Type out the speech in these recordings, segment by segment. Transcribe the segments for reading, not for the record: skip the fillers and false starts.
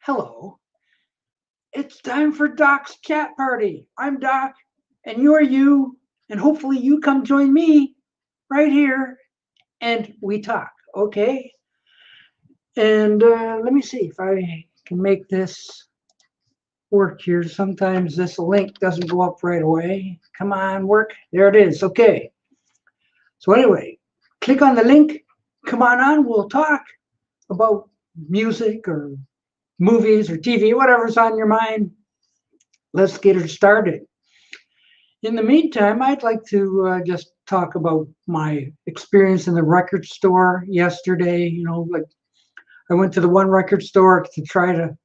Hello. It's time for Doc's chat party. I'm Doc, and you're you, and hopefully you come join me right here and we talk, okay? And let me see if I can make this work here. Sometimes this link doesn't go up right away. Come on, work. There it is. Okay. So anyway, click on the link. Come on, we'll talk about music or movies or TV, whatever's on your mind. Let's get it started. In the meantime, I'd like to just talk about my experience in the record store yesterday. Like I went to the one record store to try to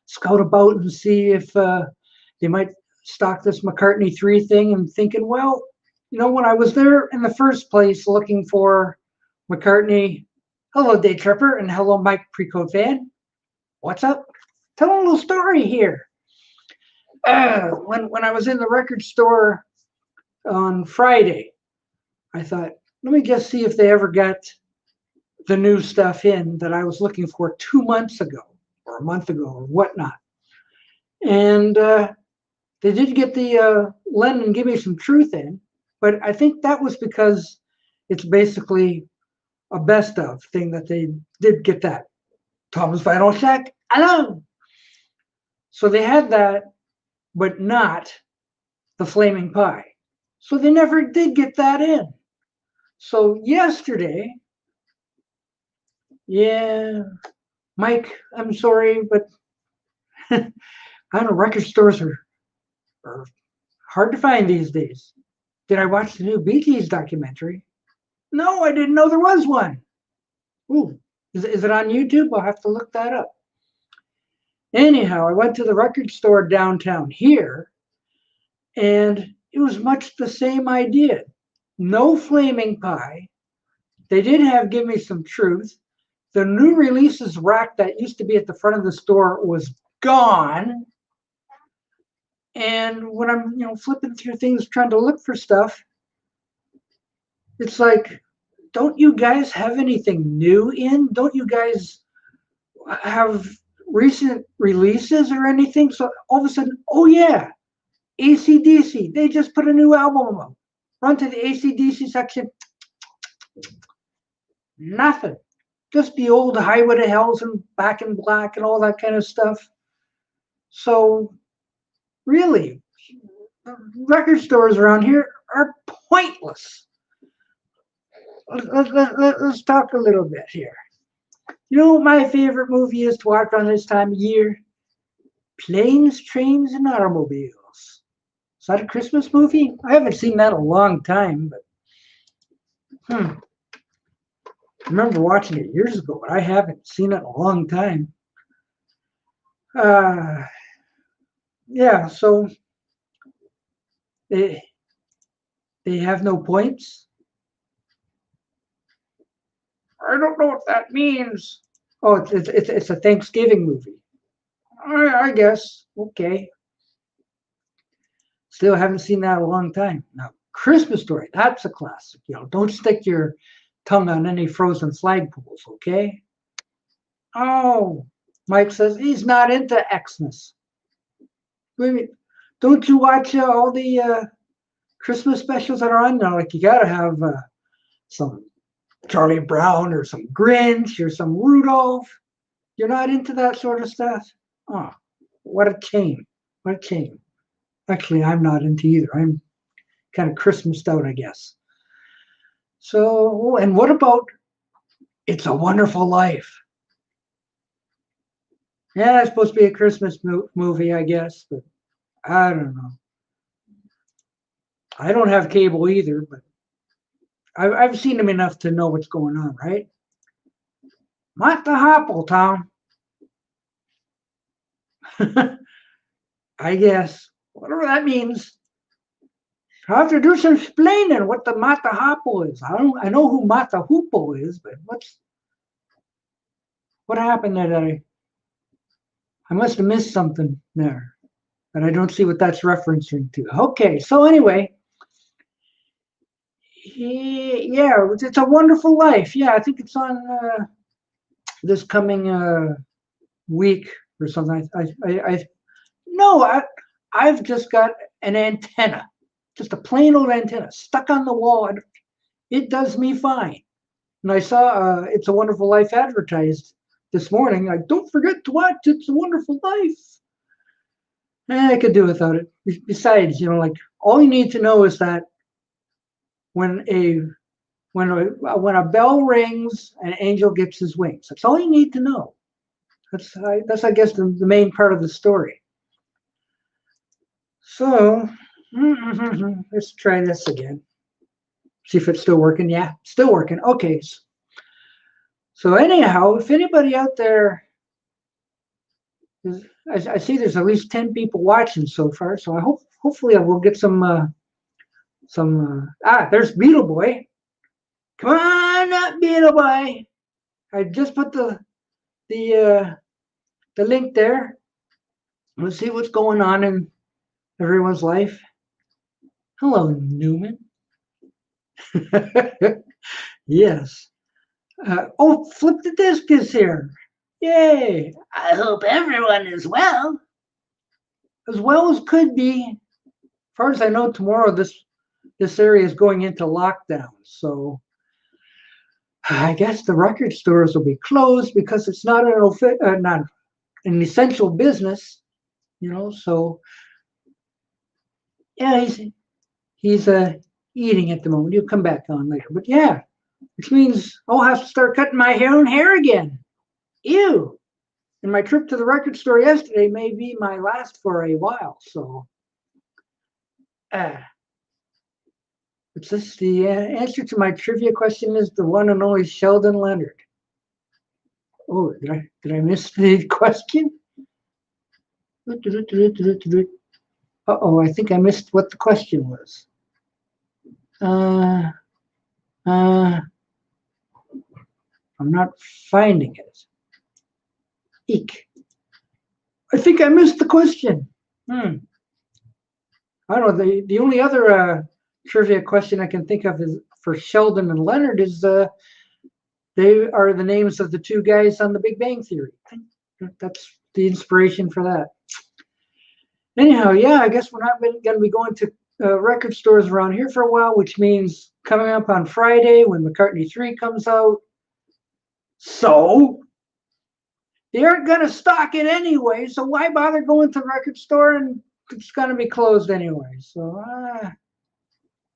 scout about and see if they might stock this McCartney 3 thing, and thinking, well, when I was there in the first place looking for McCartney, hello, Day Tripper, and hello, Mike Precoat fan. What's up? Tell a little story here. When I was in the record store on Friday, I thought, let me just see if they ever got the new stuff in that I was looking for 2 months ago or a month ago or whatnot. And they did get the Lend and Give Me Some Truth in, but I think that was because it's basically a best of thing that they did get that. Tom's Vinyl Shack, hello. So they had that, but not the Flaming Pie. So they never did get that in. So yesterday, yeah, Mike, I'm sorry, but I don't know, record stores are hard to find these days. Did I watch the new Bee Gees documentary? No, I didn't know there was one. Ooh, is it on YouTube? I'll have to look that up. Anyhow, I went to the record store downtown here, and it was much the same idea. No Flaming Pie. They did have Give Me Some Truth. The new releases rack that used to be at the front of the store was gone. And when I'm, flipping through things trying to look for stuff, it's like, don't you guys have anything new in? Don't you guys have recent releases or anything? So all of a sudden, oh yeah, AC/DC, they just put a new album out. Run to the AC/DC section, nothing. Just the old Highway to Hells and Back in Black and all that kind of stuff. So really, record stores around here are pointless. Let's talk a little bit here. You know what my favorite movie is to watch around this time of year? Planes, Trains, and Automobiles. Is that a Christmas movie? I haven't seen that in a long time, but I remember watching it years ago, but I haven't seen it in a long time. Yeah, so they have no points. I don't know what that means. Oh, it's a Thanksgiving movie. I guess. Okay. Still haven't seen that in a long time. Now, Christmas Story, that's a classic. Don't stick your tongue on any frozen flagpoles, okay? Oh, Mike says he's not into Xmas. Don't you watch all the Christmas specials that are on now? Like you gotta have some Charlie Brown or some Grinch or some Rudolph. You're not into that sort of stuff? Oh, what a shame. What a shame. Actually, I'm not into either. I'm kind of Christmased out, I guess. So, and what about It's a Wonderful Life? Yeah, it's supposed to be a Christmas movie, I guess, but I don't know. I don't have cable either, but I've seen them enough to know what's going on, right? Not the Hopple, Tom. I guess. Whatever that means. I have to do some explaining what the Mata Hopple is. I know who Mata Hoople is, but what happened there that I must have missed something there. But I don't see what that's referencing to. Okay, so anyway. Yeah, It's a Wonderful Life. Yeah, I think it's on this coming week or something. No, I've just got an antenna, just a plain old antenna stuck on the wall. And it does me fine. And I saw It's a Wonderful Life advertised this morning. Like, don't forget to watch It's a Wonderful Life. I could do without it. Besides, like, all you need to know is that when a bell rings, an angel gets his wings. That's all you need to know. That's I guess the main part of the story. So let's try this again. See if it's still working. Yeah, still working. Okay. So anyhow, if anybody out there I see there's at least 10 people watching so far. So hopefully I will get some. There's BeatleBoy. Come on up, BeatleBoy. I just put the link there. Let's see what's going on in everyone's life. Hello, Newman. Yes. Flip the Disc is here. Yay. I hope everyone is well. As well as could be. As far as I know, tomorrow this area is going into lockdown. So I guess the record stores will be closed because it's not not an essential business, So yeah, he's eating at the moment. He'll come back on later. But yeah, which means I'll have to start cutting my own hair again. Ew. And my trip to the record store yesterday may be my last for a while. So it's just the answer to my trivia question is the one and only Sheldon Leonard. Oh, did I miss the question? Uh-oh, I think I missed what the question was. I'm not finding it. Eek. I think I missed the question. I don't know. The only other trivia question I can think of is for Sheldon and Leonard is they are the names of the two guys on The Big Bang Theory. That's the inspiration for that. Anyhow, yeah, I guess we're not going to be going to record stores around here for a while, which means coming up on Friday when McCartney 3 comes out. So they aren't going to stock it anyway, so why bother going to the record store, and it's going to be closed anyway. So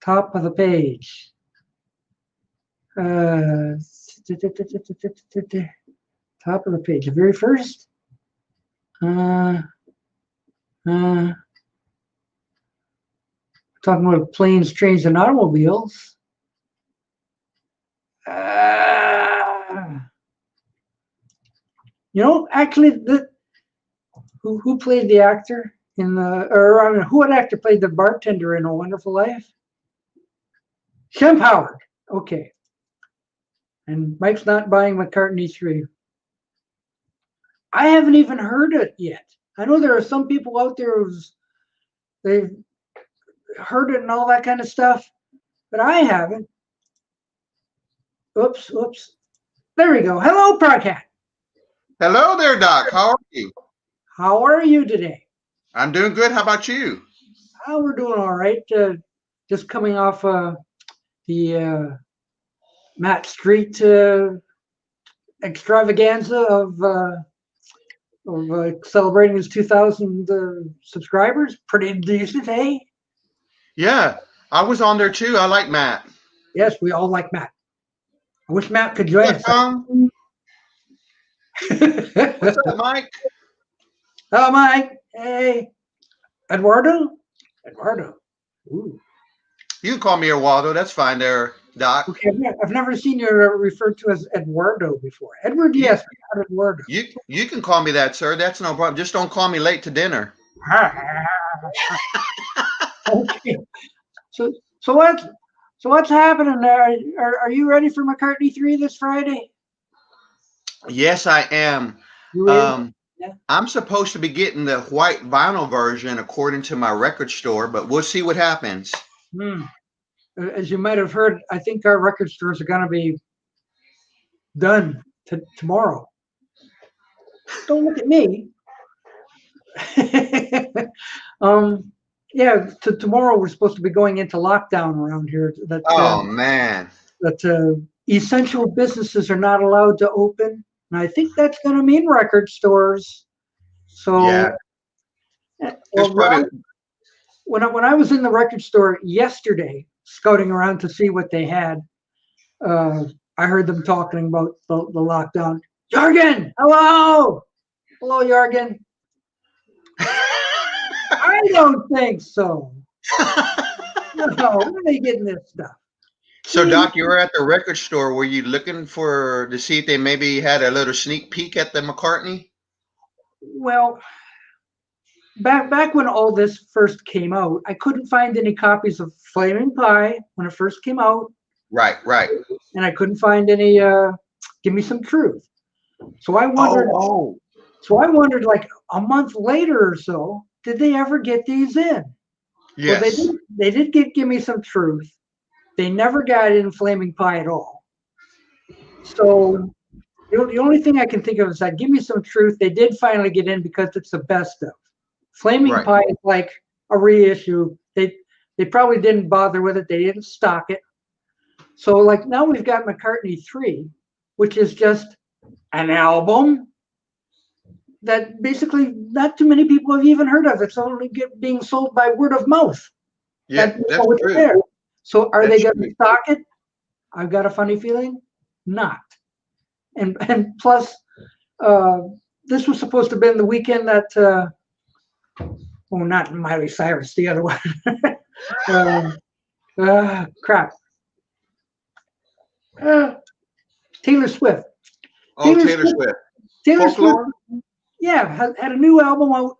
top of the page. Top of the page, the very first. Talking about planes, trains, and automobiles. Actually, who played the actor what actor played the bartender in A Wonderful Life? Shemp Howard. Okay. And Mike's not buying McCartney 3. I haven't even heard it yet. I know there are some people out there they've heard it and all that kind of stuff, but I haven't. Oops. There we go. Hello, ProgHat. Hello there, Doc. How are you? How are you today? I'm doing good. How about you? We're doing all right. Just coming off the Matt Street extravaganza of celebrating his 2,000 subscribers. Pretty decent, eh? Yeah, I was on there too. I like Matt. Yes, we all like Matt. I wish Matt could join us. What's up, Mike? Hello, Mike. Hey. Eduardo? Ooh. You can call me Eduardo. That's fine there, Doc. Okay, I've never seen you referred to as Eduardo before. Edward, yes, not Eduardo. You can call me that, sir. That's no problem. Just don't call me late to dinner. Okay. So what's happening there? Are you ready for McCartney 3 this Friday? Yes, I am. Yeah. I'm supposed to be getting the white vinyl version according to my record store, but we'll see what happens. As you might have heard, I think our record stores are going to be done tomorrow. Don't look at me. Yeah, tomorrow we're supposed to be going into lockdown around here. Oh man. That essential businesses are not allowed to open, and I think that's going to mean record stores. So, Yeah. There's well, probably when I was in the record store yesterday, scouting around to see what they had, uh, I heard them talking about the lockdown. Jorgen, hello, Jorgen. I don't think so. No, where are they getting this stuff? So, Doc, you were at the record store. Were you looking to see if they maybe had a little sneak peek at the McCartney? Well, back when all this first came out, I couldn't find any copies of Flaming Pie when it first came out, Right, right. and I couldn't find any Give Me Some Truth. So I wondered. Oh. So I wondered, like a month later or so, did they ever get these in? Yes. Well, they did get Give Me Some Truth. They never got in Flaming Pie at all. So the only thing I can think of is that Give Me Some Truth, they did finally get in because it's the best of. Flaming Pie is like a reissue. They probably didn't bother with it. They didn't stock it. So like now we've got McCartney 3, which is just an album that basically not too many people have even heard of. It's only being sold by word of mouth. Yeah, that's true. There. So are they going true. to stock it? I've got a funny feeling not. And plus, this was supposed to have been the weekend that, not Miley Cyrus, the other one. Crap. Taylor Swift. Oh, Taylor Swift. Taylor Folklore? Swift, yeah, had a new album out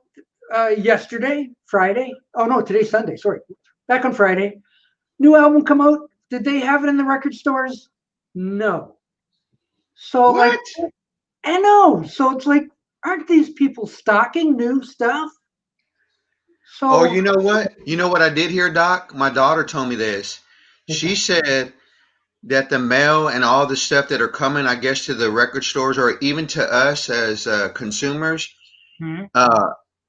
yesterday, Friday. Oh no, today's Sunday. Sorry, back on Friday. New album come out. Did they have it in the record stores? No. So What? like, I know. So it's like, aren't these people stocking new stuff? So. Oh, you know what? You know what I did hear, Doc? My daughter told me this. She said that the mail and all the stuff that are coming, I guess, to the record stores or even to us as consumers,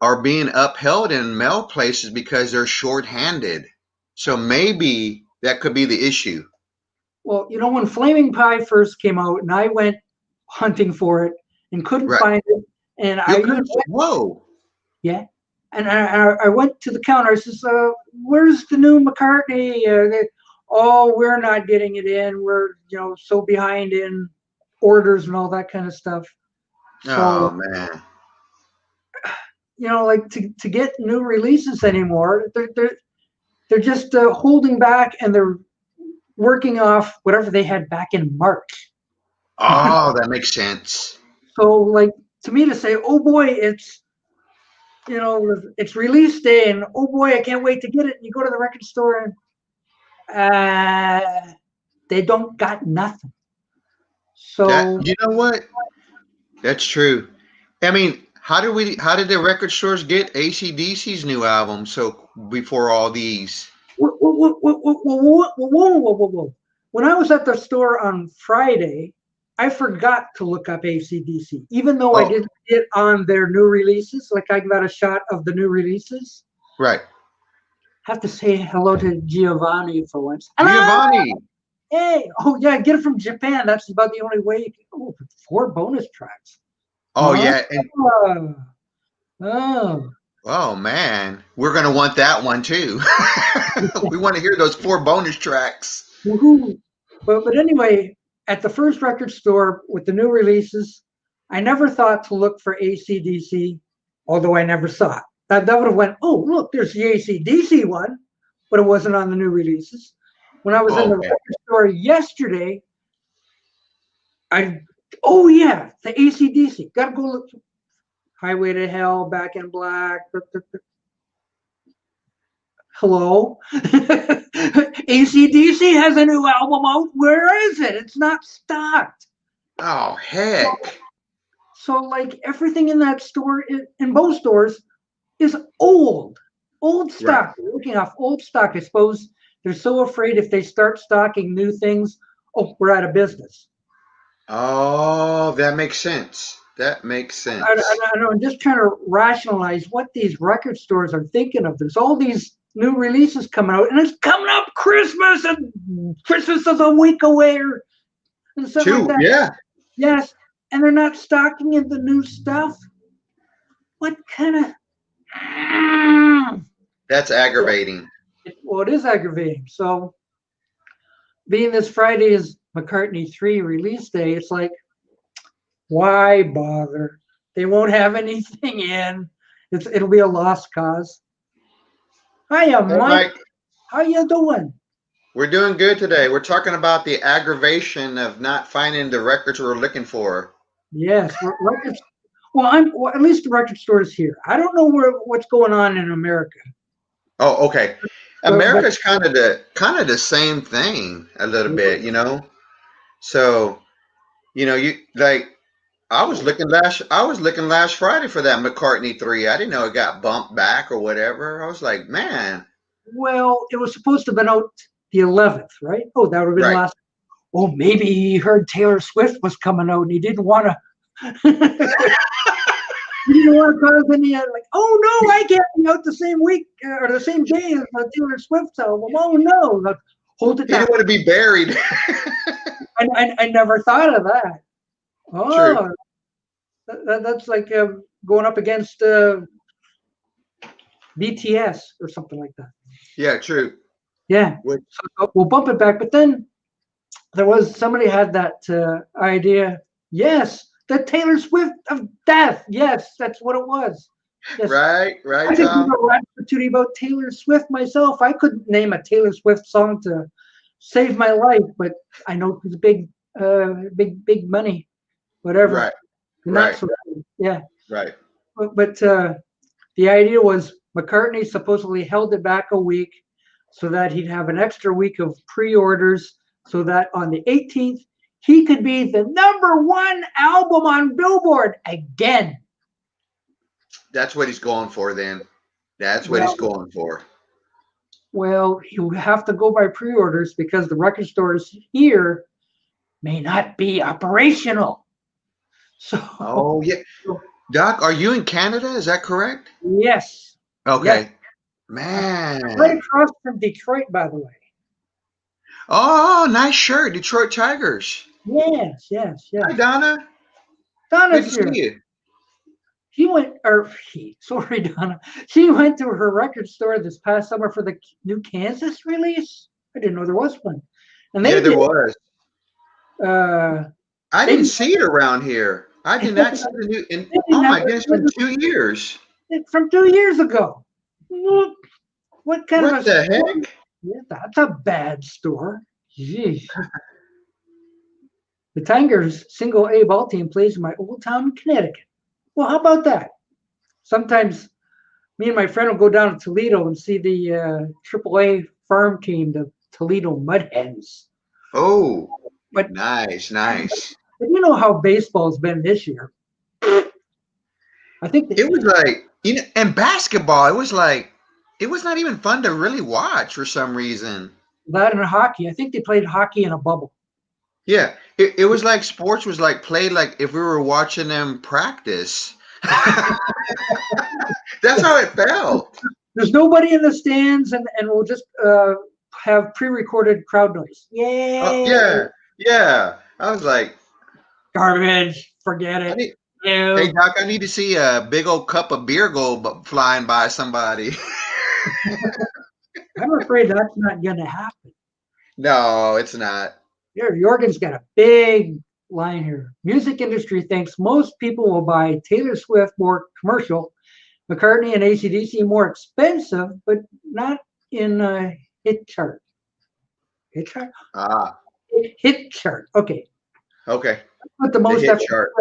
are being upheld in mail places because they're shorthanded. So maybe that could be the issue. Well, when Flaming Pie first came out, and I went hunting for it and couldn't find it, and whoa. Yeah. And I went to the counter. I says, where's the new McCartney? We're not getting it in. We're, so behind in orders and all that kind of stuff. So, man. Like to get new releases anymore, they're just holding back, and they're working off whatever they had back in March. Oh, that makes sense. So, like, to me to say, oh boy, it's release day, and oh boy, I can't wait to get it. And you go to the record store, and they don't got nothing. So you know what? That's true. I mean, how did the record stores get AC/DC's new album? So before all these. Whoa. When I was at the store on Friday, I forgot to look up AC/DC, even though I didn't get on their new releases. Like, I got a shot of the new releases. Right. Have to say hello to Giovanni for once. Giovanni. Hey. Oh, yeah, get it from Japan. That's about the only way. 4 bonus tracks. Oh, yeah. Oh, man. We're going to want that one, too. We want to hear those 4 bonus tracks. Woohoo. But anyway, at the first record store with the new releases, I never thought to look for AC/DC, although I never saw it. That would have went, oh, look, there's the AC/DC one, but it wasn't on the new releases. When I was in the record store yesterday, the AC/DC. Got to go look. Highway to Hell, Back in Black. Hello? AC/DC has a new album out. Where is it? It's not stocked. Oh, heck. So like, everything in that store, in both stores, is old stock. Right. They're looking off old stock. I suppose they're so afraid if they start stocking new things, we're out of business. Oh, that makes sense. That makes I, sense. I know. I'm just trying to rationalize what these record stores are thinking of. There's all these new releases coming out, and it's coming up Christmas, and Christmas is a week away, or and something like Two, that. yeah. Yes, and they're not stocking in the new stuff. What kind of? That's aggravating. Well, it is aggravating. So, being this Friday is McCartney 3 release day, it's like, why bother? They won't have anything in. It'll be a lost cause. Hiya, Hey, Mike. Mike, How you doing? we're doing good today. We're talking about the aggravation of not finding the records we're looking for. Yes, records. Well, at least the record store is here. I don't know what's going on in America, Oh, okay. but America's kind of the same thing a little bit, you know. So, you like I was looking last Friday for that McCartney 3. I didn't know it got bumped back or whatever. I was like, man. well, it was supposed to have been out the 11th, right? Oh, that would have been Right. last. Oh, maybe he heard Taylor Swift was coming out and he didn't want to. He didn't want to cause any like, oh no, I can't be out the same week or the same day as the Taylor Swift album. Oh no, like, hold it He didn't down. want to be buried. I never thought of that. True. Oh, that's like going up against BTS or something like that. Yeah, true. Yeah, Which, so we'll bump it back. But then there was somebody had that idea. Yes, the Taylor Swift of death. Yes, that's what it was. Yes, right, I right, could give Tom. a rap opportunity about Taylor Swift myself. I could name a Taylor Swift song to save my life, but I know it's big money, whatever. Right, And that right, sort of thing. Yeah. right. But the idea was McCartney supposedly held it back a week so that he'd have an extra week of pre-orders so that on the 18th he could be the #1 album on Billboard again. That's what he's going for then. That's what he's Well, going for. well, you have to go by pre-orders because the record stores here may not be operational. So, Oh, yeah. Doc, are you in Canada? Is that correct? yes, Okay. right Man. across from Detroit, by the way. Oh, nice shirt. Detroit Tigers. Yes. Hi, Donna. Good Donna's to here. see you. Sorry, Donna. She went to her record store this past summer for the new Kansas release. I didn't know there was one. And Yeah, they there did, was. uh, I they didn't did, see it around here. I they did not see the new oh didn't have my goodness, from 2 years. it from 2 years ago. What kind of What a the store? heck? Yeah, that's a bad store. Jeez. The Tigers single A ball team plays in my old town, Connecticut. Well, how about that? Sometimes me and my friend will go down to Toledo and see the AAA farm team, the Toledo Mud Hens. Oh, But, nice. but you know how baseball's been this year. I think It was like, and basketball, it was not even fun to really watch for some reason. that and hockey. I think they played hockey in a bubble. Yeah, it was like sports was like played like if we were watching them practice. That's how it felt. There's nobody in the stands, and we'll just have pre-recorded crowd noise. Oh, Yay! yeah. I was like, Garbage. Forget I it. need, hey Ew. Doc, I need to see a big old cup of beer go flying by somebody. I'm afraid that's not going to happen. No, it's not. Here, Jorgen's got a big line here. Music industry thinks most people will buy Taylor Swift more commercial, McCartney and AC/DC more expensive, but not in a hit chart. Hit chart? Ah, Hit chart. Okay. okay. But the The most hit effort. chart.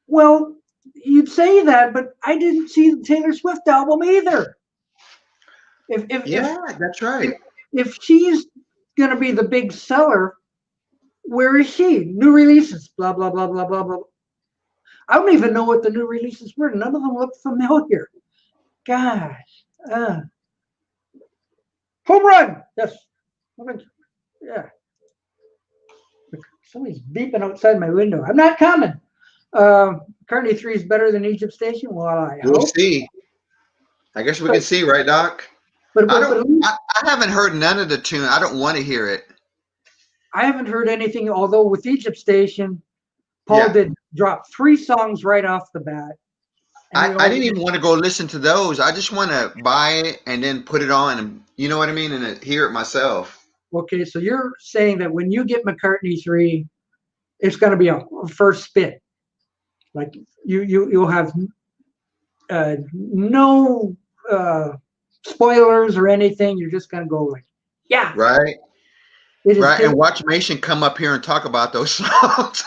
Well, you'd say that, but I didn't see the Taylor Swift album either. Yeah, that's right. If she's gonna be the big seller, where is she? New releases, blah blah blah blah blah blah. I don't even know what the new releases were. None of them look familiar. Gosh. Home run. Yes. Yeah. Somebody's beeping outside my window. I'm not coming. McCartney 3 is better than Egypt Station? Well, I We'll hope. see. I guess we can see, right, Doc? But I at don't. least I haven't heard none of the tune. I don't want to hear it. I haven't heard anything, although with Egypt Station, Paul Yeah. did drop 3 songs right off the bat. And I didn't even want to go listen to those. I just want to buy it and then put it on, and you know what I mean, and hear it myself. Okay, so you're saying that when you get McCartney 3, it's going to be a first spin. Like you'll have no spoilers or anything. You're just going to go like, yeah. Right. It is Right. And watch Mason come up here and talk about those songs.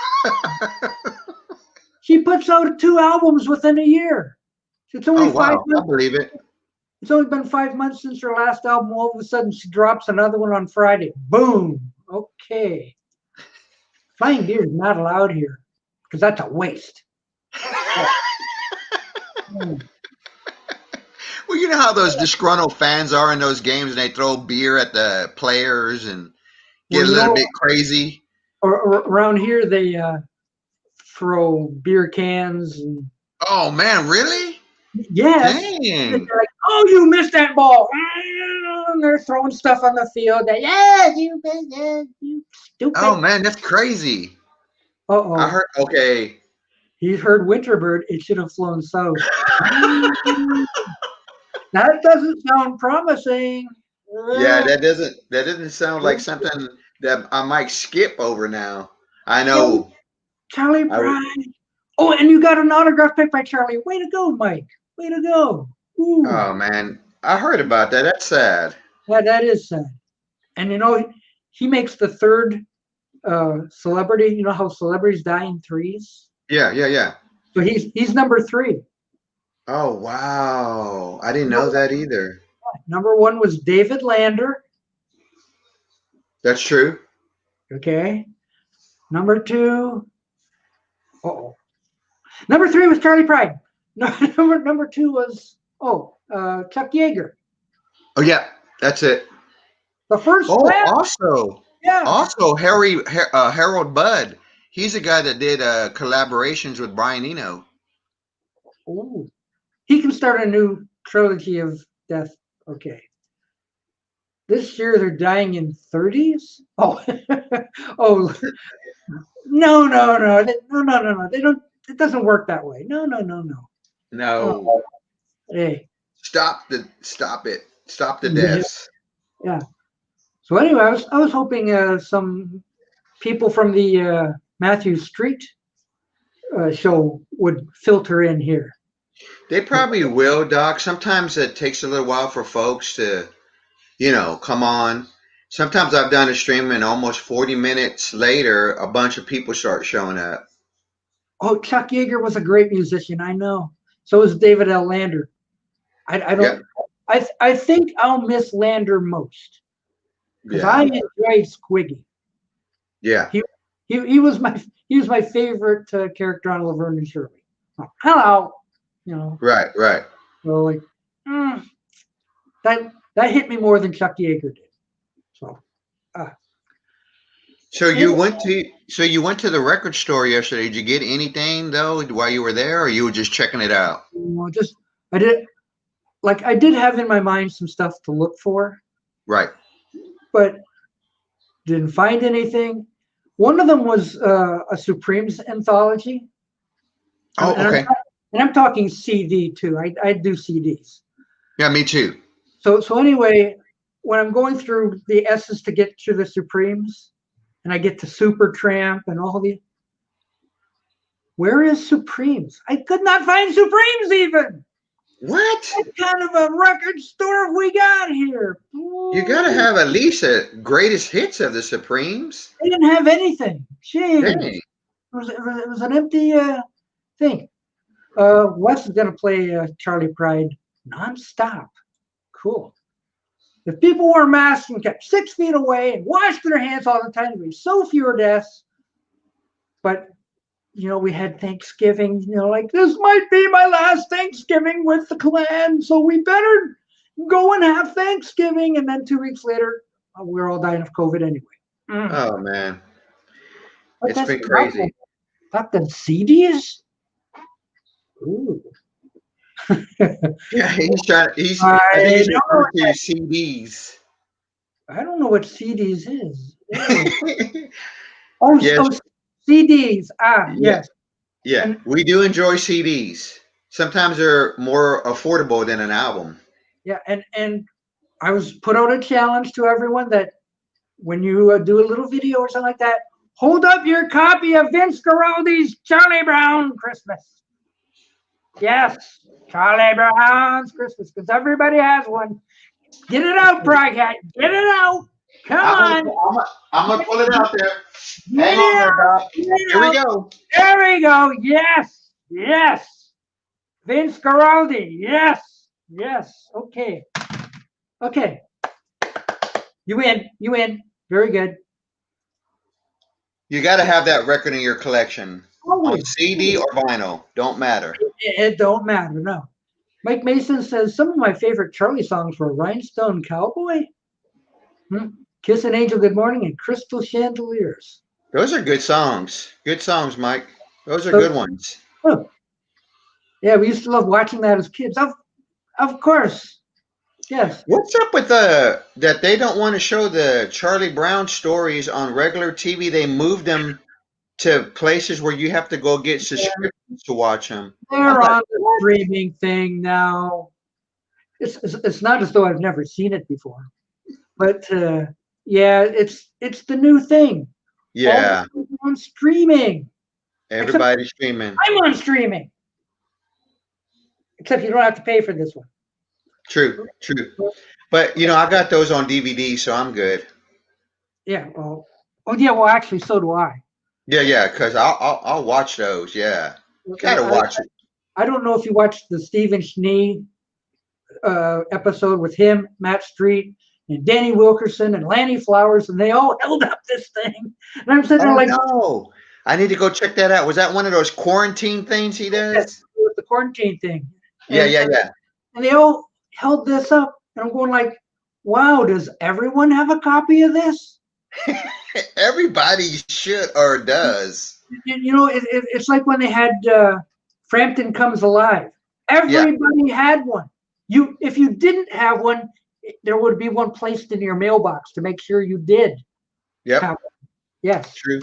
She puts out 2 albums within a year. It's only 5 months. I believe it. It's only been 5 months since her last album. All of a sudden, she drops another one on Friday. Boom. Okay. Flying deer is not allowed here because that's a waste. Well, you know how those disgruntled fans are in those games, and they throw beer at the players and get a little bit crazy. Or around here, they throw beer cans. And, oh, man, really? Yes. Dang. They're like, oh, you missed that ball. And they're throwing stuff on the field. You stupid. Oh, man, that's crazy. Uh-oh. I heard, okay. He's heard Winterbird. It should have flown south. That doesn't sound promising. Yeah, that doesn't sound like something that I might skip over now. I know. Charlie Pride. Oh, and you got an autograph pick by Charlie. Way to go, Mike. Way to go. Ooh. Oh, man. I heard about that. That's sad. Yeah, that is sad. And, he makes the 3rd celebrity. You know how celebrities die in 3s? Yeah. So he's number 3. Oh, wow. I didn't know that either. Number 1 was David Lander. That's true. Okay. Number 2. Uh-oh. Number 3 was Charlie Pride. Number 2 was Chuck Yeager. Oh yeah, that's it. The first. Also Harold Budd. He's the guy that did collaborations with Brian Eno. Oh, he can start a new trilogy of death. Okay. This year they're dying in 30s. Oh, no. They don't. It doesn't work that way. No. No. Hey. Stop it. Stop the deaths. Yeah. So anyway, I was hoping some people from the Matthew Street show would filter in here. They probably will, Doc. Sometimes it takes a little while for folks to, come on. Sometimes I've done a stream and almost 40 minutes later, a bunch of people start showing up. Oh, Chuck Yeager was a great musician. I know. So was David L. Lander. I don't. Yeah. I think I'll miss Lander most because I enjoyed Squiggy. Yeah. He was my favorite character on Laverne and Shirley. Oh, hello. Right. So like, that hit me more than Chuck Yeager did. So you went to the record store yesterday. Did you get anything though while you were there, or you were just checking it out? I did have in my mind some stuff to look for. Right. But didn't find anything. One of them was a Supremes anthology. Oh, okay. And I'm talking CD too. I do CDs. Yeah, me too. So anyway, when I'm going through the S's to get to the Supremes, and I get to Supertramp and all the, where is Supremes? I could not find Supremes even. What? What kind of a record store have we got here? You got to have at least a greatest hits of the Supremes. They didn't have anything. Jeez. Dang. It was an empty thing. Wes is going to play Charlie Pride nonstop. Cool. If people wore masks and kept 6 feet away and washed their hands all the time, there'd be so fewer deaths. But, we had Thanksgiving, like this might be my last Thanksgiving with the clan, so we better go and have Thanksgiving. And then 2 weeks later, we're all dying of COVID anyway. Oh, man. But it's been crazy. Got the CDs? Ooh. Yeah, he's trying. I think I he's know referring to CDs. I don't know what CDs is. Oh, Yes. oh, CDs. Ah, Yeah. yes. Yeah. And We do enjoy CDs. Sometimes they're more affordable than an album. yeah, and I was put out a challenge to everyone that when you do a little video or something like that, hold up your copy of Vince Guaraldi's Charlie Brown Christmas. Yes, Charlie Brown's Christmas, because everybody has one. Get it out, ProgHat. Get it out. Come I'm on. gonna, I'm gonna, I'm gonna pull it out there. Get Hang it on there, out. Doc. Get it Here we out. go. There we go. Yes. Yes. Vince Guaraldi. Yes. Yes. Okay. Okay. You win. You win. Very good. You got to have that record in your collection on Always. CD or vinyl. Don't matter. It don't matter. No. Mike Mason says some of my favorite Charlie songs were Rhinestone Cowboy, Kiss an Angel Good Morning, and Crystal Chandeliers. Those are good songs. Good songs, Mike. Those are So, good ones. oh, yeah, we used to love watching that as kids. Of course. Yes. What's up with that they don't want to show the Charlie Brown stories on regular TV? They moved them to places where you have to go get subscriptions to watch them. I'm They're like, on the streaming thing now. It's not as though I've never seen it before, but yeah, it's the new thing. yeah, All on streaming. Except everybody's streaming. I'm on streaming. Except you don't have to pay for this one. True, true. But I got those on DVD, so I'm good. Yeah. Well. Oh yeah. Well, actually, so do I. Yeah, because I'll watch those. Yeah, gotta watch it. I don't know if you watched the Stephen Schnee episode with him, Matt Street, and Danny Wilkerson and Lanny Flowers, and they all held up this thing. And I'm sitting there Oh like, no, I need to go check that out. Was that one of those quarantine things he does? with the quarantine thing. Yeah, And, yeah. and they all held this up, and I'm going like, wow, does everyone have a copy of this? Everybody should or does. It's like when they had Frampton Comes Alive. Everybody had one. If you didn't have one, there would be one placed in your mailbox to make sure you did. Yep. Yes. True.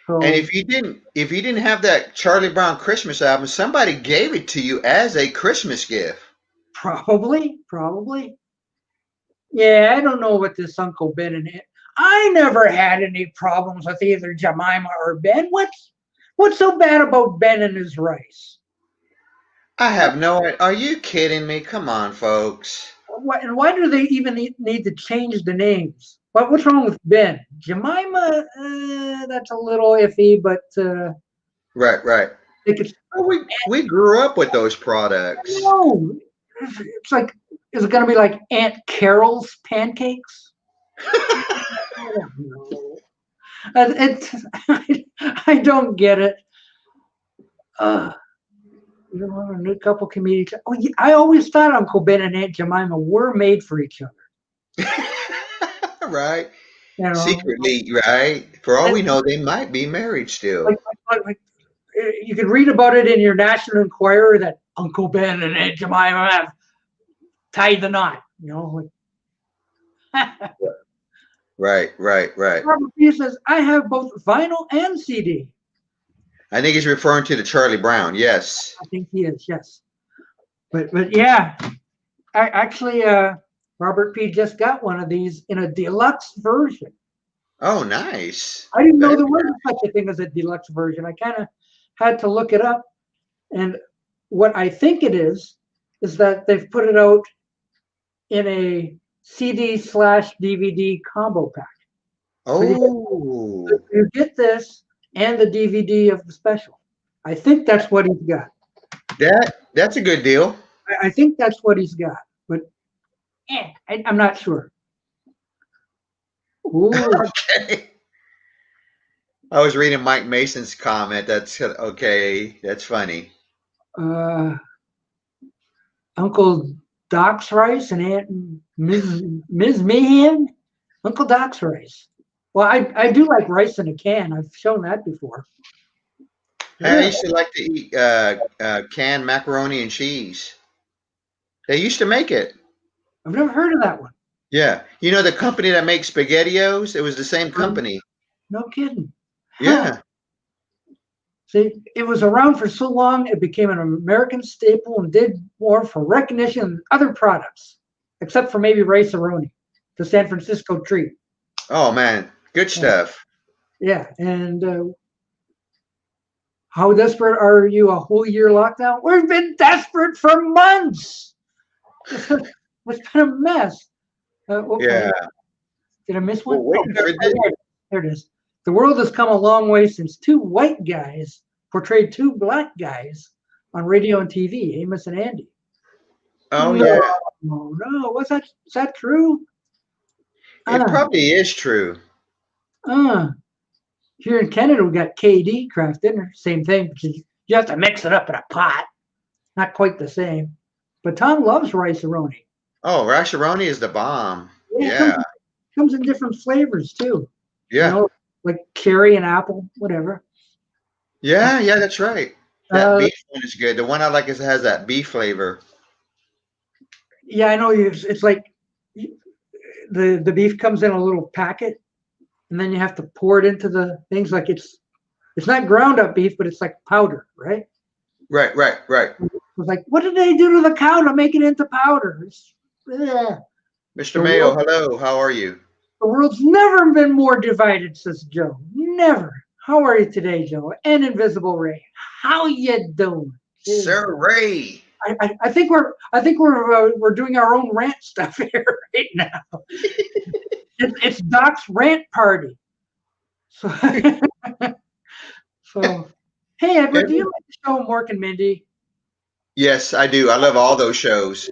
So, And if you didn't have that Charlie Brown Christmas album, somebody gave it to you as a Christmas gift. probably. Yeah, I don't know what this Uncle Ben and it. I never had any problems with either Jemima or Ben. What's so bad about Ben and his rice? I have no idea. Are you kidding me? Come on, folks. Why do they even need to change the names? What's wrong with Ben? Jemima, that's a little iffy, but Right. We grew up with those products. No, it's like, is it going to be like Aunt Carol's pancakes? I don't know. I don't get it. A new couple comedians. Oh, yeah, I always thought Uncle Ben and Aunt Jemima were made for each other. Right. You know? Secretly, right? For all we know, they might be married still. Like, you could read about it in your National Enquirer that Uncle Ben and Aunt Jemima have tied the knot. Right. Robert P says, I have both vinyl and CD. I think he's referring to the Charlie Brown. Yes. I think he is, yes. But yeah, Robert P just got one of these in a deluxe version. Oh, nice. I didn't know there was such a thing as a deluxe version. I kind of had to look it up. And what I think it is that they've put it out in a CD/DVD combo pack. Oh. So you get this and the DVD of the special. I think that's what he's got. That's a good deal. I think that's what he's got, but I'm not sure. Ooh. Okay. I was reading Mike Mason's comment. That's okay. That's funny. Uncle Doc's rice and Aunt Ms. Meehan. Uncle Doc's rice. Well, I do like rice in a can. I've shown that before. Hey, I Really? used to like to eat canned macaroni and cheese. They used to make it. I've never heard of that one. Yeah. You know the company that makes SpaghettiOs? It was the same company. No kidding. Huh. Yeah. See, it was around for so long, it became an American staple and did more for recognition than other products, except for maybe Rice-A-Roni, the San Francisco treat. Oh man, good Yeah, stuff. yeah. And how desperate are you? A whole year lockdown? We've been desperate for months. It's been a mess. Yeah. Did I miss Well, one? Oh, waiting for this. there it is. The world has come a long way since two white guys portrayed two black guys on radio and TV, Amos and Andy. Oh No, yeah. no. Is that true? It Uh, probably is true. uh. Here in Canada, we got KD craft dinner. Same thing. But you have to mix it up in a pot. Not quite the same. But Tom loves rice-a-roni. Oh, Rasharoni is the bomb. Yeah, Yeah. comes in different flavors too. You Yeah. know, like cherry and apple, whatever. Yeah, yeah, that's right. That Uh, beef one is good. The one I like is has that beef flavor. yeah, I know. It's like the beef comes in a little packet, and then you have to pour it into the things. Like it's not ground up beef, but it's like powder, right? Right, right, right. It's like, what did they do to the cow to make it into powder? Ugh. Mr. The Mayo, world, hello. How are you? the world's never been more divided, says Joe. Never. How are you today, Joe? And Invisible Ray. How you doing? Jeez. Sir Ray. I think we're doing our own rant stuff here right now. It's Doc's rant party. So, so hey Edward, do you like the show Mork and Mindy? Yes, I do. I love all those shows.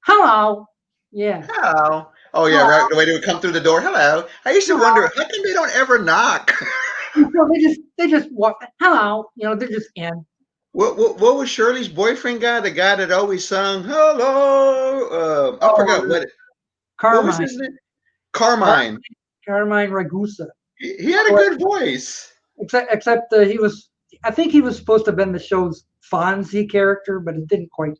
Hello. Yeah. Hello. Oh yeah, Hello. right. The way they would come through the door. Hello. I used to wonder how come they don't ever knock. No, they just walk. Hello. You know, they're just in. What was Shirley's boyfriend guy? The guy that always sung "Hello." I forgot what was Carmine. his name? Carmine. Carmine Ragusa. He had a good voice. Except he was. I think he was supposed to have been the show's Fonzie character, but it didn't quite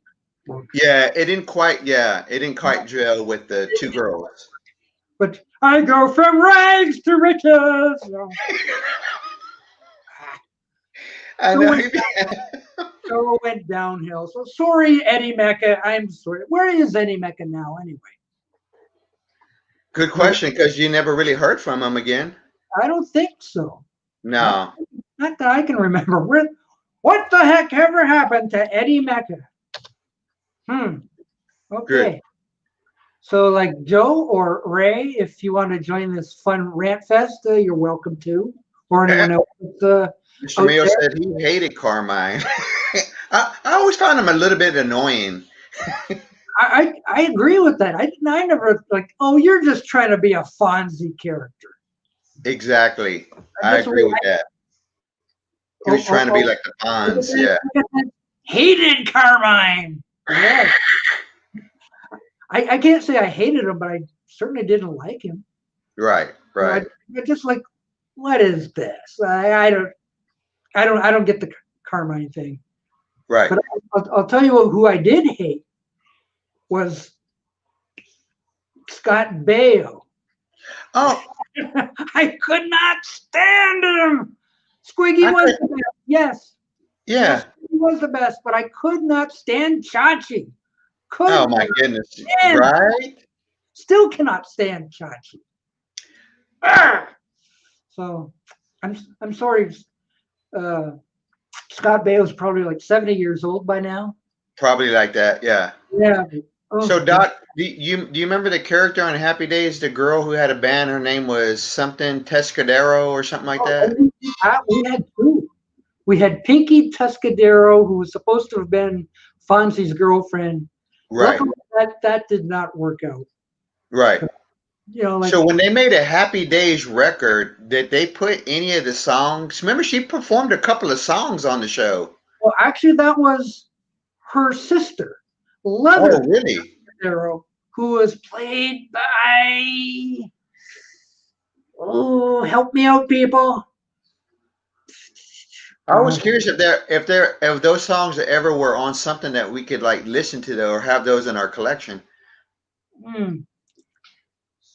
work. Yeah, it didn't quite. Yeah, it didn't quite gel with the two girls. But I go from rags to riches. No. I So know. show went downhill. So sorry, Eddie Mecca. I'm sorry. Where is Eddie Mecca now, anyway? Good question, because you never really heard from him again. I don't think so. No. Not that I can remember. What the heck ever happened to Eddie Mecca? Okay. Good. So, like Joe or Ray, if you want to join this fun rant fest, you're welcome to. Or anyone else. Mr. Mayo said he hated Carmine. I always found him a little bit annoying. I agree with that. I never like, oh, you're just trying to be a Fonzie character. Exactly. I agree with that. He was trying to be like the Fonz, yeah. Hated Carmine. Yeah. I can't say I hated him, but I certainly didn't like him. Right, right. I just like, what is this? I don't get the Carmine thing. Right. But I'll tell you who I did hate was Scott Baio. Oh, I could not stand him. Squiggy was the best. Yes. yeah. Yes, he was the best, but I could not stand Chachi. Oh my goodness. stand. Right? Still cannot stand Chachi. So I'm sorry. Scott Baio's probably like 70 years old by now. Probably like that, yeah. Yeah. So Doc, do you remember the character on Happy Days, the girl who had a band, her name was something Tescadero or something like that? We had two. We had Pinky Tuscadero, who was supposed to have been Fonzie's girlfriend. Right. Luckily, that did not work out. Right. You know, like, so when they made a Happy Days record, did they put any of the songs? Remember, she performed a couple of songs on the show. well, actually, that was her sister, Leather Oh, really? Tuscadero, who was played by, oh, help me out, people. I was curious if those songs ever were on something that we could like listen to though, or have those in our collection. Hmm.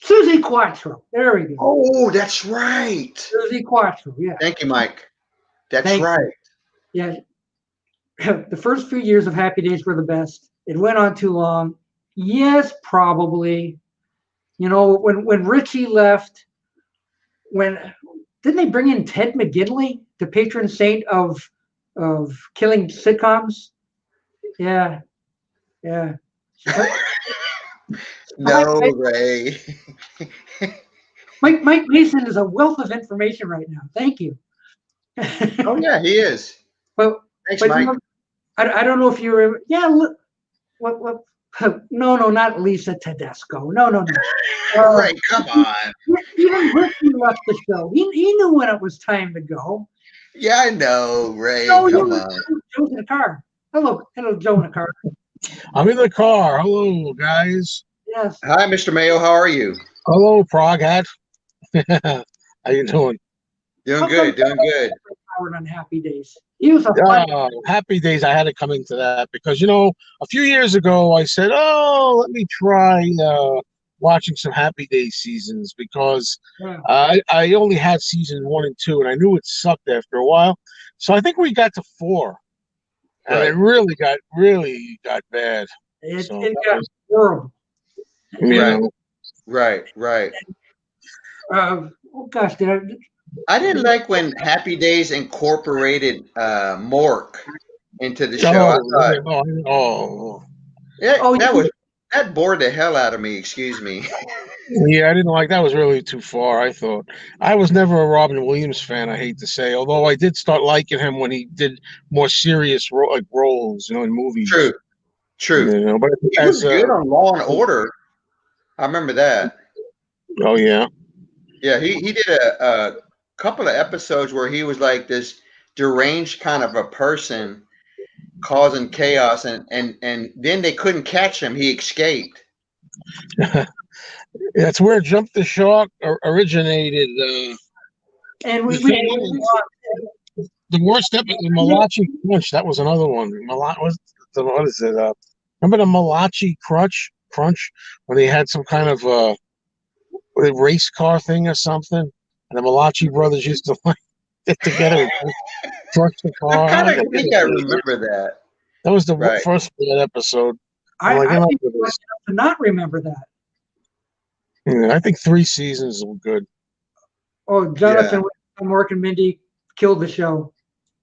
Susie Quattro. There we go. Oh, that's right. Susie Quattro. Yeah. Thank you, Mike. That's Thank right. you. Yeah. The first few years of Happy Days were the best. It went on too long. Yes, probably. You know, when Richie left, when didn't they bring in Ted McGinley, the patron saint of killing sitcoms? Yeah, yeah. No, Ray. Mike Mason is a wealth of information right now. Thank you. Oh yeah, he is. but Thanks, but Mike. you know, I don't know if you remember. Yeah, look, what? No, not Lisa Tedesco. No. Ray, come on. Even Richie left the show. He knew when it was time to go. Yeah, I know, Ray. No, Come on. Joe's in the car. Hello, Joe in the car. I'm in the car. Hello, guys. Yes. Hi, Mr. Mayo. How are you? Hello, ProgHat. How you doing? Doing good. Doing good. Howard on Happy Days. He was a fun. Happy Days. I had to come into that because a few years ago I said, "Oh, let me try watching some Happy Days seasons," because I only had season 1 and 2, and I knew it sucked after a while. So I think we got to 4, and it really got bad. It So got horrible. Right. Oh gosh, I didn't like when Happy Days incorporated Mork into the show. That bored the hell out of me. Excuse me. Yeah, I didn't like that. Was really too far. I thought I was never a Robin Williams fan. I hate to say, although I did start liking him when he did more serious roles, in movies. True. But he was good on Law and Order. I remember that. Oh yeah. Yeah, he did a couple of episodes where he was like this deranged kind of a person causing chaos, and then they couldn't catch him. He escaped. That's where Jump the Shark originated. And we the worst episode, the Malachi Crunch. That was another one. What is it? Remember the Malachi Crunch when they had some kind of a race car thing or something, and the Malachi brothers used to like get together and crush the car. I kind of think I remember that. That was the first episode. I think to not remember that. Yeah, I think 3 seasons were good. Oh, Jonathan Mork and Mindy killed the show,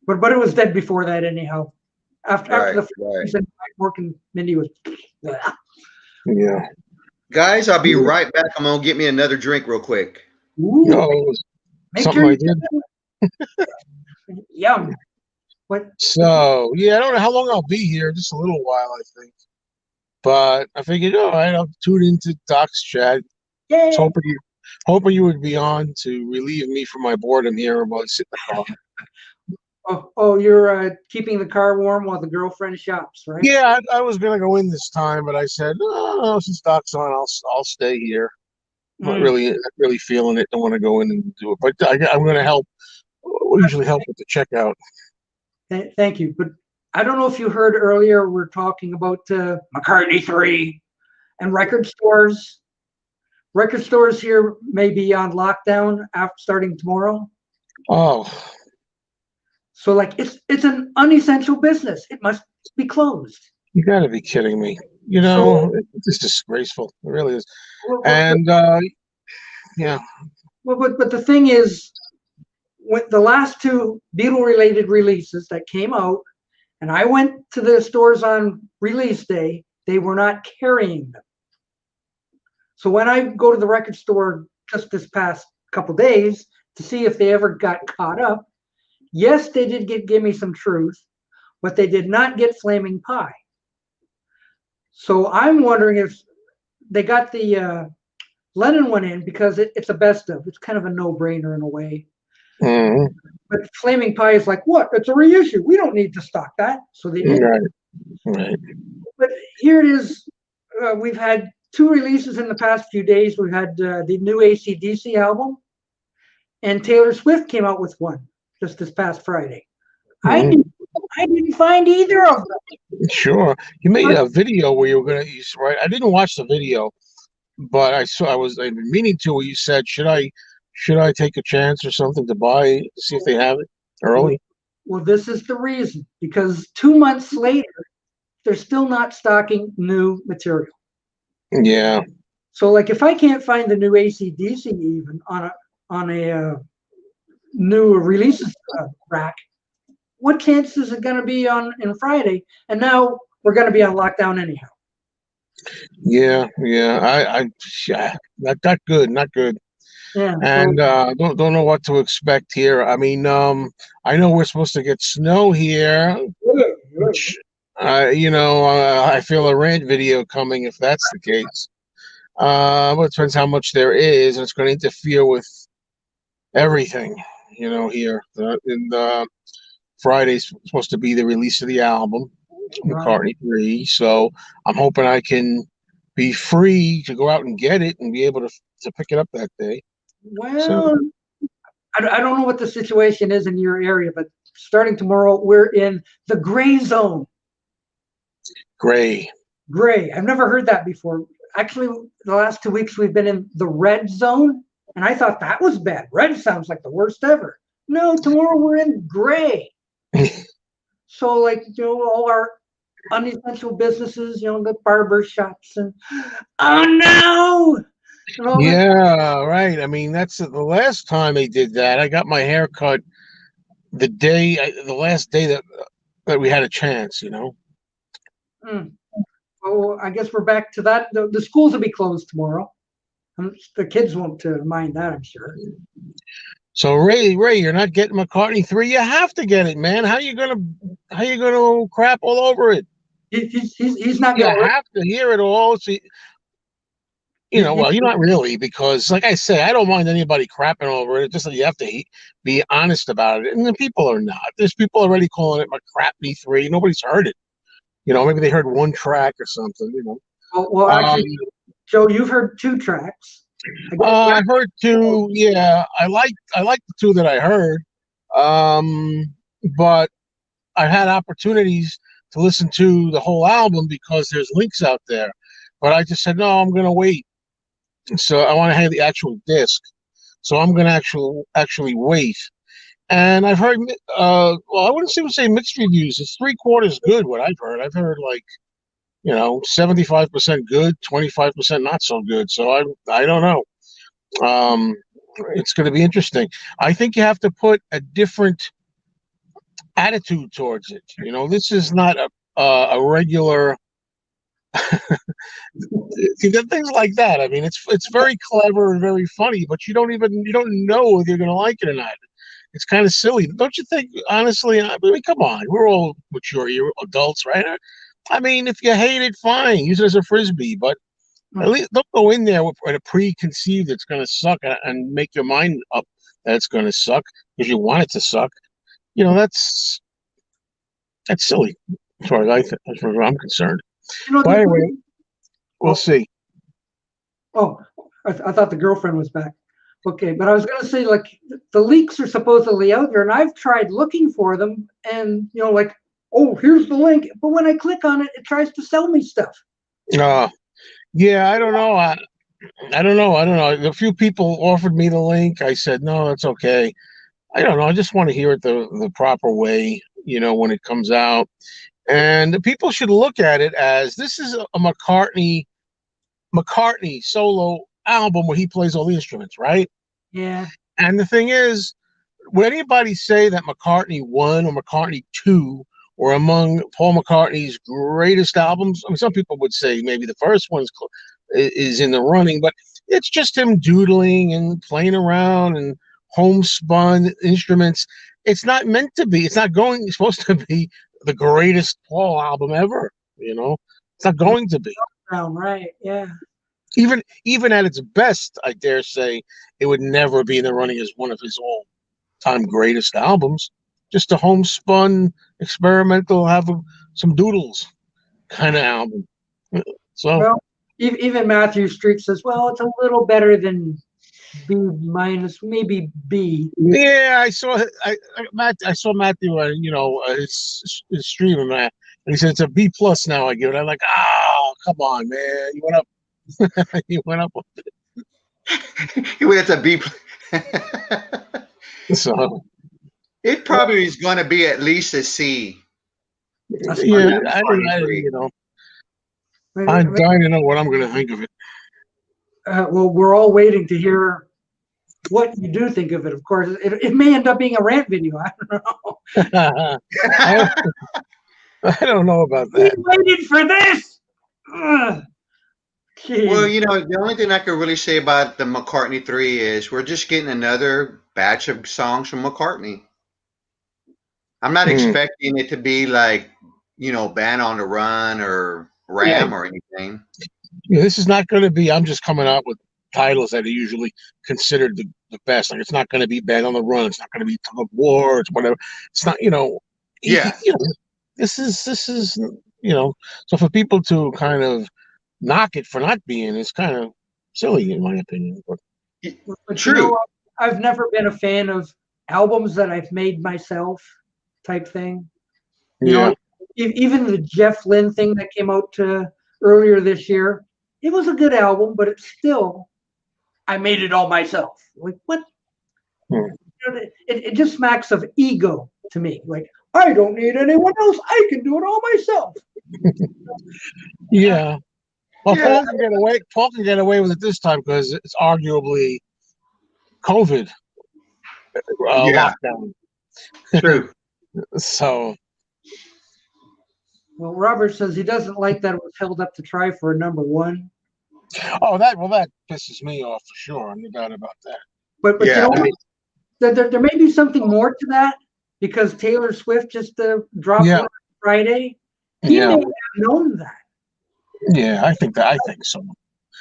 but it was dead before that anyhow. After the first season, Mork and Mindy was. Yeah. Guys, I'll be right back. I'm gonna get me another drink real quick. Ooh. Something I did. Yum. What? So I don't know how long I'll be here. Just a little while, I think. But I figured, all right, I'll tune into Doc's chat. Yay. Hoping you would be on to relieve me from my boredom here while I sit in the car. Oh, you're keeping the car warm while the girlfriend shops, right? Yeah, I was gonna go in this time, but I said, since Doc's on, I'll stay here. Not really feeling it. Don't want to go in and do it, but I'm gonna help. We usually help with the checkout. Thank you, but I don't know if you heard earlier. We're talking about McCartney 3 and record stores. Record stores here may be on lockdown starting tomorrow. Oh. So it's an unessential business. It must be closed. You got to be kidding me. It's just disgraceful. It really is. Yeah. Well, but the thing is, with the last 2 Beatle-related releases that came out, and I went to the stores on release day, they were not carrying them. So when I go to the record store just this past couple days to see if they ever got caught up, yes, they did give me some truth, but they did not get Flaming Pie. So I'm wondering if they got the Lennon one in because it's a best of. It's kind of a no-brainer in a way. Mm-hmm. But Flaming Pie is like, what? It's a reissue. We don't need to stock that. So they did. Right. But here it is. We've had 2 releases in the past few days. We've had the new AC/DC album, and Taylor Swift came out with one just this past Friday. I Mhm. didn't, I didn't find either of them. Sure. You made a video where you were gonna use, right? I didn't watch the video, but I've been meaning to, where you said, should I take a chance or something to buy to see if they have it Well, early? well, this is the reason, because 2 months later, they're still not stocking new material. Yeah. So, like, if I can't find the new AC/DC even on a new releases rack, what chance is it going to be on in Friday? And now we're going to be on lockdown anyhow. Yeah, yeah. Yeah, not good, not good. Yeah. And don't know what to expect here. I mean, I know we're supposed to get snow here, which I feel a rant video coming if that's the case. But it depends how much there is, and it's going to interfere with everything, here. Friday's supposed to be the release of the album, Right. McCartney 3. So I'm hoping I can be free to go out and get it and be able to pick it up that day. So Well, I don't know what the situation is in your area, but starting tomorrow, we're in the gray zone. gray. Gray. I've never heard that before. Actually, the last 2 weeks we've been in the red zone, and I thought that was bad. Red sounds like the worst ever. No, tomorrow we're in gray. So, like, all our unessential businesses, the barber shops, and oh no, and all that. Yeah, right. I mean, that's the last time they did that. I got my hair cut the last day that we had a chance. Mm. Oh, I guess we're back to that. The schools will be closed tomorrow. The kids won't mind that, I'm sure. So Ray, you're not getting McCartney 3. You have to get it, man. How you gonna crap all over it? He's not You going to. have to hear it all. So, well, you're not really, because, like I say, I don't mind anybody crapping over it. It's just that you have to be honest about it, and the people are not. There's people already calling it McCartney 3. Nobody's heard it. Maybe they heard one track or something. Well, actually, Joe, you've heard 2 tracks. I heard 2. Yeah, I like the 2 that I heard. But I've had opportunities to listen to the whole album because there's links out there. But I just said, no, I'm going to wait. So I want to have the actual disc. So I'm going to actually wait. And I've heard, well, I wouldn't even say mixed reviews. It's 3/4 good, what I've heard. I've heard 75% good, 25% not so good. So I don't know. It's going to be interesting. I think you have to put a different attitude towards it. This is not a regular things like that. I mean, it's very clever and very funny, but you don't know if you're going to like it or not. It's kind of silly, don't you think? Honestly, I mean, come on, we're all mature, you're adults, right? I mean, if you hate it, fine, use it as a frisbee, but at least don't go in there with a preconceived it's going to suck and make your mind up that it's going to suck because you want it to suck. That's silly as far as I'm concerned. But anyway, we'll see. Oh, I thought the girlfriend was back. Okay, but I was going to say, like, the leaks are supposedly out there, and I've tried looking for them, and like, oh, here's the link. But when I click on it, it tries to sell me stuff. Yeah, I don't know. I don't know. A few people offered me the link. I said, no, that's okay. I don't know. I just want to hear it the proper way, when it comes out. And people should look at it as this is a McCartney solo album where he plays all the instruments, right? Yeah. And the thing is, would anybody say that McCartney 1 or McCartney 2 were among Paul McCartney's greatest albums? I mean, some people would say maybe the first one is in the running, but it's just him doodling and playing around and homespun instruments. It's not meant to be. It's supposed to be the greatest Paul album ever. It's not going to be. Right. Yeah. Even at its best, I dare say it would never be in the running as one of his all-time greatest albums. Just a homespun, experimental, have some doodles kind of album. So, well, even Matthew Street says, well, it's a little better than B minus, maybe B. Yeah, I saw I saw Matthew, his stream, and he said it's a B plus now. I give it. I'm like, oh, come on, man, you went up, you went up. He went to B. So It probably is going to be at least a C. yeah, I I'm dying to know what I'm going to think of it. Well, we're all waiting to hear what you do think of it. Of course, it may end up being a rant video. I don't know. I don't know about that. We waited for this. Ugh. Well, the only thing I could really say about the McCartney 3 is we're just getting another batch of songs from McCartney. I'm not expecting it to be like, Band on the Run or Ram or anything. Yeah, this is not going to be, I'm just coming out with titles that are usually considered the best. Like, it's not going to be Band on the Run. It's not going to be Tug of War. It's whatever. It's not, this is, so for people to kind of knock it for not being, it's kind of silly in my opinion. But True. I've never been a fan of albums that I've made myself type thing. Even the Jeff Lynne thing that came out earlier this year, it was a good album, but it's still, I made it all myself. Like, what? It just smacks of ego to me. Like, I don't need anyone else. I can do it all myself. Yeah. Well, Paul can get away with it this time because it's arguably COVID lockdown. True. So. Well, Robert says he doesn't like that it was held up to try for a number one. Oh, that pisses me off for sure. No doubt about that. But yeah, there may be something more to that because Taylor Swift just dropped one on Friday. He may have known that. Yeah, I think so.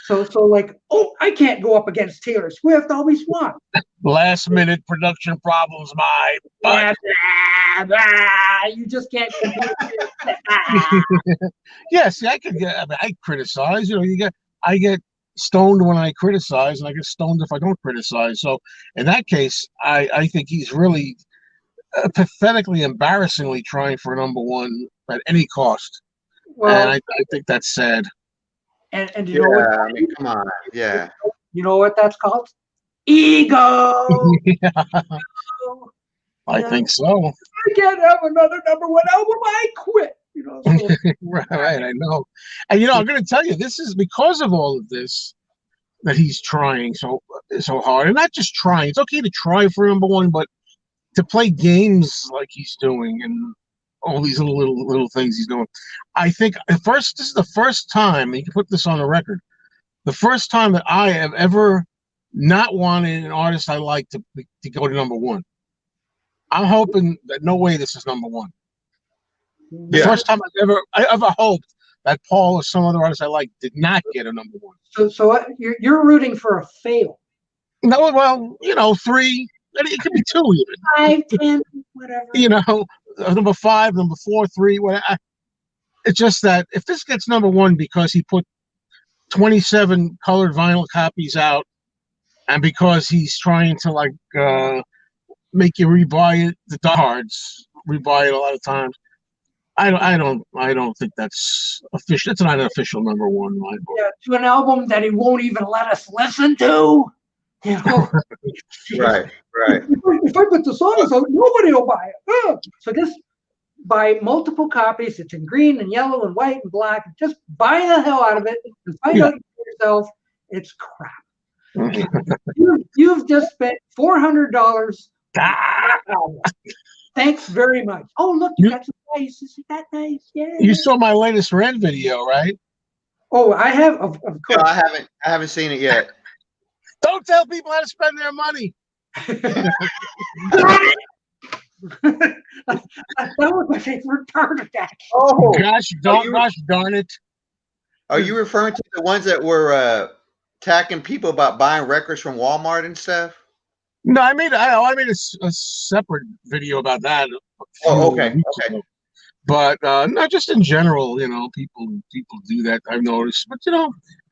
So like, oh, I can't go up against Taylor Swift. I'll be swamped. Last minute production problems, my butt. You just can't compete. Yes, I criticize. I get stoned when I criticize, and I get stoned if I don't criticize. So in that case, I think he's really pathetically, embarrassingly trying for number one at any cost. Well, and I think that's sad. And you know what? I mean, come on. Yeah. You know what that's called? Ego. I think so. I can't have another number one album. I quit. So. Right, I know. And I'm going to tell you, this is because of all of this that he's trying so hard, and not just trying. It's okay to try for number one, but to play games like he's doing and all these little things he's doing. I think this is the first time, you can put this on the record, the first time that I have ever not wanted an artist I like to go to number one. I'm hoping that no way this is number one. The first time I ever hoped that Paul or some other artist I like did not get a number one. So you're rooting for a fail. No, well, 3. It could be 2 even. 5, 10, whatever. Number 5, number 4, 3, whatever. It's just that if this gets number one because he put 27 colored vinyl copies out, and because he's trying to make you rebuy it, the diehards rebuy it a lot of times. I don't think that's official. It's not an official number one. Yeah, to an album that he won't even let us listen to. Right. If I put the songs out, nobody will buy it. So just buy multiple copies. It's in green and yellow and white and black. Just buy the hell out of it and find out for yourself it's crap. You've just spent $400. Thanks very much. Oh, look, you got some nice. Isn't that nice? Yeah. You saw my latest rant video, right? Oh, I have. Of course. No, I haven't seen it yet. Don't tell people how to spend their money. That was my favorite part of that. Oh, gosh darn it. Are you referring to the ones that were attacking people about buying records from Walmart and stuff? No, I made a separate video about that. Oh, okay. But not just in general, people do that. I've noticed, but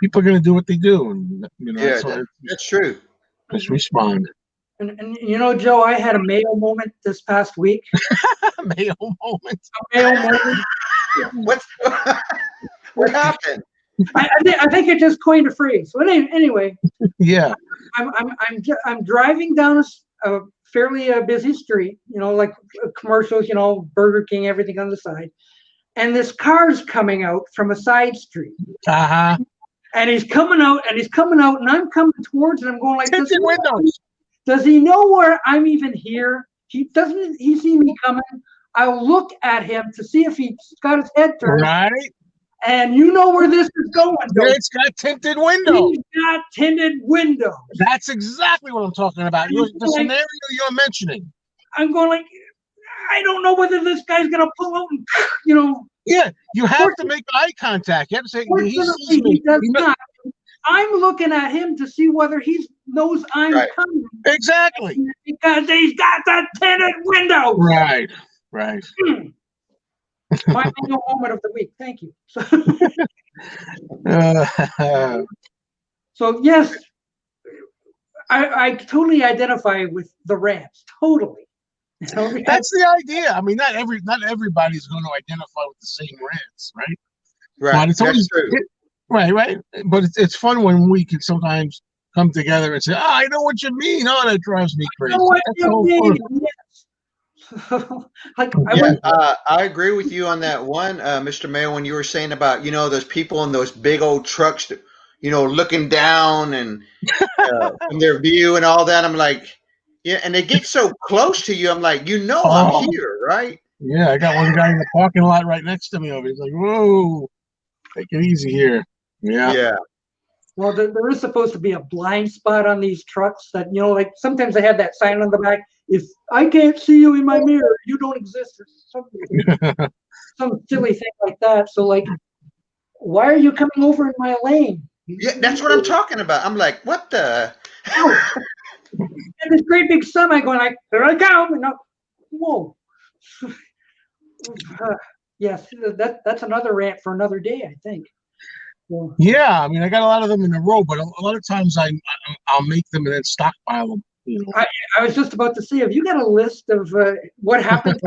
people are going to do what they do, and that's true. Just respond. And you know, Joe, I had a Mayo moment this past week. Mayo moment. A Mayo moment. What's what happened? I think it just coined a phrase. But anyway, Yeah. I'm driving down a fairly busy street, you know, like commercials, you know, Burger King, everything on the side, and this car's coming out from a side street, and he's coming out, and I'm coming towards, and I'm going like this. Tinted windows. Does he know where I'm even here? He see me coming. I'll look at him to see if he's got his head turned. Right. And you know where this is going. It's got tinted windows. He's got tinted windows. That's exactly what I'm talking about. The scenario you're mentioning. I'm going like, I don't know whether this guy's gonna pull out and, you know. Yeah, you have to make eye contact. You have to say, he does not. I'm looking at him to see whether he knows I'm coming. Exactly. Because he's got the tinted windows. Right. My moment of the week. Thank you. So yes, I totally identify with the rants. Totally. You know, that's the idea. I mean, not everybody's going to identify with the same rants, right? Right. But it's always true. Right. But it's fun when we can sometimes come together and say, "Oh, I know what you mean." Oh, that drives me crazy. I know what you mean. Yes. I agree with you on that one, Mr. Mayo, when you were saying about, you know, those people in those big old trucks, that, you know, looking down and from their view and all that. I'm like, yeah, and they get so close to you. I'm like, you know, I'm here, right? Yeah, I got one guy in the parking lot right next to me over. He's like, "Whoa, take it easy here." Yeah. Well, there is supposed to be a blind spot on these trucks that, you know, like sometimes they have that sign on the back. If I can't see you in my mirror, you don't exist, or something, some silly thing like that. So, like, why are you coming over in my lane? Yeah, that's what I'm talking about. I'm like, what the? And this great big semi going like, here I come, and whoa. Yes, that's another rant for another day, I think. Yeah, I mean, I got a lot of them in a row, but a lot of times I'll make them and then stockpile them. You know? I was just about to say, have you got a list of what happened?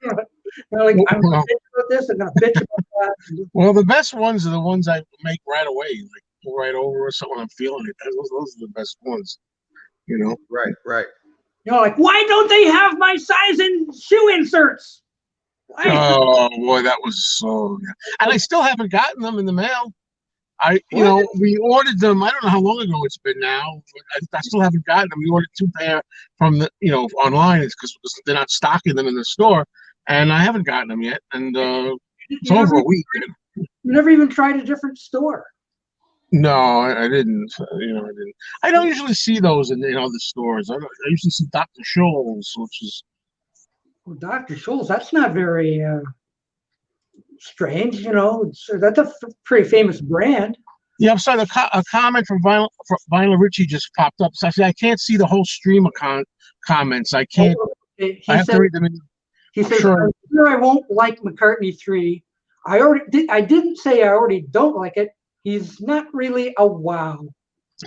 Like, I'm going to bitch about this, I'm going to bitch about that. Well, the best ones are the ones I make right away, like pull right over or something. I'm feeling it. Those are the best ones, you know? Right. You know, like, why don't they have my size in shoe inserts? Oh boy, that was so. And I still haven't gotten them in the mail. We ordered them. I don't know how long ago it's been now, but I still haven't gotten them. We ordered 2 pair from the, online. It's because they're not stocking them in the store, and I haven't gotten them yet. And it's over a week. You never even tried a different store. No, I didn't. I didn't. I don't usually see those in other stores. I usually see Dr. Scholl's, which is. Well, Dr. Scholl's, that's not very strange, that's a pretty famous brand. Yeah, I'm sorry. A comment from Vinyl Richie just popped up. So I can't see the whole stream of comments. I can't. I have to read them in. He says, "I'm sure I won't like McCartney 3. I didn't say I already don't like it. He's not really a wow."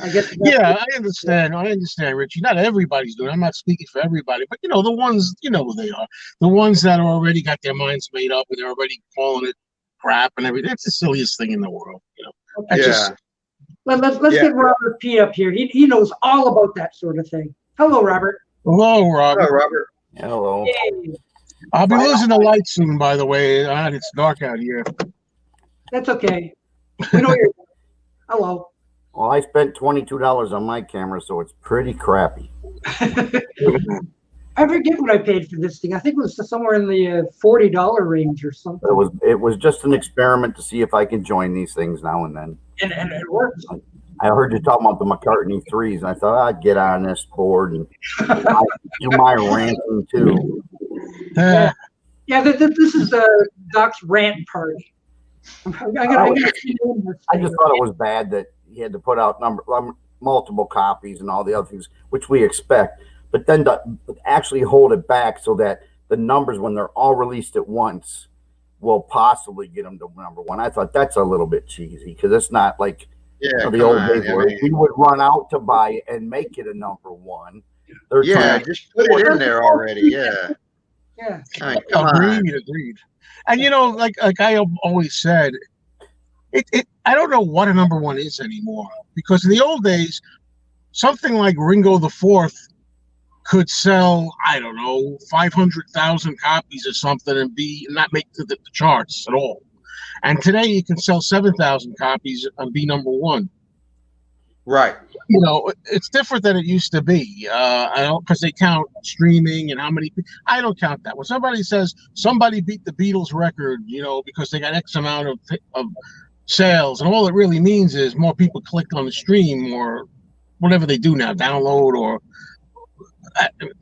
I guess. Yeah, I understand. I understand, Richie. Not everybody's doing it. I'm not speaking for everybody, but the ones, who they are. The ones that are already got their minds made up and they're already calling it crap and everything. It's the silliest thing in the world, Okay. Let's get Robert P up here. He knows all about that sort of thing. Hello, Robert. Hello, Robert. Hello, Robert. Hello. Yay. I'll be losing the light soon, by the way. It's dark out here. That's okay. We know you're. Hello. Well, I spent $22 on my camera, so it's pretty crappy. I forget what I paid for this thing. I think it was somewhere in the $40 range or something. It was just an experiment to see if I can join these things now and then. And it worked. I heard you talking about the McCartney 3s, and I thought I'd get on this board and do my ranting too. Yeah, this is Doc's rant party. I just thought it was bad that he had to put out multiple copies and all the other things, which we expect, but then to actually hold it back so that the numbers, when they're all released at once, will possibly get them to number 1. I thought that's a little bit cheesy because it's not like Yeah, the come old on. days I where mean, we would run out to buy it and make it a number one. yeah, just put it in there already. Yeah. Yeah. I mean, come on. Agreed. And like I always said, I don't know what a number one is anymore, because in the old days, something like Ringo the Fourth could sell, I don't know, 500,000 copies or something and not make the charts at all. And today you can sell 7,000 copies and be number one. Right. It's different than it used to be. I don't, because they count streaming and how many. I don't count that. When somebody says somebody beat the Beatles record, because they got X amount of sales, and all it really means is more people clicked on the stream or whatever they do now, download, or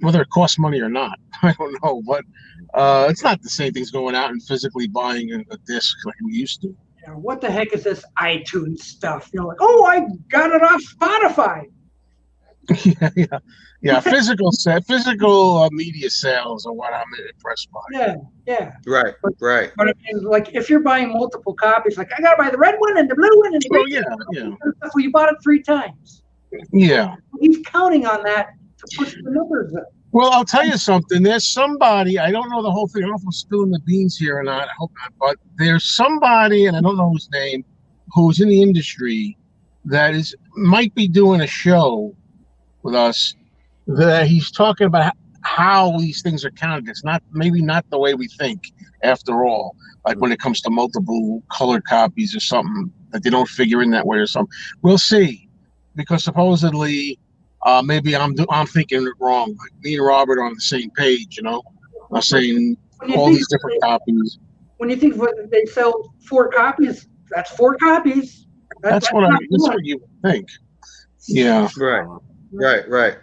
whether it costs money or not. I don't know, but it's not the same thing's going out and physically buying a disc like we used to. What the heck is this iTunes stuff? Like, oh, I got it off Spotify. Yeah. Physical media sales are what I'm impressed by. Yeah. Right. Right. But I mean, like, if you're buying multiple copies, like, I gotta buy the red one and the blue one and the green one. Well, you bought it 3 times. Yeah. He's counting on that to push the numbers up. Well, I'll tell you something. There's somebody, I don't know the whole thing. I don't know if I'm spilling the beans here or not. I hope not. But there's somebody, and I don't know his name, who's in the industry that might be doing a show with us that he's talking about how these things are counted. It's maybe not the way we think, after all. Like when it comes to multiple colored copies or something, that they don't figure in that way or something. We'll see. Because supposedly, maybe I'm thinking it wrong. Like me and Robert are on the same page, I'm saying all these different copies. When you think they sell 4 copies, that's 4 copies. That's what you would think. Yeah. Right.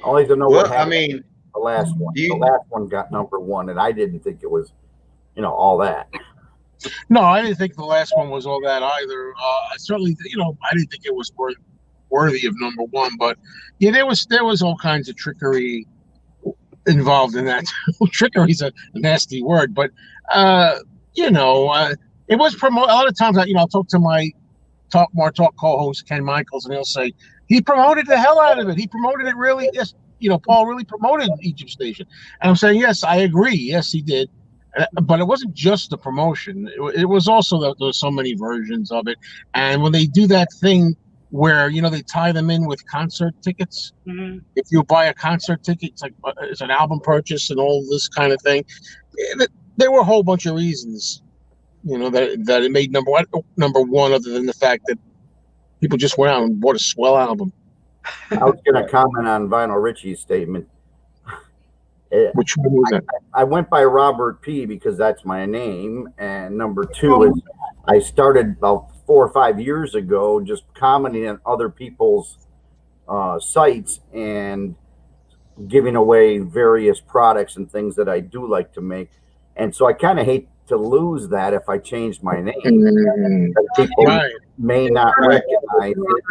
I like to know what happened. I mean, the last one. The last one got number one, and I didn't think it was, all that. No, I didn't think the last one was all that either. I certainly, I didn't think it was worthy of number one, but yeah, there was all kinds of trickery involved in that. Trickery is a nasty word, but it was promoted. A lot of times, I'll talk to my Talk co-host Ken Michaels, and he'll say he promoted the hell out of it. He promoted it really. Yes, Paul really promoted Egypt Station, and I'm saying yes, I agree. Yes, he did. But it wasn't just the promotion. It was also that there were so many versions of it, and when they do that thing where they tie them in with concert tickets. Mm-hmm. If you buy a concert ticket, it's an album purchase and all this kind of thing. There were a whole bunch of reasons, that it made number one, other than the fact that people just went out and bought a swell album. I was going to comment on Vinyl Richie's statement. Which one was that? I went by Robert P because that's my name, and number 2 is I started about 4 or 5 years ago just commenting on other people's sites and giving away various products and things that I do like to make. And so I kind of hate to lose that if I change my name. People may not recognize it.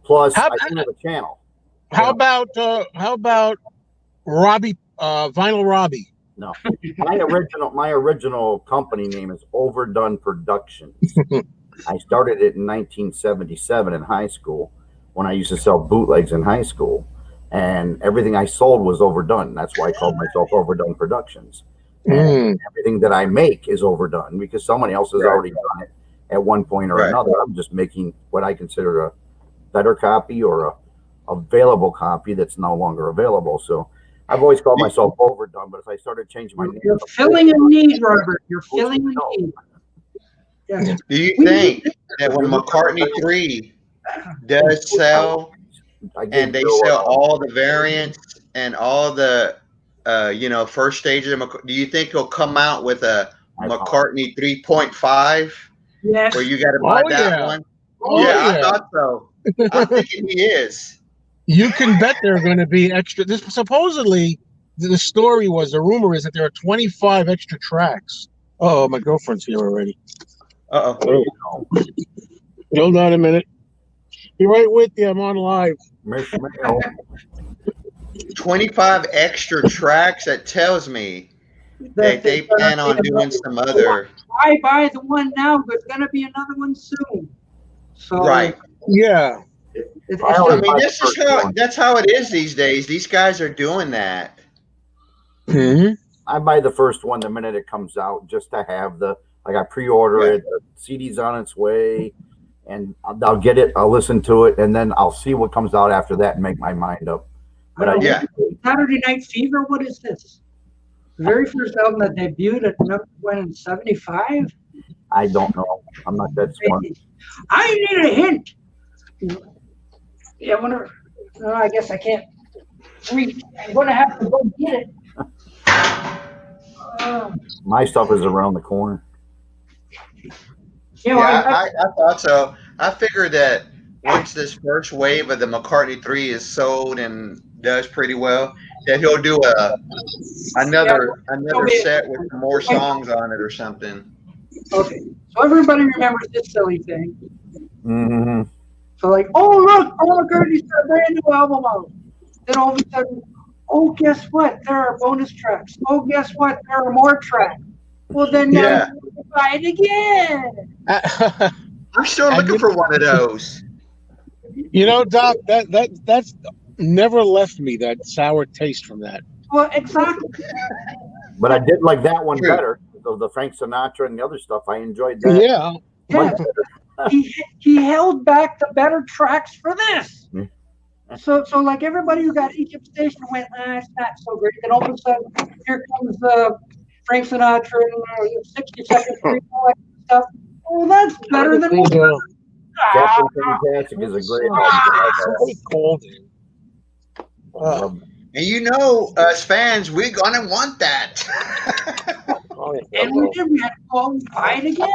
Plus, I do have a channel. How about Robbie, Vinyl Robbie? No, my original company name is Overdone Productions. I started it in 1977 in high school when I used to sell bootlegs in high school, and everything I sold was overdone. That's why I called myself Overdone Productions. And everything that I make is overdone because somebody else has already done it at one point or another. I'm just making what I consider a better copy or a available copy that's no longer available. So I've always called myself Overdone, but if I started changing my name, you're filling a need, Robert. You're filling a need. Yeah. Do you think that when McCartney 3 does sell, and they sell all the variants and all the first stages of do you think he'll come out with a McCartney 3.5? Yes. Where you got to buy that one? I thought so. I'm thinking he is. You can bet there are going to be extra. This supposedly the rumor is that there are 25 extra tracks. Oh, my girlfriend's here already. Uh-oh. Hold on a minute. Be right with you. I'm on live. 25 extra tracks. That tells me that they plan on doing some other. I buy the one now. There's going to be another one soon. So right. Yeah. It's I I always just, mean, buy the this is first how one. that's how it is these days. These guys are doing that. Mm-hmm. I buy the first one the minute it comes out, just to have like I pre-order Yeah. it. The CD's on its way, and I'll get it. I'll listen to it, and then I'll see what comes out after that and make my mind up. But I Yeah. Saturday Night Fever. What is this? The very first album that debuted at #1 in '75. I don't know. I'm not that smart. I need a hint. Yeah, whenever. No, I guess I can't reach. I'm gonna have to go get it. My stuff is around the corner. You know, Yeah, I thought so. I figured that once this first wave of the McCartney 3 is sold and does pretty well, that he'll do another set with some more songs on it or something. Okay, so everybody remembers this silly thing. Mm-hmm. So like, oh look, Paul McCartney's got a brand new album out. Then all of a sudden, oh guess what? There are bonus tracks. Oh guess what? There are more tracks. Well then now Yeah. you can buy it again. I'm still looking for one of those. You know, Doc, that's never left me, that sour taste from that. Well, exactly. But I did like that one True. better. The Frank Sinatra and the other stuff. I enjoyed that. Yeah. much Yeah. better. He held back the better tracks for this. Mm. So like everybody who got Egypt Station went, it's not so great. Then all of a sudden, here comes Frank Sinatra and 60 Seconds to Mars, all that stuff. Oh, that's better than what. Captain Fantastic is a great album. Somebody called him. And you know, us fans, we're gonna want that. And we did. We had to go and buy it again.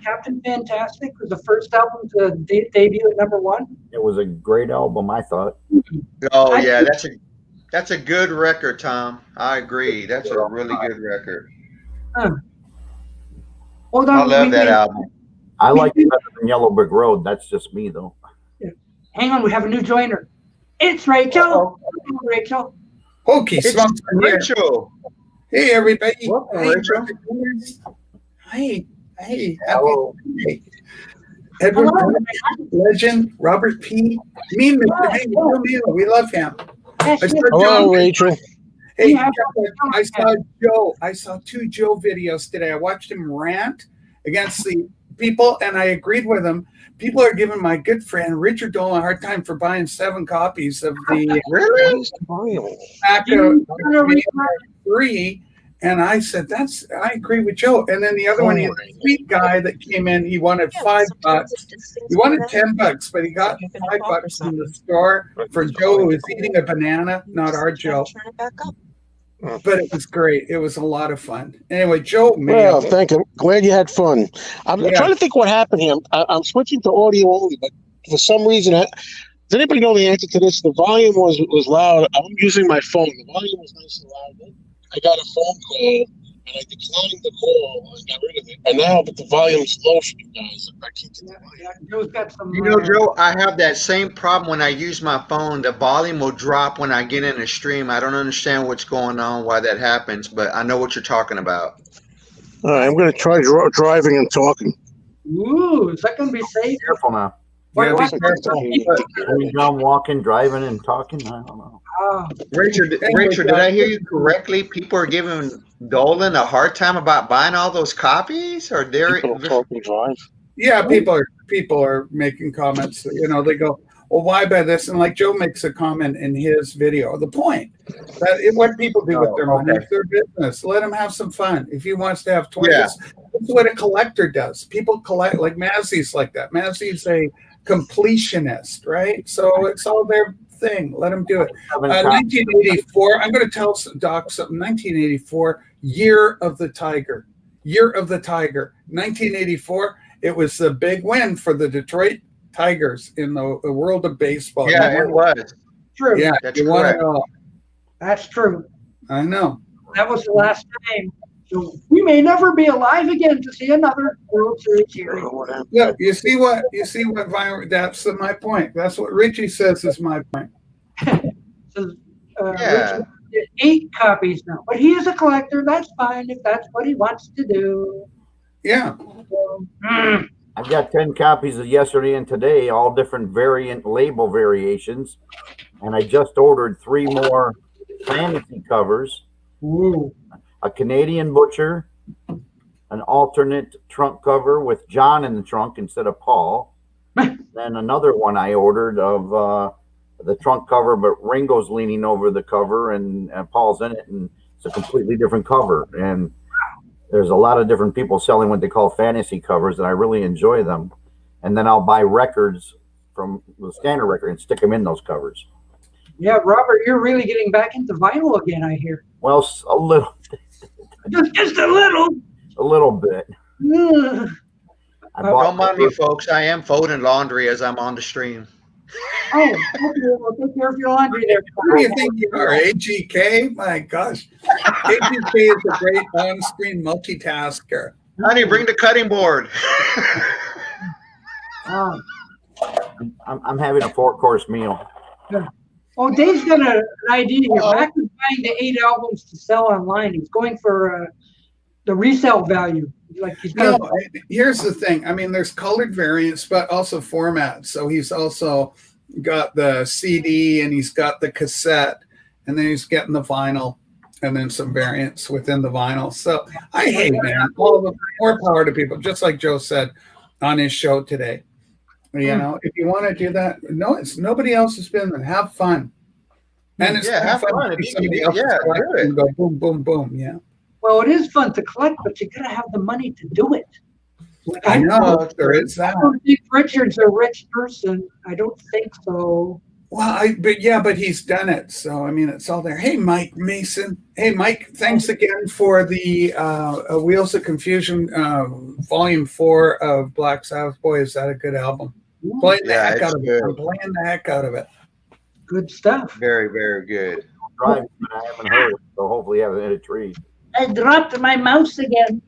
Captain Fantastic was the first album to debut at #1. It was a great album, I thought. Oh yeah, that's a good record, Tom. I agree. That's a really good record. Hold on, I love that album. I like it better than Yellow Brick Road. That's just me, though. Hang on, we have a new joiner. It's Rachel. Hello, Rachel. Hokey It's smokes from here. Rachel. Hey, everybody. Welcome, Hey, Rachel. Robert Williams. Hey, Hello. happy Edward Hello. Legend, Robert P. MeanMrMayo. We love him. Yes, I yes. saw Hello, Joe. Rachel. Hey, Yeah. I saw Joe. I saw 2 Joe videos today. I watched him rant against the people, and I agreed with him. People are giving my good friend Richard Dole a hard time for buying 7 copies of the Really? Tobacco 3. And I said, I agree with Joe. And then the other one, he had a sweet guy that came in. He wanted $5. He wanted $10, but he got $5 from the store for Joe, who was eating a banana, not our Joe. But it was great. It was a lot of fun. Anyway, Joe, Well, thank you. Glad you had fun. I'm Yeah. trying to think what happened here. I'm switching to audio only, but for some reason, does anybody know the answer to this? The volume was loud. I'm using my phone. The volume was nice and loud. I got a phone call, and I declined the call and got rid of it. And now, but the volume's low for you guys. I can't get the volume. Joe's got some. You know, Joe, I have that same problem when I use my phone. The volume will drop when I get in a stream. I don't understand what's going on, why that happens, but I know what you're talking about. All right, I'm going to try driving and talking. Ooh, is that going to be safe? Careful now. Yeah, What- be careful. Are you done walking, driving, and talking? I don't know. Rachel, did I hear you correctly? People are giving Dolan a hard time about buying all those copies, or they're People talk and drive. Yeah, people are making comments. They go, well, why buy this? And like Joe makes a comment in his video. The point that what people do with their money, it's their business. Let them have some fun. If he wants to have toys, that's what a collector does. People collect, like Mazzy's like that. Mazzy's a completionist, right? So it's all their thing. Let them do it. 1984. I'm going to tell Doc something. 1984, Year of the Tiger. Year of the Tiger. 1984. It was the big win for the Detroit Tigers in the world of baseball. Yeah, it was. True. Yeah, That's you want it correct. all. That's true. I know. That was the last time. So we may never be alive again to see another World Series series. Look, you see what that's my point. That's what Richie says is my point. So, Yeah. Richard did 8 copies now, but he is a collector. That's fine if that's what he wants to do. Yeah. I've got 10 copies of yesterday and today, all different variant label variations. And I just ordered 3 more fantasy covers. Ooh. A Canadian Butcher, an alternate trunk cover with John in the trunk instead of Paul. Then another one I ordered of the trunk cover, but Ringo's leaning over the cover and Paul's in it, and it's a completely different cover. And there's a lot of different people selling what they call fantasy covers, and I really enjoy them. And then I'll buy records from the standard record and stick them in those covers. Yeah, Robert, you're really getting back into vinyl again, I hear. Well, a little. Just a little. A little bit. Ugh. Don't mind me, folks. I am folding laundry as I'm on the stream. Oh, okay. Well, take care of your laundry there. Who do you think you are, AGK? My gosh. AGK is a great on-screen multitasker. Honey, bring the cutting board. I'm having a 4-course meal. Oh, Dave's got an idea here. Back to buying the 8 albums to sell online. He's going for the resale value. Like he's got here's the thing. I mean, there's colored variants, but also formats. So he's also got the CD and he's got the cassette, and then he's getting the vinyl, and then some variants within the vinyl. So hey, man, all the more power to people. Just like Joe said on his show today. You know, if you want to do that, no, it's nobody else's business. Have fun, and it's have fun. If you can, do it. Go boom, boom, boom. Yeah. Well, it is fun to collect, but you gotta have the money to do it. Like, I know there is that. I don't think Richard's a rich person. I don't think so. Well, but he's done it. So I mean, it's all there. Hey, Mike Mason. Hey, Mike. Thanks again for the Wheels of Confusion Volume 4 of Black Sabbath. Boy, is that a good album? Playing the heck out of it. I'm playing the heck out of it. Good stuff. Very, very good. Right, I haven't heard it, so hopefully I haven't hit a tree. I dropped my mouse again.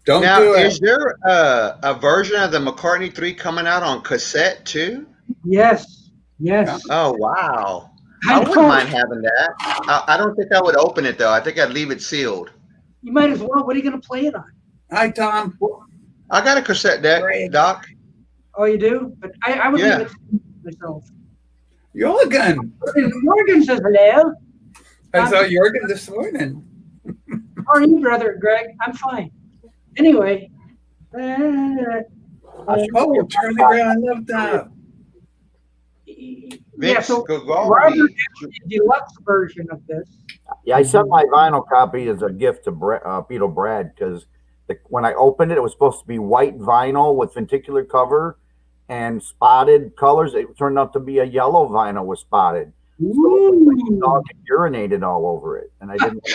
Don't now, do it. Is there a version of the McCartney 3 coming out on cassette too? Yes. Yes. Oh, wow. I wouldn't mind having that. I don't think I would open it, though. I think I'd leave it sealed. You might as well. What are you going to play it on? Hi, Tom. I got a cassette deck, Doc. Oh, you do? But I would leave it myself. Jorgen. Jorgen says hello. I saw Jorgen this morning. How are you, brother Greg? I'm fine. Anyway. Charlie Brown, I love that. Yeah, so Robert has the deluxe version of this. Yeah, I sent my vinyl copy as a gift to Beetle Brad because when I opened it, it was supposed to be white vinyl with lenticular cover and spotted colors. It turned out to be a yellow vinyl with spotted. So the dog urinated all over it, and I didn't.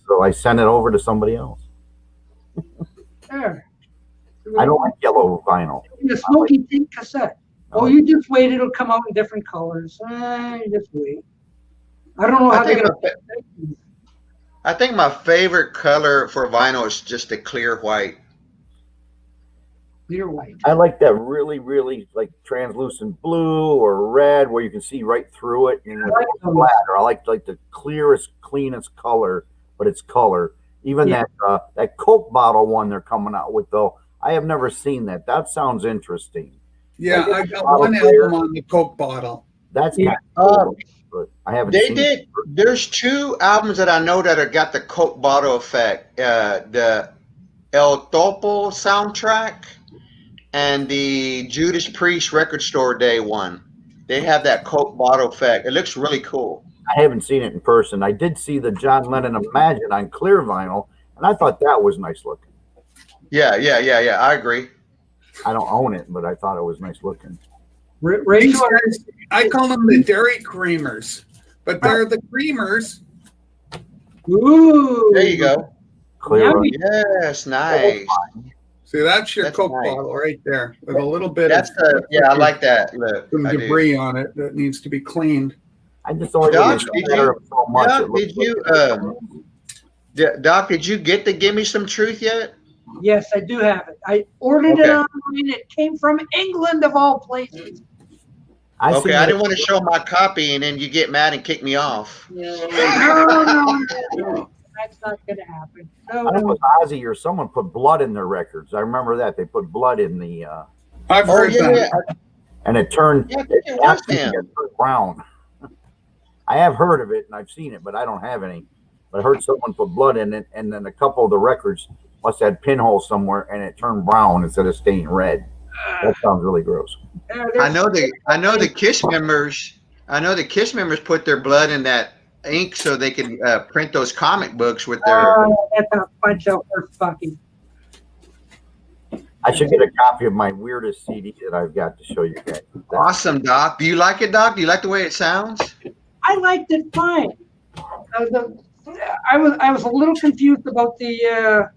So I sent it over to somebody else. There. I don't like yellow vinyl. The smoky pink cassette. Oh, you just wait. It'll come out in different colors. You just wait. I don't know how they're going to. I think my favorite color for vinyl is just a clear white. Clear white. I like that really, really like translucent blue or red where you can see right through it. And it's flat. Or I like the clearest, cleanest color, but it's color. Even that Coke bottle one they're coming out with, though, I have never seen that. That sounds interesting. Yeah, I got one album on the Coke bottle. That's cool, but I haven't seen it. There's 2 albums that I know that have got the Coke bottle effect. The El Topo soundtrack and the Judas Priest Record Store Day one. They have that Coke bottle effect. It looks really cool. I haven't seen it in person. I did see the John Lennon Imagine on clear vinyl, and I thought that was nice looking. Yeah. I agree. I don't own it, but I thought it was nice looking. These guys, I call them the Dairy Creamers, but they're the creamers. Ooh. There you go. Clear. Yes, nice. See, that's your Coke bottle right there with a little bit of I like that. Look, some debris on it that needs to be cleaned. I just always Doc, so much. Doc, did you get the Give Me Some Truth yet? Yes, I do have it. I ordered it online. It came from England, of all places. I didn't want to show my copy and then you get mad and kick me off. No. That's not going to happen. I don't know if it was Ozzy or someone put blood in their records. I remember that they put blood in the. I've heard that. Yeah. And it turned. Yeah, I think it was him. Turned brown. I have heard of it and I've seen it, but I don't have any. But I heard someone put blood in it, and then a couple of the records must have had pinholes somewhere, and it turned brown instead of staying red. That sounds really gross. I know the Kiss members. I know the Kiss members put their blood in that ink so they can print those comic books with their. That's a bunch of fucking. I should get a copy of my weirdest CD that I've got to show you guys. Awesome, Doc. Do you like it, Doc? Do you like the way it sounds? I liked it fine. I was a little confused about the.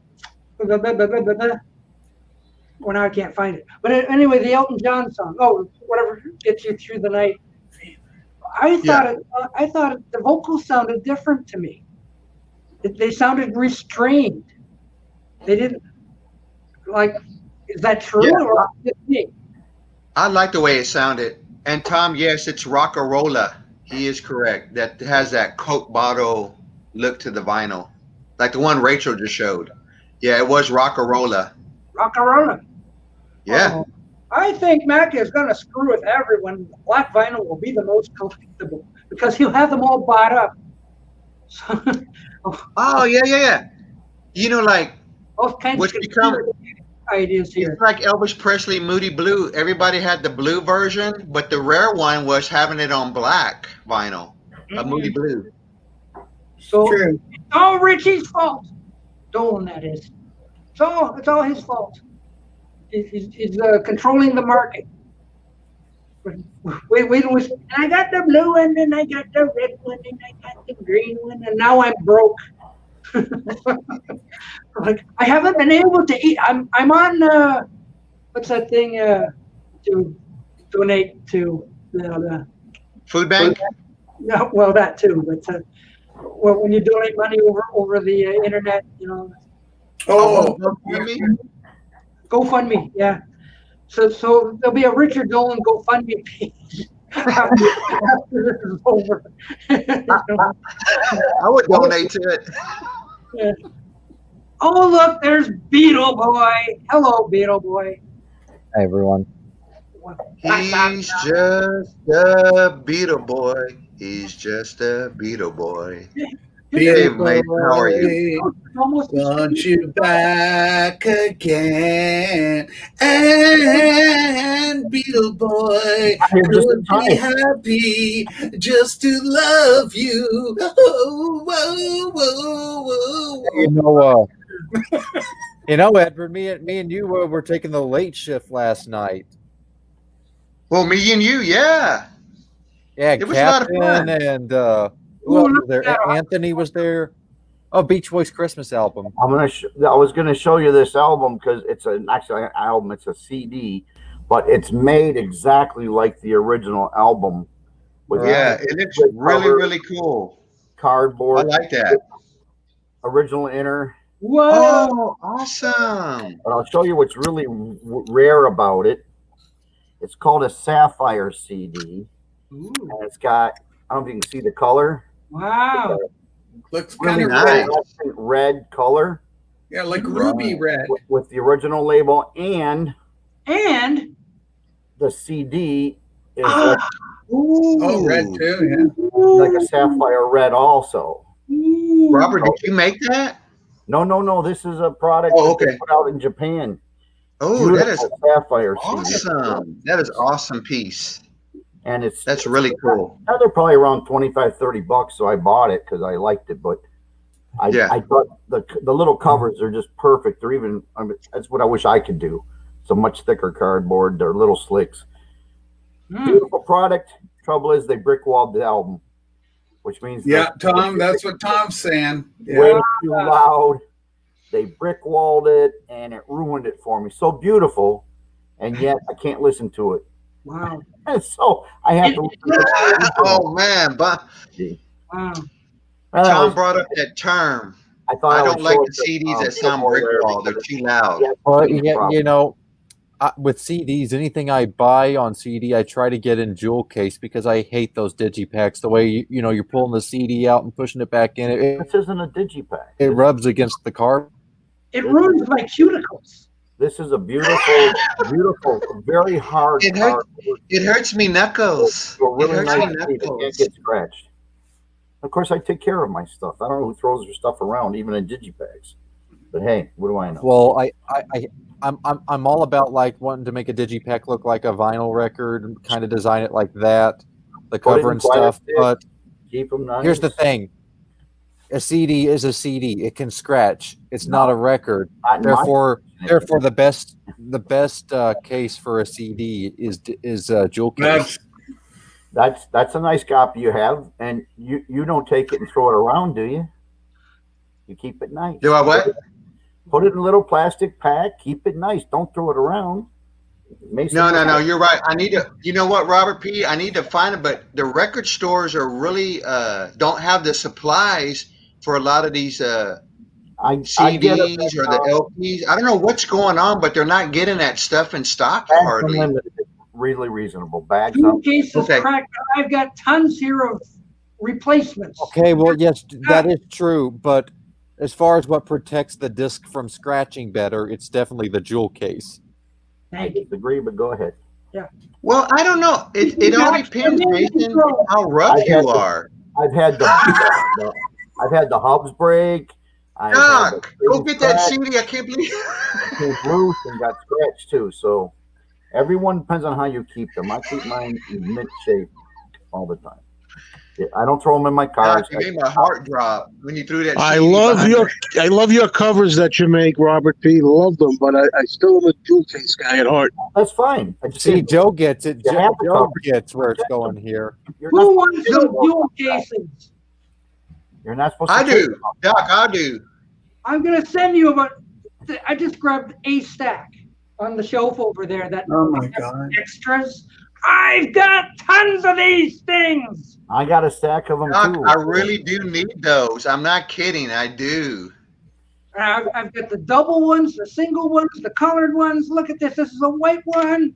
Well, now I can't find it. But anyway, the Elton John song. Oh, whatever gets you through the night. I thought the vocals sounded different to me. They sounded restrained. They didn't like. Is that true or just me? I like the way it sounded. And Tom, yes, it's Rock-a-Rolla. He is correct. That has that Coke bottle look to the vinyl, like the one Rachel just showed. Yeah, it was Rock-a-Rolla. Rock-a-Rolla. Yeah. I think Mac is going to screw with everyone. Black vinyl will be the most collectible because he'll have them all bought up. Oh, yeah. You know, like, all kinds what's of become ideas here. It's like Elvis Presley, Moody Blue. Everybody had the blue version, but the rare one was having it on black vinyl, a Moody Blue. So it's all Richie's fault. Dolan, that is. It's all his fault. He's controlling the market. Wait, and I got the blue one, and I got the red one, and I got the green one, and now I'm broke. Like I haven't been able to eat. I'm on what's that thing to donate to the Food bank. No, well that too, but well when you donate money over the internet, you know. Oh, GoFundMe, yeah. So there'll be a Richard Dolan GoFundMe page after this is over. I would donate to it. Yeah. Oh look, there's BeatleBoy. Hello, BeatleBoy. Hi everyone. He's just a BeatleBoy. He's just a BeatleBoy. Hey, mate, how are you? Want you back again, and BeatleBoy, would be happy just to love you. Oh, whoa, whoa, whoa. You know, Edward, me and you were taking the late shift last night. Well, me and you, yeah. Yeah, it was a lot of fun. And who else was there? Anthony was there. Oh, Beach Boys Christmas album. I was gonna show you this album because it's actually an album. It's a CD, but it's made exactly like the original album. Yeah, it looks really cool. Cardboard. I like that. Original inner. Whoa! Oh, awesome! But I'll show you what's really rare about it. It's called a Sapphire CD. Ooh. And it's got, I don't know if you can see the color. Wow. Looks really kind of nice. Red color. Yeah, like ruby red. With the original label and the CD is like, red too, yeah. like a sapphire red also. Robert, did you make that? No. This is a product they put out in Japan. Oh, Beautiful that is sapphire awesome. CD. That is awesome piece. And that's really cool. They're probably around $25-$30, so I bought it because I liked it. But I thought the little covers are just perfect. They're even that's what I wish I could do. It's a much thicker cardboard. They're little slicks. Beautiful product. Trouble is they brick walled the album, which means Tom. That's what Tom's saying. Yeah. Way too loud. They brick walled it, and it ruined it for me. So beautiful, and yet I can't listen to it. Wow. So I have to. Oh man, but Tom brought up that term. I don't like the CDs that sound brick wall. They're too loud. Well, you know, with CDs, anything I buy on CD, I try to get in jewel case because I hate those digipacks. The way you're pulling the CD out and pushing it back in, This isn't a digipack. it rubs against the car. It ruins my cuticles. This is a beautiful, beautiful, very hard It card. hurts me knuckles. A really It hurts nice me CD that knuckles. can't get scratched. Of course, I take care of my stuff. I don't know who throws their stuff around, even in digipacks. But hey, what do I know? Well, I'm all about like wanting to make a digipack look like a vinyl record and kind of design it like that, the Put it cover in and stuff. plastic, But keep them nice. here's the thing: a CD is a CD. It can scratch. It's not a record. Not in my Therefore, opinion. the best case for a CD is jewel case. That's a nice copy you have, and you don't take it and throw it around, do you? You keep it nice. Do I what? Put it in a little plastic pack. Keep it nice. Don't throw it around. No. You're right. I need to. You know what, Robert P? I need to find it, but the record stores are really don't have the supplies for a lot of these CDs or the LPs. I don't know what's going on, but they're not getting that stuff in stock hardly. Really reasonable bags. Two cases Okay. cracked. I've got tons here of replacements. Okay, well, yes, that is true, but as far as what protects the disc from scratching better, it's definitely the jewel case. I disagree, but go ahead. Well, I don't know. It all depends, Mason, how rough you are. I've had the hubs break. Doc, go get that CD. I can't believe It loose and got scratched too. So everyone depends on how you keep them. I keep mine in mint shape all the time. I don't throw them in my car. Doc, you made my heart drop when you threw that I CD love your covers that you make, Robert P. Love them, but I still am a jewel case guy at heart. That's fine. I just See, Joe gets it. You have to Joe cover. gets where it's going here. Who wants some dual cases? You're not supposed to. I do. Doc, I do. I'm going to send you about. I just grabbed a stack on the shelf over there. That Oh my God. extras. I've got tons of these things. I got a stack of them Doc, too. I really do need those. I'm not kidding. I do. I've got the double ones, the single ones, the colored ones. Look at this. This is a white one.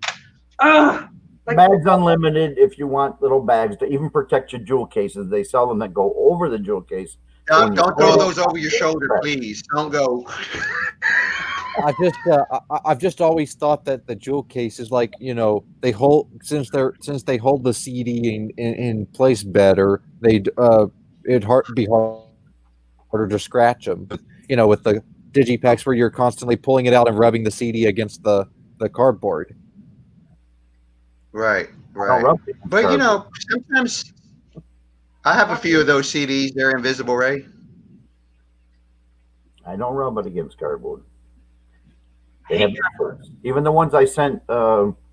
Bags unlimited if you want little bags to even protect your jewel cases. They sell them that go over the jewel case. Doc, don't throw those over your shoulder, please. Don't go. I've just always thought that the jewel case is like, they hold since they hold the CD in place better. It'd be harder to scratch them. But with the digipacks where you're constantly pulling it out and rubbing the CD against the cardboard. Right. But sometimes I have a few of those CDs. They're invisible, Ray. I don't rub it against cardboard. They have inserts. Even the ones I sent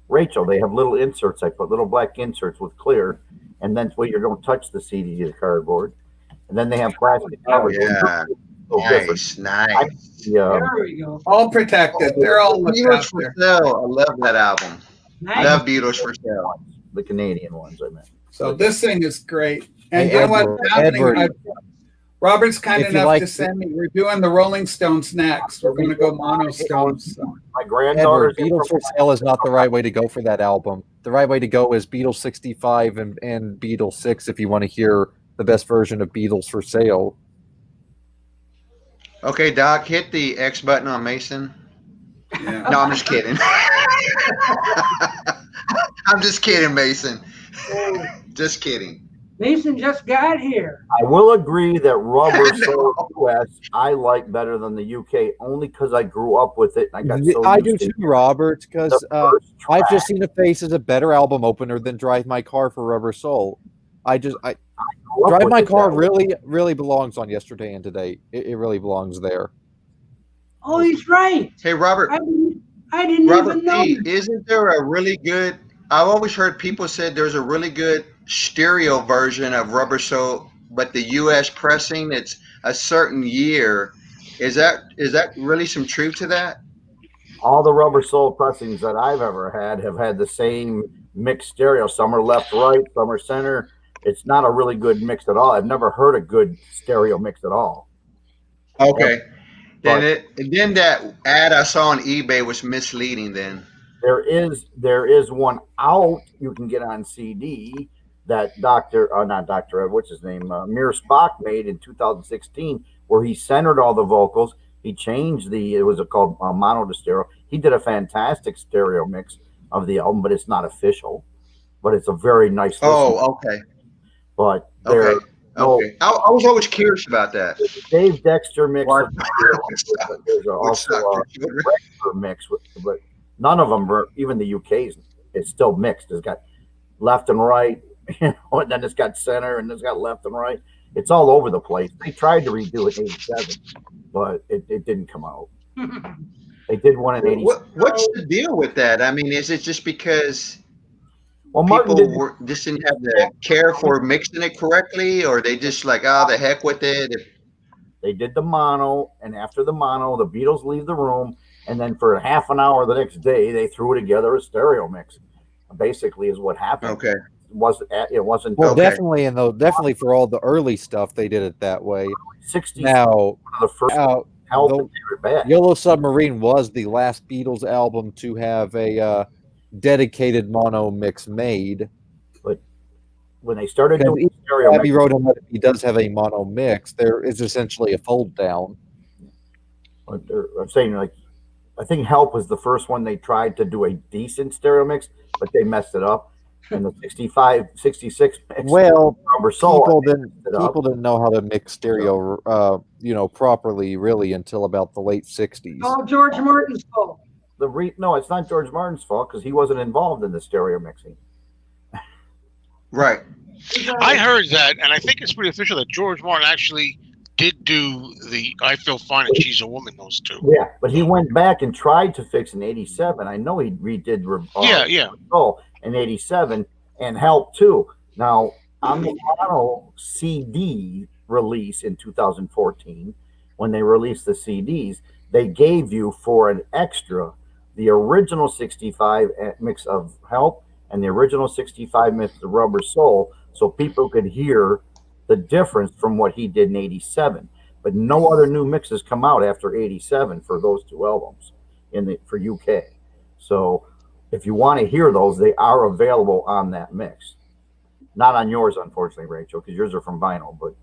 Rachel, they have little inserts. I put little black inserts with clear, and then you don't touch the CD to the cardboard. And then they have plastic covers. Yeah. Nice. Yeah. There we go. All protected. They're all looked Beatles for after. Sale. I love that album. I Nice. love Beatles for Sale. The Canadian ones, I meant. So this thing is great. And Hey, you know what's happening? Edward. Robert's kind If you enough like to send me. We're doing the Rolling Stones next. We're going to go mono Stones. So. My granddaughter's Edward, Beatles for Sale is not the right way to go for that album. The right way to go is Beatles 65 and Beatles 6 if you want to hear the best version of Beatles for Sale. Okay, Doc, hit the X button on Mason. Yeah. No, I'm just kidding. I'm just kidding, Mason. Just kidding. Mason just got here. I will agree that Rubber Soul US I like better than the UK only because I grew up with it. And I got so I do used to too, Robert, because the first I've track. just seen a Face as a better album opener than Drive My Car for Rubber Soul. Grew up Drive with My it Car that way. really belongs on Yesterday and Today. It really belongs there. Oh, he's right. Hey, Robert. I didn't Robert even know. P., isn't there a really good? I've always heard people said there's a really good stereo version of Rubber Soul, but the U.S. pressing, it's a certain year. Is that really some truth to that? All the Rubber Soul pressings that I've ever had have had the same mixed stereo. Some are left, right, some are center. It's not a really good mix at all. I've never heard a good stereo mix at all. Okay. Then that ad I saw on eBay was misleading then. there is one out you can get on CD that not Dr. What's his name? Mir Spock made in 2016, where he centered all the vocals. He changed it was called mono to stereo. He did a fantastic stereo mix of the album, but it's not official. But it's a very nice. Oh, okay. But okay. Okay. I was always curious about that. Dave Dexter mix. There's also a regular mix, but none of them were, even the UK's, it's still mixed. It's got left and right, and then it's got center, and it's got left and right. It's all over the place. They tried to redo it in '87, but it didn't come out. They did one in '87. What's the deal with that? I mean, is it just because Martin people just didn't have the care for mixing it correctly, or they just like, oh, the heck with it? They did the mono, and after the mono, the Beatles leave the room, and then for half an hour the next day, they threw together a stereo mix. Basically, is what happened. Okay. It wasn't. Well, okay. definitely for all the early stuff, they did it that way. 60s. Now, the first Yellow Submarine was the last Beatles album to have a dedicated mono mix made. But when they started doing stereo Abbey Road and he does have a mono mix. There is essentially a fold down. But I'm saying, like, I think Help was the first one they tried to do a decent stereo mix, but they messed it up. And the 65, 66 mix. Well, Rubber Soul, people didn't know how to mix stereo, properly, really, until about the late 60s. Oh, George Martin's fault. No, it's not George Martin's fault because he wasn't involved in the stereo mixing. Right. I heard that, and I think it's pretty official that George Martin actually did do the I Feel Fine and She's a Woman, those two. Yeah, but he went back and tried to fix in '87. I know he redid Soul in '87 and Help too. Now, on the mono CD release in 2014, when they released the CDs, they gave you for an extra the original 65 mix of Help and the original 65 mix of Rubber Soul, so people could hear the difference from what he did in '87. But no other new mixes come out after '87 for those two albums for UK. So if you want to hear those, they are available on that mix. Not on yours, unfortunately, Rachel, because yours are from vinyl. But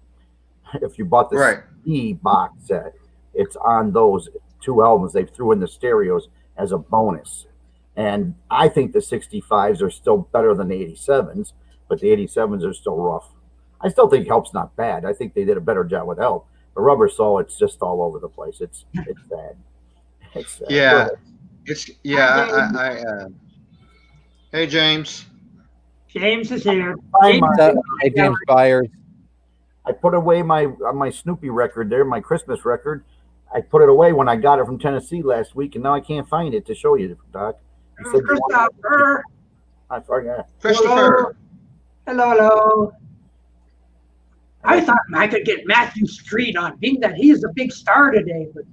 if you bought the CD box set, it's on those two albums. They threw in the stereos as a bonus. And I think the 65s are still better than the 87s, but the 87s are still rough. I still think Help's not bad. I think they did a better job with Help. The Rubber Soul, it's just all over the place. It's sad. It's sad. Yeah. Hey, James. James is here. Hey, James Byers. I put away my Snoopy record there, my Christmas record. I put it away when I got it from Tennessee last week, and now I can't find it to show you, Doc. You said Christopher. I forgot. Christopher. Hello. I thought I could get Matthew Street on, being that he is a big star today, but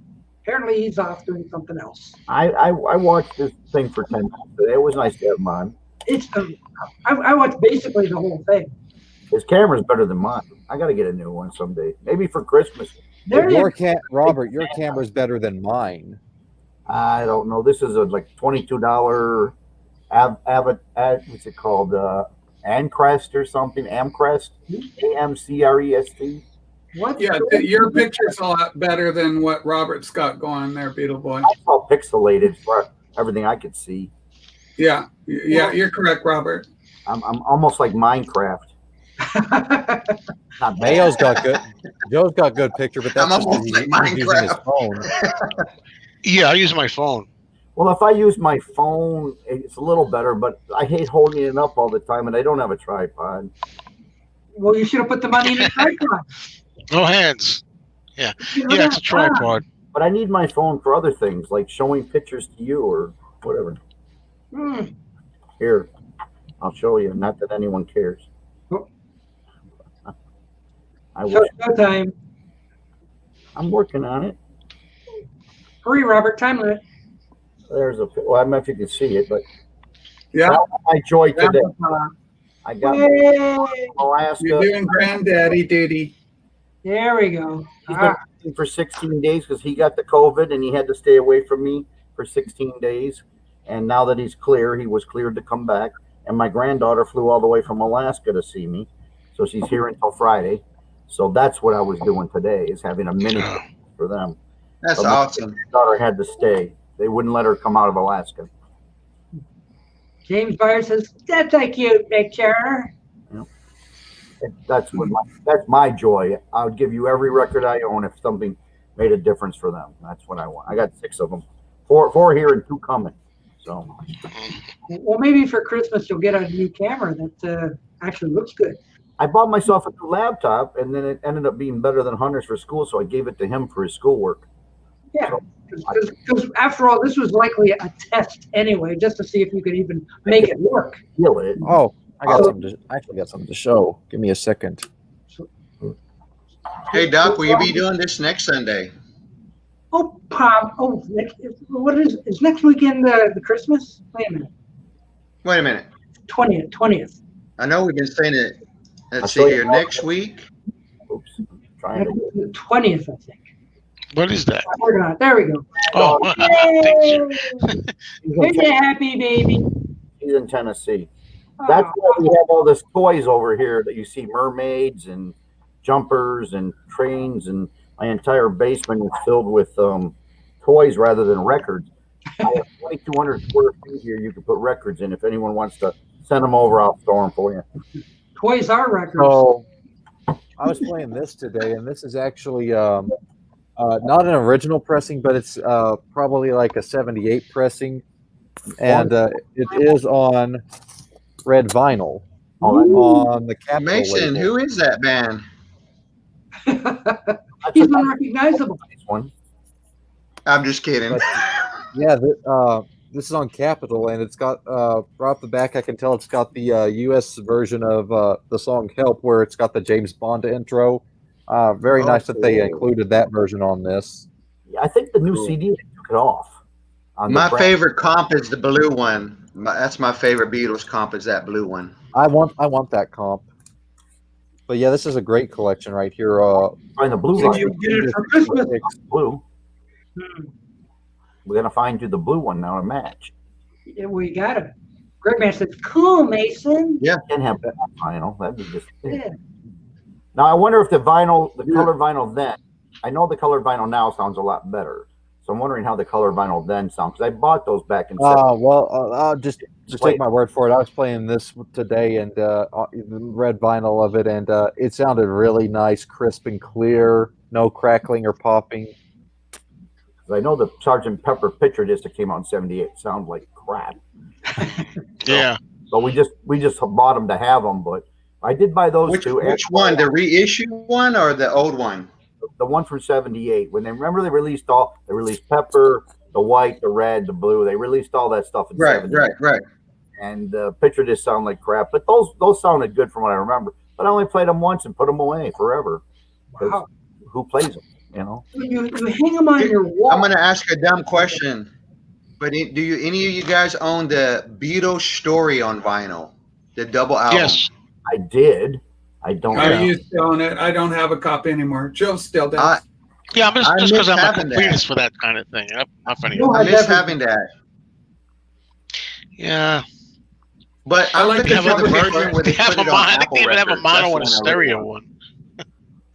apparently he's off doing something else. I watched this thing for 10 minutes today. It was nice to have him on. I watched basically the whole thing. His camera's better than mine. I got to get a new one someday, maybe for Christmas. Robert, your camera's better than mine. I don't know. This is a like $22 what's it called? Amcrest or something. Amcrest, AMCREST. What? Yeah, your picture's a lot better than what Robert's got going there, BeatleBoy. It's all pixelated for everything I could see. Yeah, you're correct, Robert. I'm almost like Minecraft. Not bad. Mayo's got good. Joe's got good picture, but that's just he's using his phone. Yeah, I use my phone. Well, if I use my phone, it's a little better, but I hate holding it up all the time, and I don't have a tripod. Well, you should have put the money in the tripod. No hands. Yeah, it's a tripod. But I need my phone for other things, like showing pictures to you or whatever. Here, I'll show you. Not that anyone cares. Showtime. I'm working on it. Hurry, Robert. Time limit. There's well, I don't know if you can see it, but yeah, that was my joy today. I got Alaska. You're doing granddaddy duty. There we go. He's been working for 16 days because he got the COVID and he had to stay away from me for 16 days. And now that he's clear, he was cleared to come back. And my granddaughter flew all the way from Alaska to see me. So she's here until Friday. So that's what I was doing today, is having a mini for them. That's but my awesome. daughter had to stay. They wouldn't let her come out of Alaska. James Byers says, "That's a cute picture." That's my joy. I would give you every record I own if something made a difference for them. That's what I want. I got 6 of them, four here and 2 coming. So, well, maybe for Christmas you'll get a new camera that actually looks good. I bought myself a new laptop, and then it ended up being better than Hunter's for school, so I gave it to him for his schoolwork. Yeah, because after all, this was likely a test anyway, just to see if you could even make it work. Feel it. Oh, I actually got something to show. Give me a second. Hey, Doc, will you be doing this next Sunday? Oh, Pop. Oh, what is next weekend the Christmas? Wait a minute. 20th. I know we've been saying it. Let's see here. Next week. Oops. The 20th, I think. What is that? There we go. Oh, Here's a happy baby. He's in Tennessee. That's why we have all this toys over here that you see, mermaids and jumpers and trains, and my entire basement is filled with toys rather than records. I have 2,200 square feet here. You can put records in. If anyone wants to send them over, I'll store them for you. Toys are records. So I was playing this today, and this is actually not an original pressing, but it's probably like a 78 pressing, and it is on red vinyl on the Capitol Mason, label. who is that band? He's unrecognizable. One. I'm just kidding. But, yeah, this is on Capitol, and it's got right off the back, I can tell it's got the U.S. version of the song "Help," where it's got the James Bond intro. Very nice that they included that version on this. Yeah, I think the new CD they took it off. My favorite comp is the blue one. That's my favorite Beatles comp, is that blue one. I want that comp. But yeah, this is a great collection right here. Find the blue Did one. you get it for Christmas? Blue. We're gonna find you the blue one now to match. Yeah, we got it. Greg Man said, "Cool, Mason." Yeah, Can't have that vinyl. That'd be just. Yeah. Now I wonder if the color vinyl then. I know the color vinyl now sounds a lot better. So I'm wondering how the color vinyl then sounds. Because I bought those back in. Well, I'll just take my word for it. I was playing this today, and the red vinyl of it, and it sounded really nice, crisp and clear, no crackling or popping. I know the Sgt. Pepper picture disc that came out in '78 sounded like crap. yeah. So we just bought them to have them, but I did buy those two. Which one? The reissue one or the old one? The one from '78. When they released Pepper, the white, the red, the blue. They released all that stuff in '78. Right. And the picture disc sound like crap, but those sounded good from what I remember. But I only played them once and put them away forever. Wow. Who plays them? You know. You hang them on your wall. I'm going to ask a dumb question, but any of you guys own the Beatles Story on vinyl, the double album? Yes. I did. I don't. I used to own it. I don't have a copy anymore. Joe still does. Yeah, just because I'm a having completist for that kind of thing. I'm funny. I miss having that. Yeah. But I like the version where they put it on I think Apple they even have a Records. mono That's and a the one I stereo really one.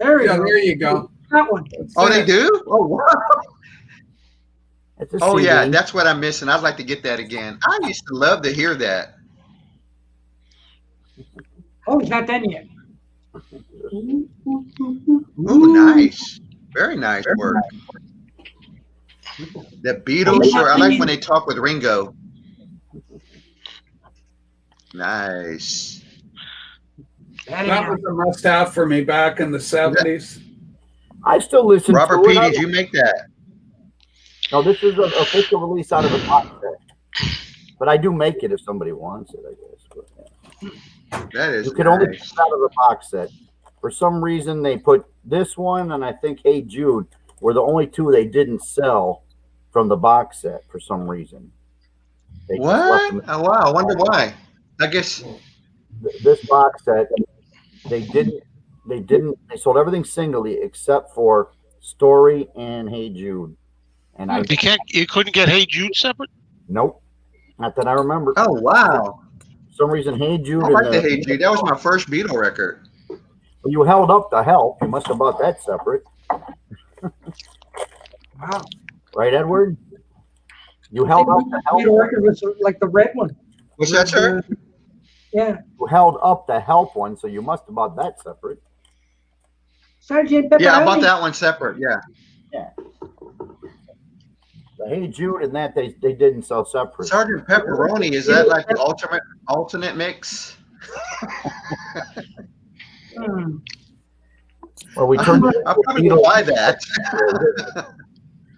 There you go. That one. Oh, they do? Oh, wow. Oh, yeah, that's what I'm missing. I'd like to get that again. I used to love to hear that. Oh, he's not done yet. Ooh, nice. Very nice work. The Beatles, I like when they talk with Ringo. Nice. That was a must-have for me back in the 70s. I still listen Robert to P., it. did you make that? No, this is an official release out of a box set. But I do make it if somebody wants it, I guess. But, yeah. That is You can only get it out of the box set. For some reason, they put this one and I think Hey Jude were the only two they didn't sell from the box set for some reason. They just left What? them- Oh, wow. I wonder why. I guess. This box set, they sold everything singly except for Story and Hey Jude. And You couldn't get Hey Jude separate? nope. Not that I remember. Oh wow! For some reason, Hey Jude. I like the Hey Jude. That was my first Beatle record. Well, you held up the Help. You must have bought that separate. Wow. Right, Edward? You held up the Help. Beatle record was like the red one. What's that, sir? Yeah. You held up the Help one, so you must have bought that separate. Sergeant Pepperoni. Yeah, I bought that one separate. Yeah. Yeah. The Hey Jude and that they didn't sell separate. Sergeant Pepperoni, is that like the alternate mix? Well, we turned. I probably will buy that.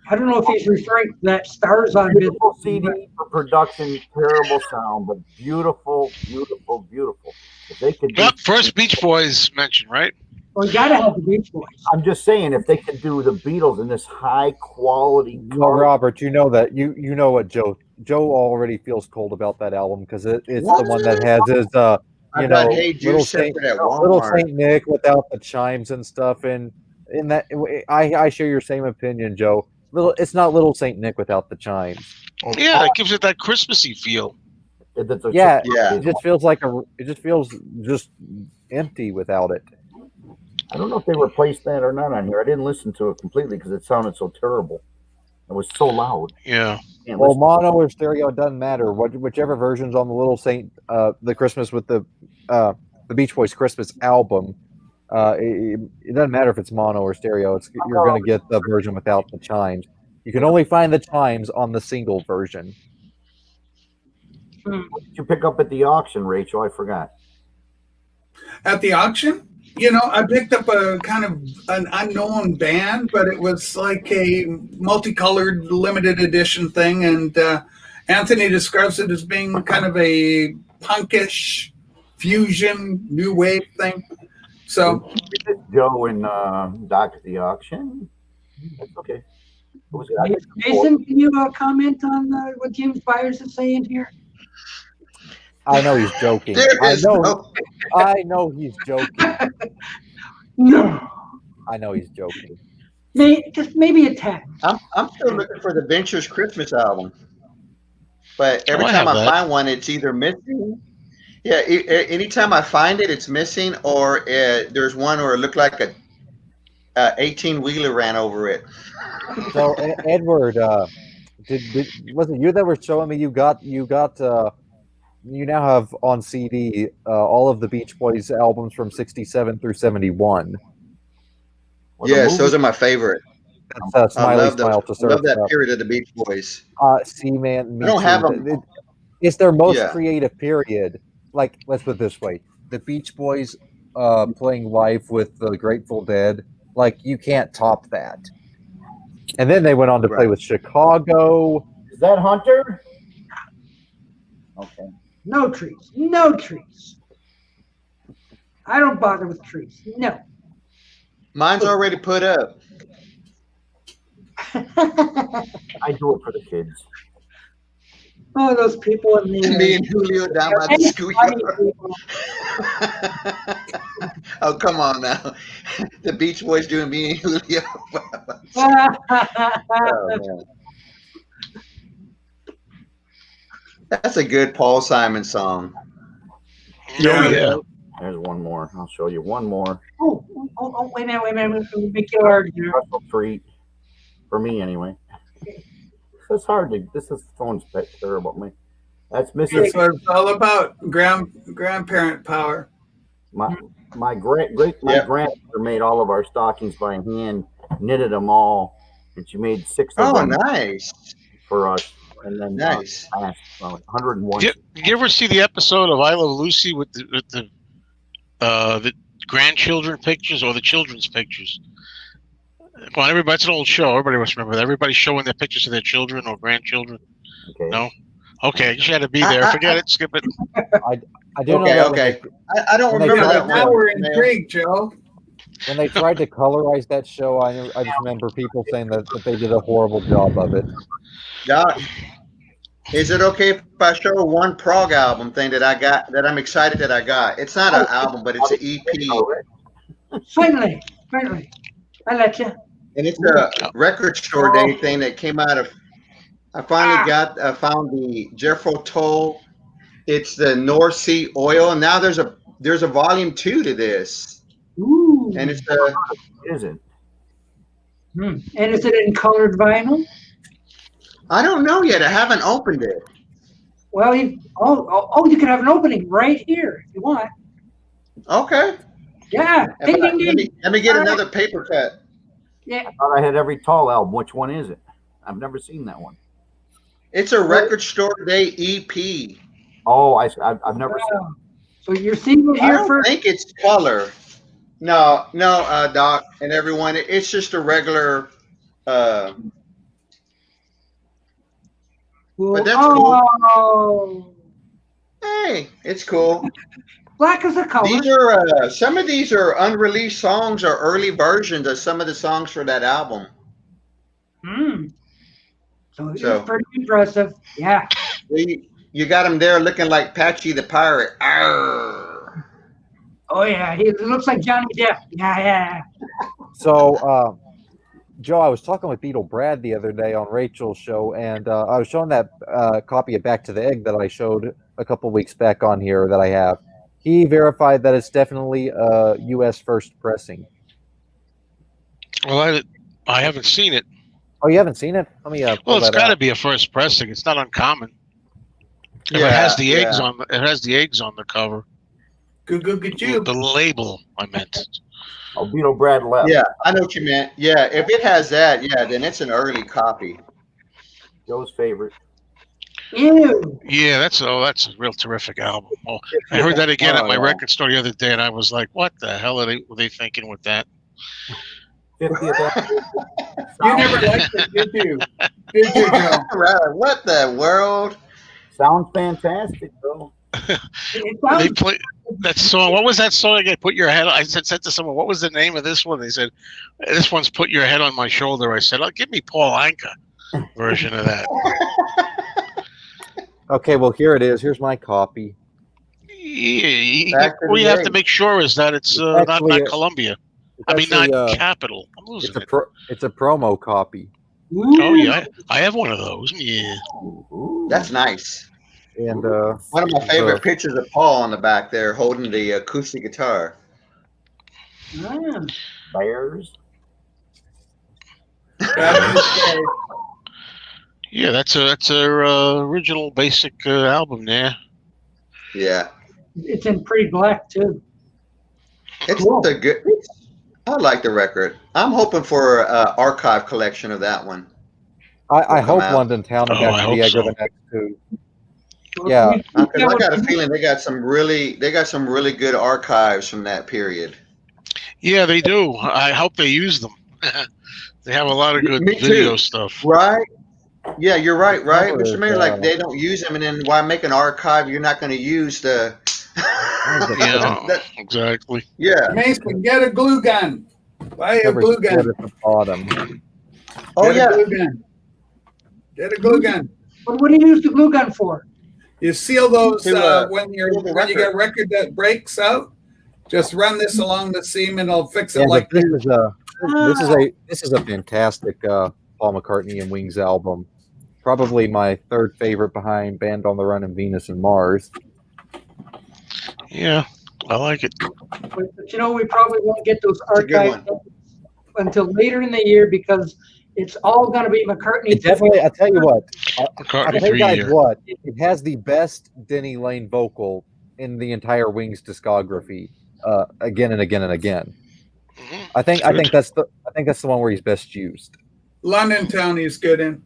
I don't know if he's referring to that Stars on Beautiful CD for production, terrible sound, but beautiful, beautiful, beautiful. If they could do, Well, first Beach Boys mentioned, right? Well, you gotta have the Beach Boys. I'm just saying, if they could do the Beatles in this high quality, Well, Robert, you know that you know what Joe already feels cold about that album because it's the one that has his I got Hey Jude Little separate at Little Walmart. Saint Nick without the chimes and stuff, and in that I share your same opinion, Joe. It's not Little Saint Nick without the chimes. Yeah, it gives it that Christmassy feel. Yeah, Yeah. it just feels like just empty without it. I don't know if they replaced that or not on here. I didn't listen to it completely because it sounded so terrible. It was so loud. Yeah. Well, mono or stereo, it doesn't matter. Whichever version's on the Little Saint, the Christmas with the Beach Boys Christmas album, it doesn't matter if it's mono or stereo. You're going to get the version without the chimes. You can only find the chimes on the single version. What did you pick up at the auction, Rachel? I forgot. At the auction? You know, I picked up a kind of an unknown band, but it was like a multicolored limited edition thing. And Anthony describes it as being kind of a punkish fusion, new wave thing. So Joe and Doc at the auction. That's okay. What was it? Jason, can you comment on what James Byers is saying here? I know he's joking. I know he's joking. No. I know he's joking. Just maybe a tad. I'm still looking for the Ventures Christmas album, but every I time have I that. find one, it's either missing. Yeah, anytime I find it, it's missing, or there's one where it looked like a 18-wheeler ran over it. So Edward, was it you that were showing me you now have on CD all of the Beach Boys albums from 67 through 71. Yes, those are my favorite. That's I love Smile to Surf. love that period of the Beach Boys. See, man, I don't have them. It's their most Yeah. creative period. Like, let's put it this way: the Beach Boys playing live with the Grateful Dead. Like, you can't top that. And then they went on to play with Chicago. Is that Hunter? Okay. No trees. No trees. I don't bother with trees. No. Mine's already put up. I do it for the kids. Oh, those people in the Me and Julio down by the schoolyard. Oh, come on now. The Beach Boys doing me and Julio. Oh, man. That's a good Paul Simon song. Yeah. There's one more. I'll show you one more. Wait a minute. Let me make it hard here. Special treat for me, anyway. It's hard to. This is phone's terrible at me. That's missing. that's what it's all about. Grandparent power. My grandmother made all of our stockings by hand, knitted them all, and she made 6 of them nice for us. And then nice. 101. You ever see the episode of I Love Lucy with the grandchildren pictures or the children's pictures? Well, it's an old show. Everybody must remember that. Everybody's showing their pictures of their children or grandchildren. Okay. No? Okay, you had to be there. Forget it. Skip it. I do know that Okay. I don't when they remember tried that Now one. we're intrigued, Joe. when they tried to colorize that show, I just remember people saying that they did a horrible job of it. Doc, is it okay if I show one prog album thing that I got that I'm excited that I got? It's not an album, but it's an EP. Finally. I let you. And it's a record store day thing that came out of I finally found the Jeffro Toll. It's the North Sea oil, and now there's a volume 2 to this, Ooh. and it's Is it? And is it in colored vinyl? I don't know yet. I haven't opened it. Well, you can have an opening right here if you want. Okay. Yeah. Ding, ding, ding. Let me get another paper cut. Yeah. I thought I had every Tall album. Which one is it? I've never seen that one. It's a Record Store Day EP. Oh, I've never seen it. So you're seeing it I here don't first? think it's color. No, Doc and everyone. It's just a regular. But that's cool. Hey, it's cool. Black is a color. These are some of these are unreleased songs or early versions of some of the songs for that album. So it's pretty impressive. Yeah. You got him there looking like Patchy the Pirate. Arr. Oh yeah, he looks like Johnny Depp. Yeah. So, Joe, I was talking with Beetle Brad the other day on Rachel's show, and I was showing that copy of Back to the Egg that I showed a couple weeks back on here that I have. He verified that it's definitely a U.S. first pressing. Well, I haven't seen it. Oh, you haven't seen it? Let me. Well, it's got to be a first pressing. It's not uncommon. If it has the eggs on, it has the eggs on the cover. Good, you. The label, I meant. Oh, Beetle Brad left. Yeah, I know what you meant. Yeah, if it has that, then it's an early copy. Joe's favorite. Ew. Yeah, that's a real terrific album. Oh, I heard that again at my record store the other day, and I was like, "What the hell were they thinking with that?" 50th. You never liked it, did you? Did you, Joe? What the world? Sounds fantastic, though. They play that song. What was that song again? Put your head. I said to someone, "What was the name of this one?" They said, "This one's Put Your Head on My Shoulder." I said, "Oh, give me Paul Anka version of that." Okay, well, here it is. Here's my copy. Yeah, what you have to make sure is that it's not Columbia. I mean, not Capital. I'm losing it. It's a promo copy. Ooh. Oh yeah, I have one of those. Yeah, that's nice. And one of my favorite pictures of Paul on the back there holding the acoustic guitar. Bears. Yeah, that's a original basic album there. Yeah, it's in pretty black too. It's a good. I like the record. I'm hoping for an archive collection of that one. I hope London Town and Back to the Egg are the next two. Yeah, because I got a feeling they got some really good archives from that period. Yeah, they do. I hope they use them. They have a lot of good video stuff. Right? Yeah, you're right. Mr. Mayor, like they don't use them, and then why make an archive? You're not going to use the. Yeah, exactly. Yeah. Mason, get a glue gun. Buy a glue gun. At the bottom. Oh yeah. Get a glue gun. What do you use the glue gun for? You seal those when you get a record that breaks out. Just run this along the seam and it'll fix it like this is a fantastic Paul McCartney and Wings album. Probably my third favorite behind Band on the Run and Venus and Mars. Yeah, I like it. But we probably won't get those archives until later in the year because it's all going to be McCartney. It definitely, I'll tell you what. McCartney I'll tell you guys what. It has the best Denny Lane vocal in the entire Wings discography. Again and again and again. Mm-hmm. I think that's the one where he's best used. London Town he's good in.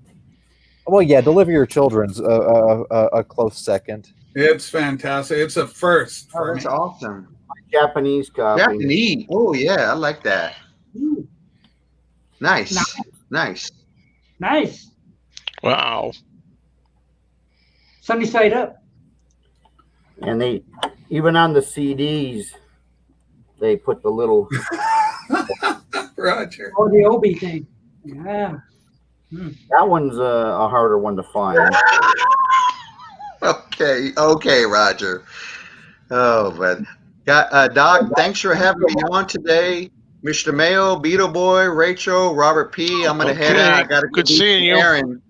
Well, yeah, Deliver Your Children's a close second. It's fantastic. It's a first. Oh, that's awesome. Japanese copy. Japanese. Oh yeah, I like that. Ooh. Nice. Wow. Sunny side up. And they even on the CDs, they put the little Roger. Oh, the Obi thing. Yeah. That one's a harder one to find. Okay, Roger. Oh, but Doc, thanks for having me on today. Mr. Mayo, BeatleBoy, Rachel, Robert P. I'm gonna head out. I gotta good seeing you. Aaron.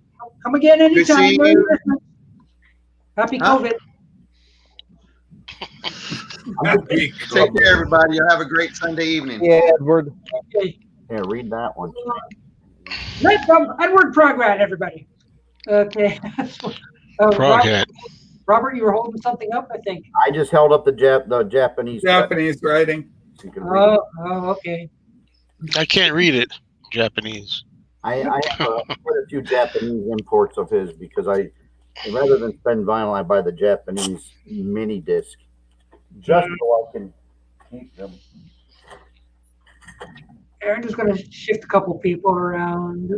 Come again anytime. seeing Merry you. Christmas. Happy COVID. Take care, everybody. You'll have a great Sunday evening. Yeah, Edward. Okay. Yeah, read that one. Nice Edward ProgHat, everybody. Okay. ProgHat. Robert, you were holding something up, I think. I just held up the Japanese writing. So you can read it. Okay. I can't read it. Japanese. I have quite a few Japanese imports of his because rather than spend vinyl, I buy the Japanese mini disc just so I can keep them. I'm just going to shift a couple people around.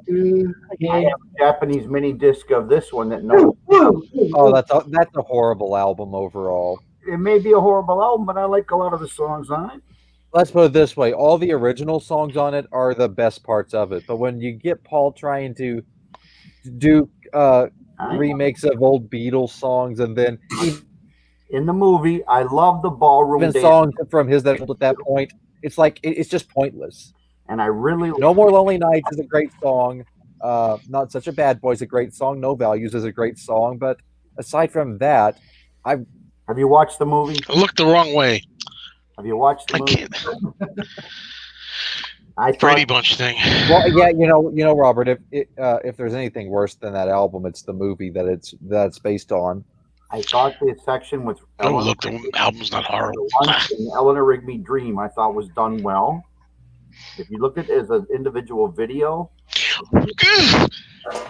Okay. I have a Japanese mini disc of this one that no. Oh, that's a horrible album overall. It may be a horrible album, but I like a lot of the songs on it. Let's put it this way: all the original songs on it are the best parts of it. But when you get Paul trying to do remakes of old Beatles songs, and then in the movie, I love the ballroom even dance. songs from his that at that point, it's like it's just pointless. And I really No More Lonely Nights is a great song. Not Such a Bad Boy is a great song. No Values is a great song. But aside from that, have you watched the movie? I looked the wrong way. Have you watched the movie? I can't. Brady Bunch thing. Well, yeah, you know, Robert. If there's anything worse than that album, it's the movie that's based on. I thought the section with look, the album's not horrible. The Eleanor Rigby Dream, I thought was done well. If you look at it as an individual video,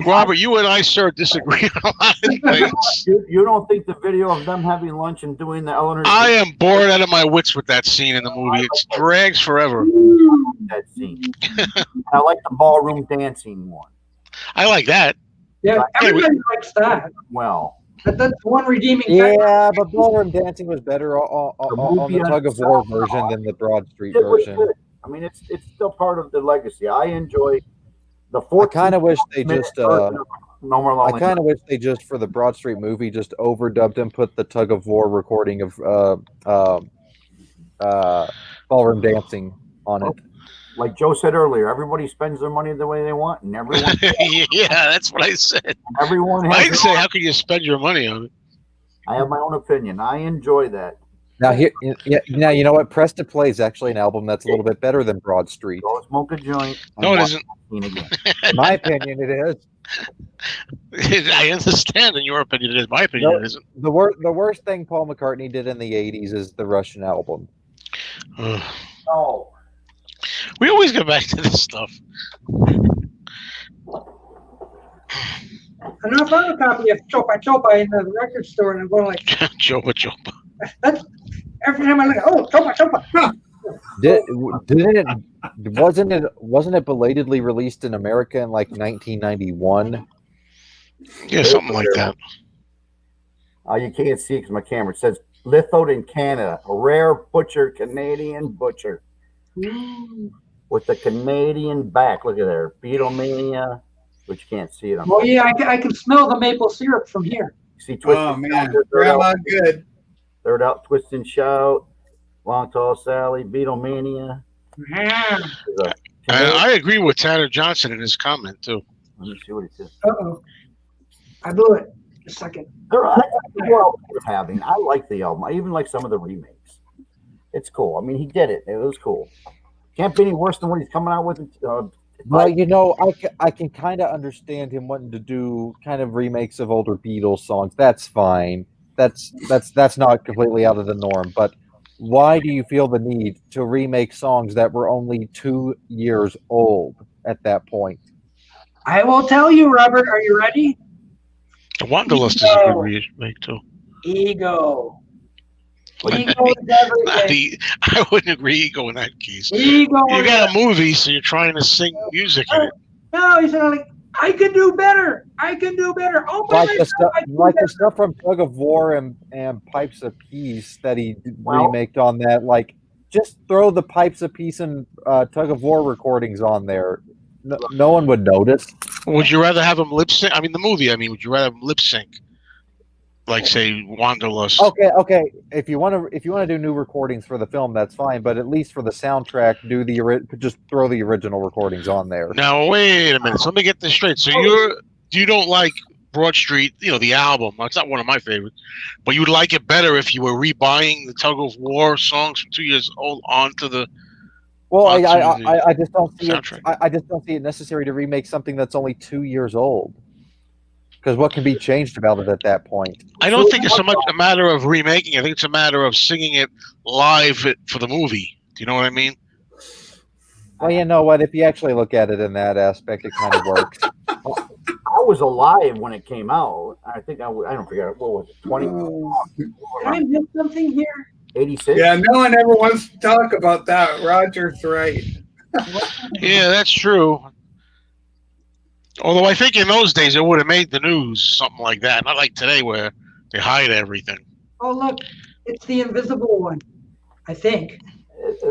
Robert, you and I, sir, disagree on a lot of things. You don't think the video of them having lunch and doing the Eleanor? I am bored out of my wits with that scene in the movie. It drags forever. That scene. I like the ballroom dancing one. I like that. Yeah, everybody likes that. Well, that's one redeeming factor. But ballroom dancing was better on the Tug of War version than the Broad Street version. I mean, it's still part of the legacy. I enjoy the 14. I kind of wish they just. No More Lonely I kind of wish they just, for the Broad Street movie, just overdubbed and put the Tug of War recording of ballroom dancing on it. Like Joe said earlier, everybody spends their money the way they want, and everyone. Yeah, that's what I said. Everyone. I'd say, how can you spend your money on it? I have my own opinion. I enjoy that. Now, now you know what? Press to Play is actually an album that's a little bit better than Broad Street. Go smoke a joint. No, it isn't. In my opinion, it is. I understand. In your opinion, it is. My opinion, it isn't. The worst thing Paul McCartney did in the '80s is the Russian album. Oh. We always go back to this stuff. And I found a copy of Chopa Chopa in the record store, and I'm going like, Chopa Chopa. That's every time I look at, Chopa Chopa. Huh. Wasn't it belatedly released in America in like 1991? Yeah, something like that. You can't see because my camera says lithoed in Canada, a rare butcher, Canadian butcher. With the Canadian back. Look at there. Beatlemania, which you can't see it. Oh, yeah, I can smell the maple syrup from here. See, Twist oh, man. Grandma good. Third Out, Twist and Shout, Long Tall Sally, Beatlemania. Yeah. I agree with Tanner Johnson in his comment, too. Let me see what he says. Uh-oh. I blew it. A second. I like the album. I even like some of the remakes. It's cool. I mean, he did it. It was cool. Can't be any worse than what he's coming out with. Well, you know, I can kind of understand him wanting to do kind of remakes of older Beatles songs. That's fine. That's not completely out of the norm. But why do you feel the need to remake songs that were only 2 years old at that point? I will tell you, Robert. Are you ready? The Wanderlust is a good remake, too. Ego. Ego is everything. I wouldn't agree ego in that case. Ego. You got a movie, so you're trying to sing music in it. No, he's not like, I can do better. I can do better. Oh, like the stuff from Tug of War and Pipes of Peace that he remaked on that. Like, just throw the Pipes of Peace and Tug of War recordings on there. No one would notice. Would you rather have him lip sync? I mean, the movie. Would you rather have him lip sync? like say Wanderlust. Okay. If you want to do new recordings for the film, that's fine. But at least for the soundtrack, just throw the original recordings on there. Now wait a minute. So let me get this straight. So you don't like Broad Street, the album. It's not one of my favorites, but you would like it better if you were rebuying the Tug of War songs from 2 years old onto the. Well, I just don't see soundtrack. I just don't see it necessary to remake something that's only 2 years old. Because what can be changed about it at that point? I don't think it's so much a matter of remaking. I think it's a matter of singing it live for the movie. Do you know what I mean? Well, you know what? If you actually look at it in that aspect, it kind of works. I was alive when it came out. I think I don't forget, what was it, 20? Did I miss something here? 86? Yeah, no one ever wants to talk about that. Roger's right. Yeah, that's true. Although I think in those days it would have made the news, something like that. Not like today where they hide everything. Oh, look, it's the invisible one, I think.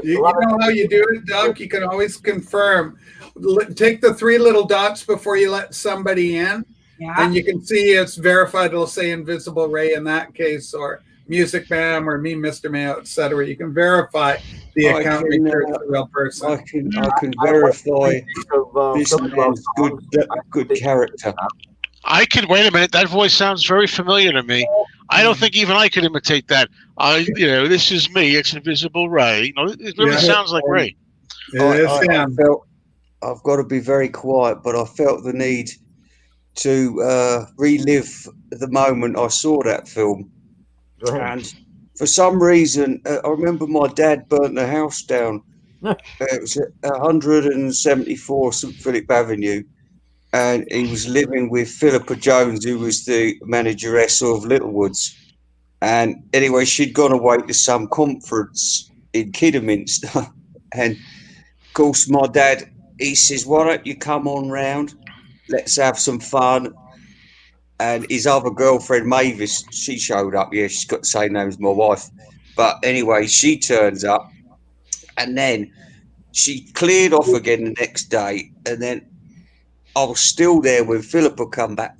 You know how you do it, Doug? You can always confirm. Take the 3 little dots before you let somebody in, and you can see it's verified. It'll say Invisible Ray in that case, or Music Ma'am, or MeanMrMayo, etc. You can verify the account make sure it's a real person. I can verify this man's good character. I could wait a minute. That voice sounds very familiar to me. I don't think even I could imitate that. This is me. It's Invisible Ray. It really sounds like Ray. I've got to be very quiet, but I felt the need to relive the moment I saw that film. And for some reason, I remember my dad burnt the house down. It was 174 St. Philip Avenue. And he was living with Philippa Jones, who was the manageress of Littlewoods. And anyway, she'd gone away to some conference in Kidderminster. And of course, my dad, he says, "Why don't you come on round? Let's have some fun." And his other girlfriend, Mavis, she showed up. Yeah, she's got the same name as my wife. But anyway, she turns up. And then she cleared off again the next day. And then I was still there when Philippa come back.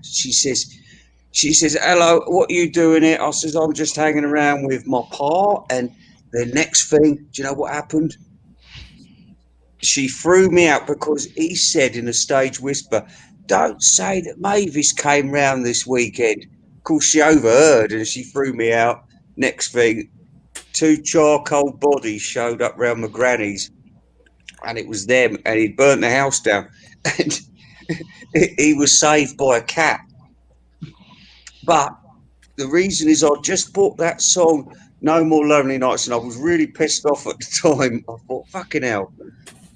She says, "Hello, what are you doing here?" I says, "I'm just hanging around with my pa." And the next thing, do you know what happened? She threw me out because he said in a stage whisper, "Don't say that Mavis came round this weekend." Of course, she overheard and she threw me out. Next thing, 2 charcoal bodies showed up round my granny's. And it was them, and he'd burnt the house down. And he was saved by a cat. But the reason is I just bought that song, No More Lonely Nights, and I was really pissed off at the time. I thought, fucking hell,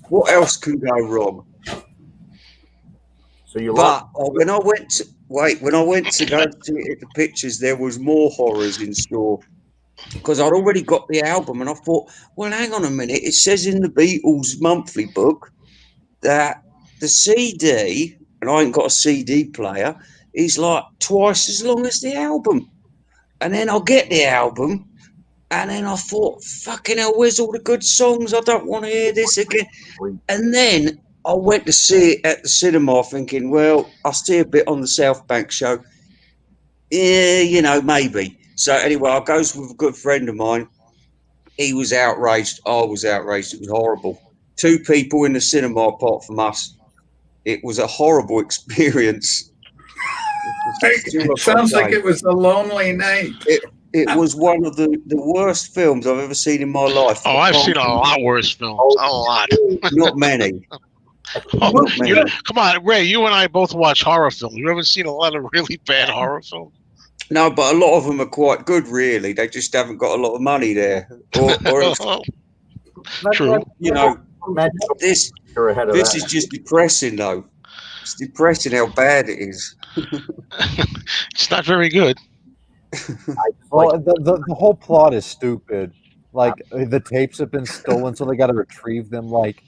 what else can go wrong? So you when I went to go to the pictures, there was more horrors in store. Because I'd already got the album, and I thought, well, hang on a minute. It says in the Beatles monthly book that the CD, and I ain't got a CD player, is like twice as long as the album. And then I'll get the album, and then I thought, fucking hell, where's all the good songs? I don't want to hear this again. And then I went to see it at the cinema thinking, well, I'll see a bit on the South Bank show. Yeah, maybe. So anyway, I goes with a good friend of mine. He was outraged. I was outraged. It was horrible. 2 people in the cinema apart from us. It was a horrible experience. It sounds like it was a lonely night. It was one of the worst films I've ever seen in my life. Oh, I've seen a lot worse films. A lot. Not many. Come on, Ray, you and I both watch horror films. You haven't seen a lot of really bad horror films? No, but a lot of them are quite good, really. They just haven't got a lot of money there. Or else, True. This is just depressing, though. It's depressing how bad it is. It's not very good. Well, the whole plot is stupid. Like, the tapes have been stolen, so they got to retrieve them. Like,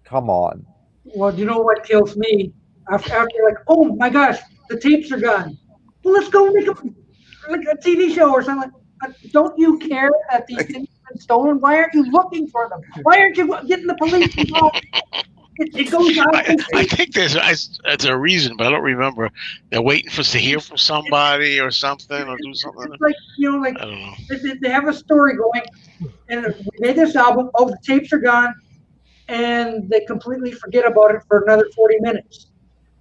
come on. Well, you know what kills me? After like, oh my gosh, the tapes are gone. Well, let's go make a TV show or something. Don't you care that these things have been stolen? Why aren't you looking for them? Why aren't you getting the police involved? It goes on. I think there's a reason, but I don't remember. They're waiting for us to hear from somebody or something or do something. It's like, like I don't know. they have a story going, and we made this album. Oh, the tapes are gone, and they completely forget about it for another 40 minutes.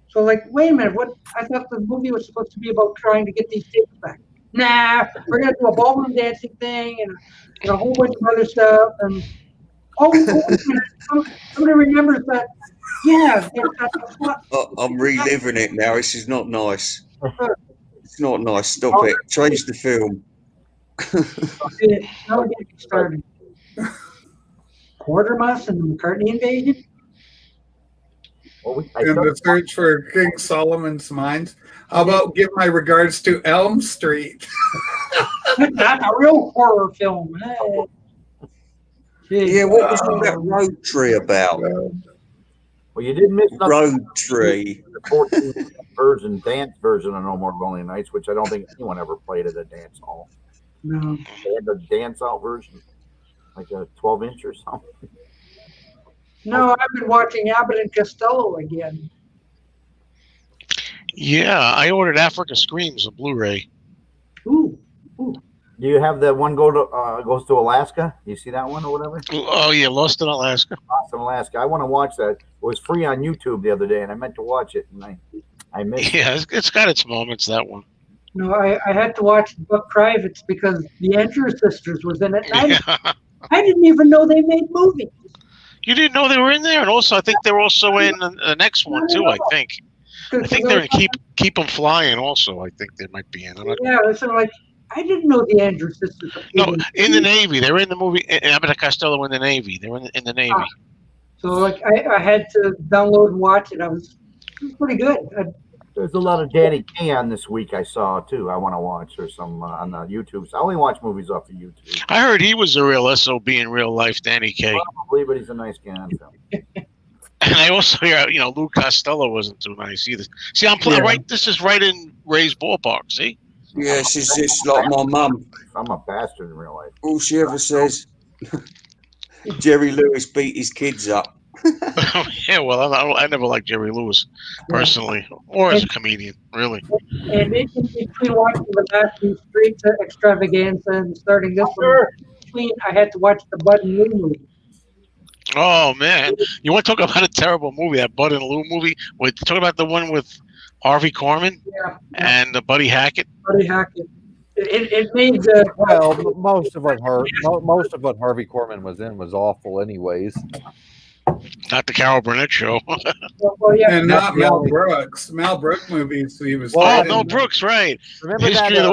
So, like, wait a minute, what? I thought the movie was supposed to be about trying to get these tapes back. Nah, we're gonna do a ballroom dancing thing and a whole bunch of other stuff. And somebody remembers that. Yeah, I'm reliving it now. This is not nice. It's not nice. Stop it. Change the film. Now we're getting started. Quartermass and the McCartney invasion. In the search for King Solomon's mines. How about give my regards to Elm Street? That's a real horror film. Yeah, what was all that Road Tree about? Well, you didn't miss Road Tree. The 14 dance version of No More Lonely Nights, which I don't think anyone ever played at a dance hall. No. They had the dance out version, like a 12-inch or something. No, I've been watching Abbott and Costello again. Yeah, I ordered Africa Screams on Blu-ray. Ooh. Do you have that one goes to Alaska? You see that one or whatever? Oh yeah, Lost in Alaska. Lost in Alaska. I want to watch that. It was free on YouTube the other day, and I meant to watch it, and I missed it. Yeah, it's got its moments, that one. No, I had to watch Buck Privates because the Andrews Sisters was in it. I didn't even know they made movies. You didn't know they were in there, and also I think they're also in the next one too. I think they're in Keep 'Em Flying. Also, I think they might be in. Yeah, so like I didn't know the Andrews Sisters. No, in the Navy. They're in the movie. Abbott and Costello in the Navy. They're in the Navy. So like I had to download and watch it. It was pretty good. There's a lot of Danny Kaye this week I saw too. I want to watch or some on the YouTube. So I only watch movies off of YouTube. I heard he was a real SOB in real life, Danny Kaye. Probably, but he's a nice guy. And I also hear, Lou Costello wasn't too nice either. See, I'm right. This is right in Ray's ballpark. See? Yeah, she's just like my mum. I'm a bastard in real life. All she ever says, Jerry Lewis beat his kids up. Yeah, well, I never liked Jerry Lewis personally, or as a comedian, really. And in between watching the Matthew Street extravaganza and starting this one, I had to watch the Bud and Lou movie. Oh man, you want to talk about a terrible movie? That Bud and Lou movie. Talk about the one with Harvey Korman and Buddy Hackett. Buddy Hackett. It made well, most of what Harvey Korman was in was awful, anyways. Not the Carol Burnett show. Well, yeah. And not Mel Brooks. Mel Brooks movies. He was. Mel Brooks, right? Remember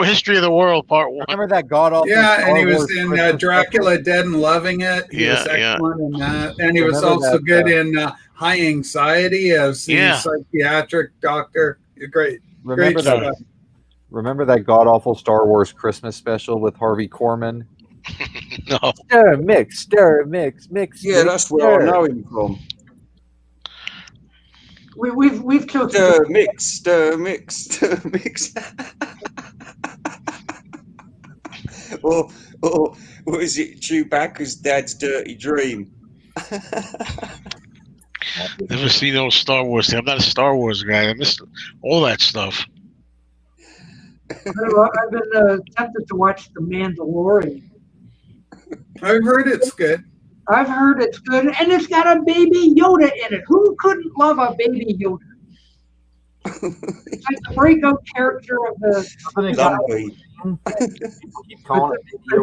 History of the World Part 1. Remember that god awful? Yeah, and he was in Dracula Dead and Loving It. He was excellent in that, and he was also good in High Anxiety as the psychiatric doctor. Great. Remember that god awful Star Wars Christmas special with Harvey Korman? No. Stir mix. Yeah, that's where I know him from. We've chosen Stir mix. or what is it? Chewbacca's dad's dirty dream. Never seen those Star Wars things. I'm not a Star Wars guy. I missed all that stuff. I've been tempted to watch The Mandalorian. I've heard it's good. I've heard it's good, and it's got a baby Yoda in it. Who couldn't love a baby Yoda? It's like the breakout character of the.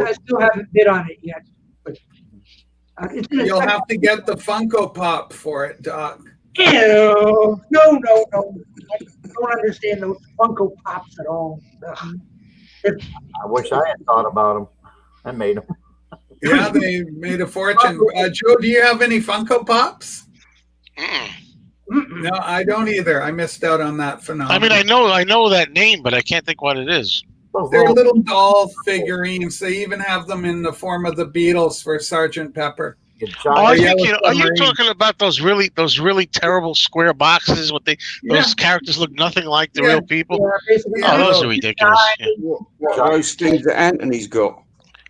I still haven't bid on it yet. But, you'll have to get the Funko Pop for it, Doc. Ew! No. I don't understand those Funko Pops at all. I wish I had thought about them. I made them. Yeah, they made a fortune. Joe, do you have any Funko Pops? No, I don't either. I missed out on that phenomenon. I mean, I know that name, but I can't think what it is. They're little doll figurines. They even have them in the form of the Beatles for Sgt. Pepper. Are you talking about those really terrible square boxes? Those characters look nothing like the real people. Yeah, those are ridiculous. Yeah. What are those things that Anthony's got?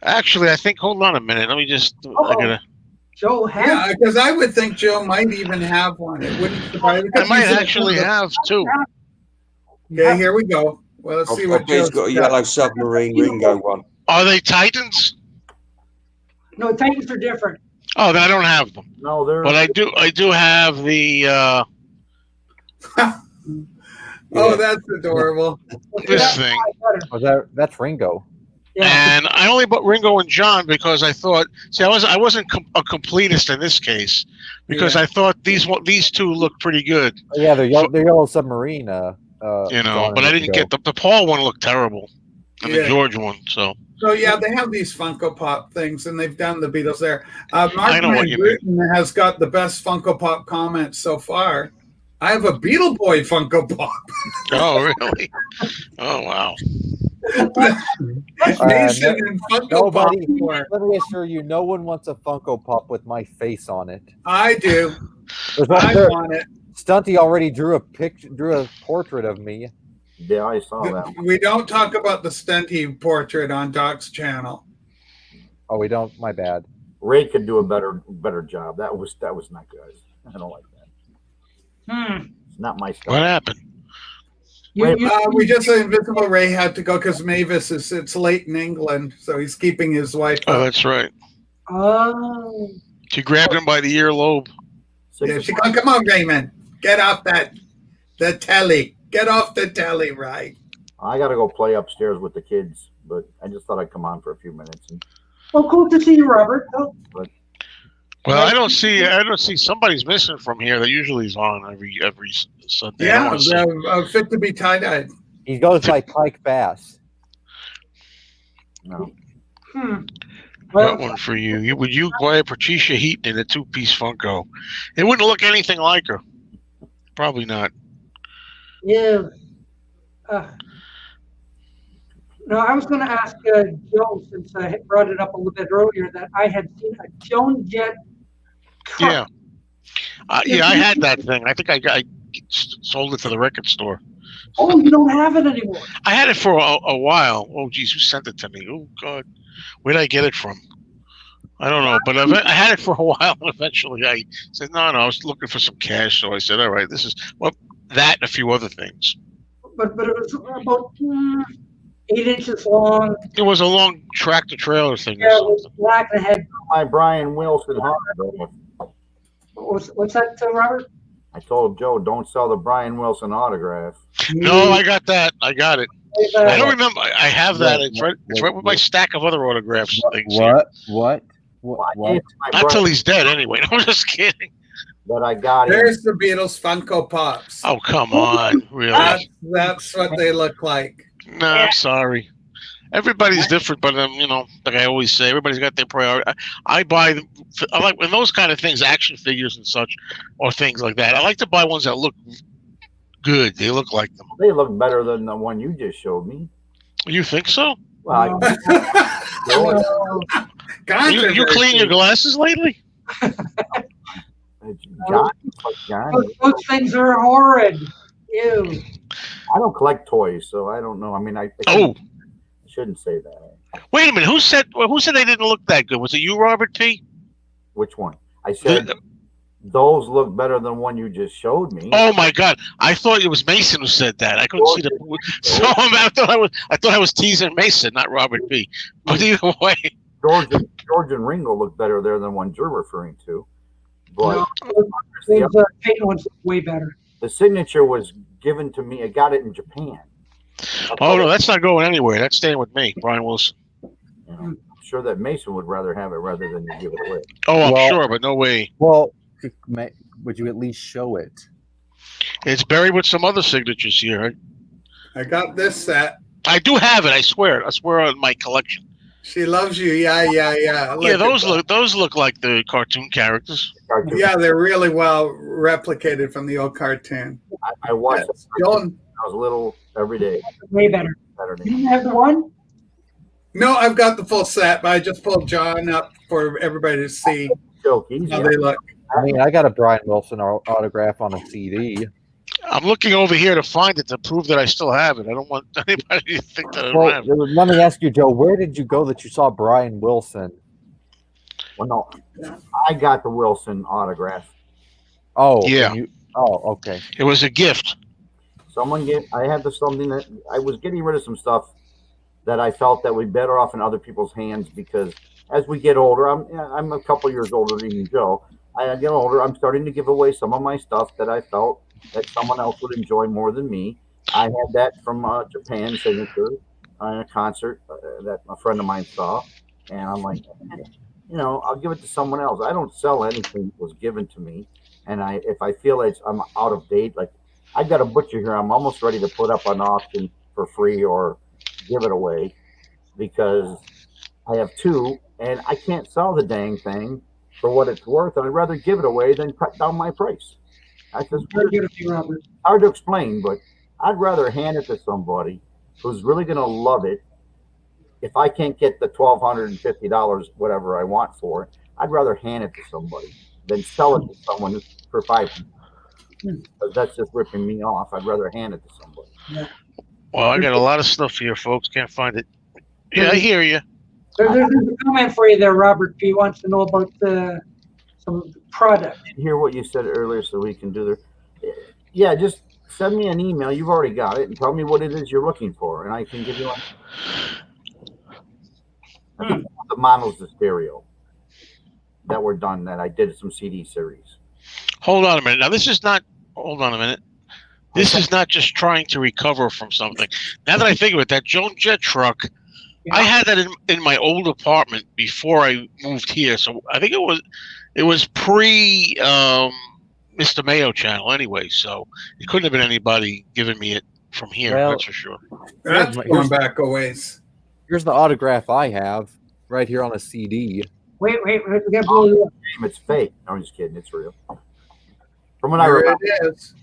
Actually, I think. Hold on a minute. Let me just. I gotta. Joe has. Yeah, because I would think Joe might even have one. It wouldn't surprise me. I might actually have two. Okay, here we go. Well, let's see what Joe's Joe's got. A yellow submarine Ringo one. Are they Titans? No, Titans are different. Oh, then I don't have them. No, they're. But I do have the Oh, that's adorable. this thing. Oh, that's Ringo. Yeah. And I only bought Ringo and John because I thought. See, I wasn't a completist in this case because I thought these two looked pretty good. Oh, yeah, they're yellow submarine. But I didn't get the Paul one looked terrible, and the George one. So yeah, they have these Funko Pop things, and they've done the Beatles there. Mark I know what you Bruton has got the best Funko Pop comments so far. I have a BeatleBoy Funko Pop. Oh, really? Oh, wow. Mason and Funko nobody, Pop. let me assure you, no one wants a Funko Pop with my face on it. I do. I want it. Stunty already drew a portrait of me. Yeah, I saw that. We don't talk about the Stunty portrait on Doc's channel. Oh, we don't. My bad. Ray could do a better job. That was not good. I don't like that. It's not my style. What happened? We just said Invisible Ray had to go because Mavis it's late in England, so he's keeping his wife. Oh, that's right. Oh. She grabbed him by the earlobe. Yeah, she goes, come on, Raymond, get off the telly. Get off the telly, right? I got to go play upstairs with the kids, but I just thought I'd come on for a few minutes. Well, cool to see you, Robert. Oh. Well, I don't see somebody's missing from here. That usually is on every Sunday. Yeah, fit to be tie-dyed. He goes by Pike Bass. No. Got one for you. Would you buy a Patricia Heaton in a two-piece Funko? It wouldn't look anything like her. Probably not. Yeah. No, I was going to ask Joe, since I had brought it up a little bit earlier, that I had seen a Joan Jett truck. Yeah, I had that thing. I think I sold it to the record store. Oh, you don't have it anymore? I had it for a while. Oh, geez, who sent it to me? Oh, God. Where did I get it from? I don't know, but I had it for a while, and eventually I said, no, I was looking for some cash, so I said, all right, this is that and a few other things. But it was about 8 inches long. It was a long tractor-trailer thing. Yeah, it was black and had. My Brian Wilson autograph. What's that, Robert? I told Joe, don't sell the Brian Wilson autograph. No, I got that. I got it. I don't remember. I have that. It's right with my stack of other autographs. What? Not till he's dead, anyway. I'm just kidding. But I got it. There's the Beatles Funko Pops. Oh, come on. Really? That's what they look like. No, I'm sorry. Everybody's different, but like I always say, everybody's got their priority. I like when those kind of things, action figures and such, or things like that. I like to buy ones that look good. They look like them. They look better than the one you just showed me. You think so? Well, you clean your glasses lately? Those things are horrid. Ew. I don't collect toys, so I don't know. I mean, I shouldn't say that. Wait a minute. Who said they didn't look that good? Was it you, Robert P? Which one? I said those look better than one you just showed me. Oh my God! I thought it was Mason who said that. I couldn't see the. So I thought I was teasing Mason, not Robert P. But either way, George and Ringo look better there than one you're referring to. But the Peyton ones look way better. The signature was given to me. I got it in Japan. Oh no, that's not going anywhere. That's staying with me, Brian Wilson. I'm sure that Mason would rather have it rather than you give it away. Oh, I'm sure, but no way. Well, would you at least show it? It's buried with some other signatures here. I got this set. I do have it. I swear on my collection. She loves you. Yeah. Yeah, those look like the cartoon characters. Yeah, they're really well replicated from the old cartoon. I watched it when I was little every day. Way better. You didn't have the one? No, I've got the full set, but I just pulled John up for everybody to see how they look. I mean, I got a Brian Wilson autograph on a CD. I'm looking over here to find it to prove that I still have it. I don't want anybody to think that I don't have it. Let me ask you, Joe, where did you go that you saw Brian Wilson? Well, no, I got the Wilson autograph. Oh, Yeah. and okay. It was a gift. I had something that I was getting rid of some stuff that I felt that would be better off in other people's hands because as we get older, I'm a couple years older than you, Joe. I get older, I'm starting to give away some of my stuff that I felt that someone else would enjoy more than me. I had that from Japan Signature in a concert that a friend of mine saw, and I'm like, I'll give it to someone else. I don't sell anything that was given to me, and if I feel I'm out of date, like I've got a butcher here, I'm almost ready to put up an auction for free or give it away because I have two and I can't sell the dang thing for what it's worth. And I'd rather give it away than cut down my price. That's just hard to explain, but I'd rather hand it to somebody who's really going to love it. If I can't get the $1,250, whatever I want for it, I'd rather hand it to somebody than sell it to someone for $500. Because that's just ripping me off. I'd rather hand it to somebody. Yeah. Well, I got a lot of stuff here, folks. Can't find it. Yeah, I hear you. There's a comment for you there, Robert. He wants to know about some product. Hear what you said earlier, so we can do Yeah, just send me an email. You've already got it, and tell me what it is you're looking for, and I can give you the models of stereo that were done. That I did some CD series. Hold on a minute. Now, this is not. Hold on a minute. This is not just trying to recover from something. Now that I think of it, that Joan Jett truck, I had that in my old apartment before I moved here. So I think it was pre Mr. Mayo channel anyway. So it couldn't have been anybody giving me it from here. Well, that's for sure. That's going back a ways. Here's the autograph I have right here on a CD. Wait, we got blue. It's fake. No, I'm just kidding. It's real. From when There I it is.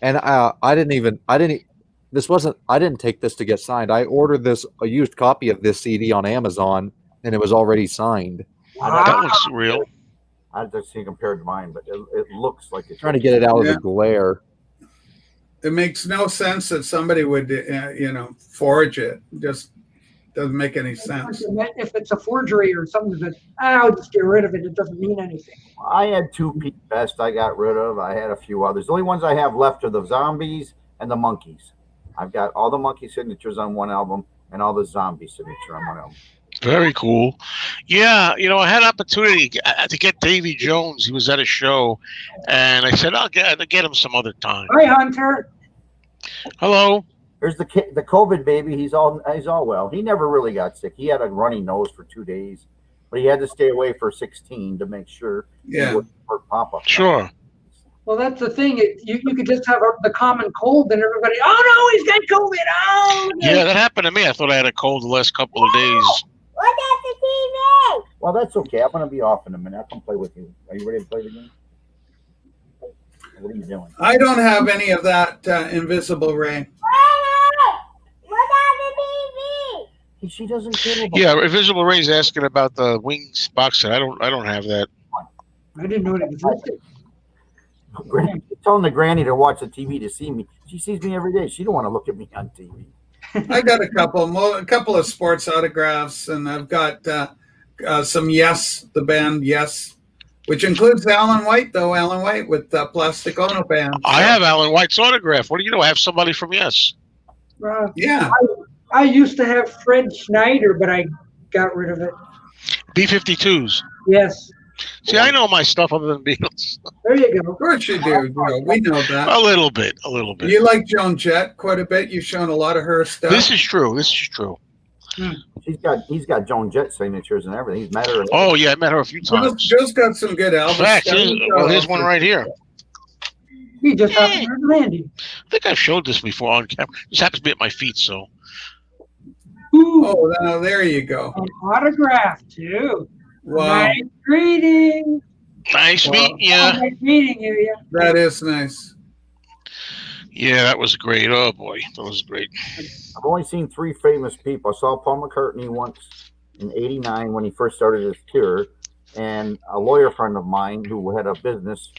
And I didn't take this to get signed. I ordered a used copy of this CD on Amazon, and it was already signed. That looks real. I just see compared to mine, but it looks like it's Trying to get it out of the glare. It makes no sense that somebody would, forge it. Just doesn't make any sense. If it's a forgery or something that I'll just get rid of it. It doesn't mean anything. I had two Pete Best I got rid of. I had a few others. The only ones I have left are the Zombies and the Monkeys. I've got all the Monkey signatures on one album and all the Zombie signature on one album. Very cool. Yeah, I had an opportunity to get Davy Jones. He was at a show, and I said, I'll get him some other time. Hi, Hunter. Hello. There's the COVID baby. He's all well. He never really got sick. He had a runny nose for 2 days, but he had to stay away for 16 to make sure he wouldn't hurt Papa. Sure. Well, that's the thing. You could just have the common cold, and everybody, oh no, he's got COVID. Oh. Yeah, that happened to me. I thought I had a cold the last couple of days. Look at the TV. Well, that's okay. I'm going to be off in a minute. I'll come play with you. Are you ready to play the game? What are you doing? I don't have any of that invisible ray. Look at the TV. She doesn't care about. Yeah, Invisible Ray's asking about the Wings box set. I don't have that. I didn't know it existed. Telling the granny to watch the TV to see me. She sees me every day. She don't want to look at me on TV. I got a couple of sports autographs, and I've got some Yes, the band Yes, which includes Alan White, though. Alan White with Plastic Ono Band. I have Alan White's autograph. What do you know? I have somebody from Yes. Yeah. I used to have Fred Schneider, but I got rid of it. B-52s. Yes. See, I know my stuff other than Beatles. There you go. Of course you do, Joe. We know that. A little bit. You like Joan Jett quite a bit. You've shown a lot of her stuff. This is true. He's got Joan Jett signatures and everything. He's met her. Oh yeah, I met her a few times. Joe's got some good albums. Fact, here's one right here. He just happened to Randy. I think I've showed this before on camera. This happens to be at my feet, so. Ooh, Oh, now there you go. an autograph too. Wow, Nice greeting. Nice meeting you. Nice meeting you. Yeah. that is nice. Yeah, that was great. Oh boy, that was great. I've only seen 3 famous people. I saw Paul McCartney once in '89 when he first started his tour, and a lawyer friend of mine who had a business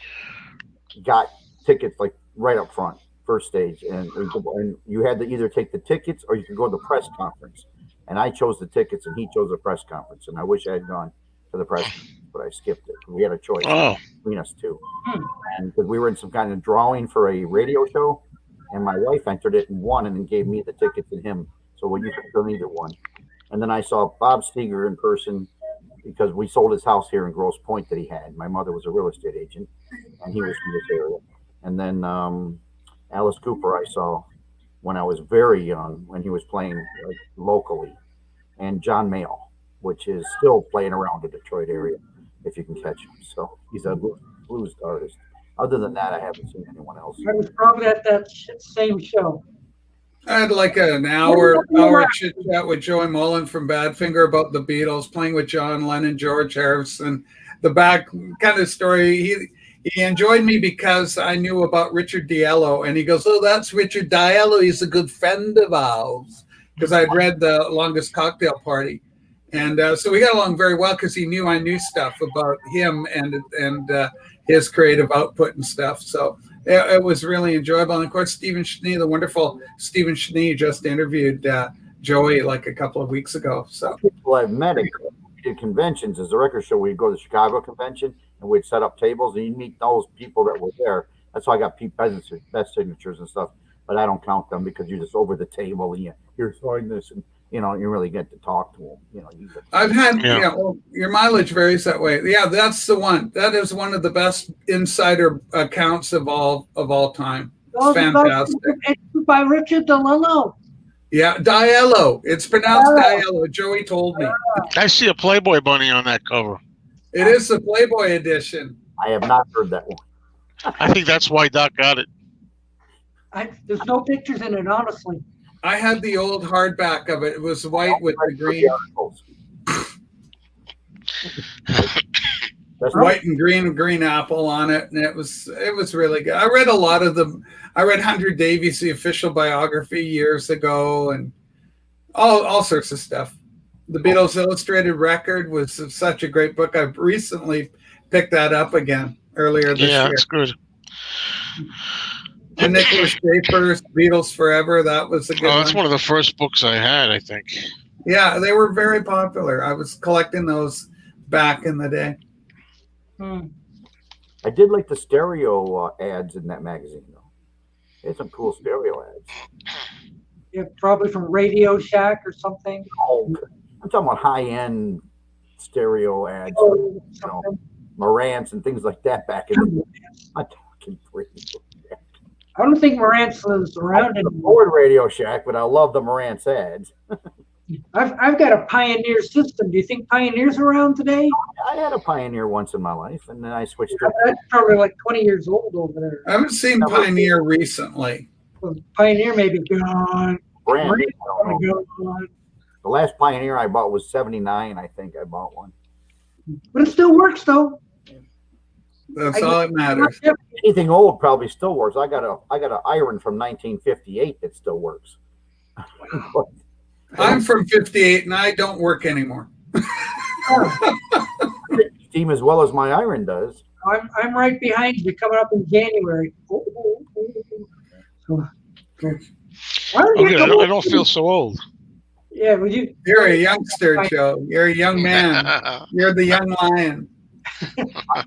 got tickets like right up front, first stage, and you had to either take the tickets or you could go to the press conference. And I chose the tickets, and he chose the press conference. And I wish I had gone to the press, but I skipped it. We had a choice between us two, and because we were in some kind of drawing for a radio show, and my wife entered it and won, and then gave me the tickets and him. So you could fill either one. And then I saw Bob Steger in person because we sold his house here in Grosse Pointe that he had. My mother was a real estate agent, and he was from this area. And then Alice Cooper I saw when I was very young, when he was playing like, locally, and John Mayall, which is still playing around the Detroit area if you can catch him. So he's a blues artist. Other than that, I haven't seen anyone else. I was probably at that same show. I had like an hour chit chat with Joey Mullen from Badfinger about the Beatles, playing with John Lennon, George Harrison. The back kind of story. He enjoyed me because I knew about Richard Diello, and he goes, "Oh, that's Richard Diello. He's a good friend of ours." Because I'd read The Longest Cocktail Party, and so we got along very well because he knew I knew stuff about him and his creative output and stuff. So it was really enjoyable. And of course, Stephen Schnee, the wonderful Stephen Schnee, just interviewed Joey like a couple of weeks ago. So people I've met at conventions, as a record show, we'd go to the Chicago convention and we'd set up tables and you'd meet those people that were there. That's how I got Pete Bezos' best signatures and stuff. But I don't count them because you're just over the table and you're throwing this and you really get to talk to them. I've had your mileage varies that way. Yeah, that's the one. That is one of the best insider accounts of all time. It's fantastic. It's by Richard DiLello. Yeah, Diello. It's pronounced Diello. Joey told me. I see a Playboy bunny on that cover. It is the Playboy edition. I have not heard that one. I think that's why Doc got it. There's no pictures in it, honestly. I had the old hardback of it. It was white with the green. That's white and green apple on it, and it was really good. I read a lot of them. I read Hunter Davies, the official biography, years ago, and all sorts of stuff. The Beatles Illustrated Record was such a great book. I've recently picked that up again earlier this year. Yeah, that's good. And Nicholas Schaefer's Beatles Forever, that was a good one. That's one of the first books I had, I think. Yeah, they were very popular. I was collecting those back in the day. I did like the stereo ads in that magazine, though. They had some cool stereo ads. Yeah, probably from Radio Shack or something. Oh, I'm talking about high-end stereo ads, Marantz and things like that back in the day. I'm talking Radio. I don't think Marantz lives around anymore. Radio Shack, but I love the Marantz ads. I've got a Pioneer system. Do you think Pioneer's around today? I had a Pioneer once in my life, and then I switched to. That's probably like 20 years old over there. I haven't seen Pioneer recently. Well, Pioneer may be gone. Brand new. The last Pioneer I bought was '79. I think I bought one. But it still works, though. That's all that matters. Anything old probably still works. I got an iron from 1958 that still works. I'm from 58 and I don't work anymore. Steam as well as my iron does. I'm right behind you, coming up in January. I don't feel so old. Yeah, would you? You're a youngster, Joe. You're a young man. You're the young lion.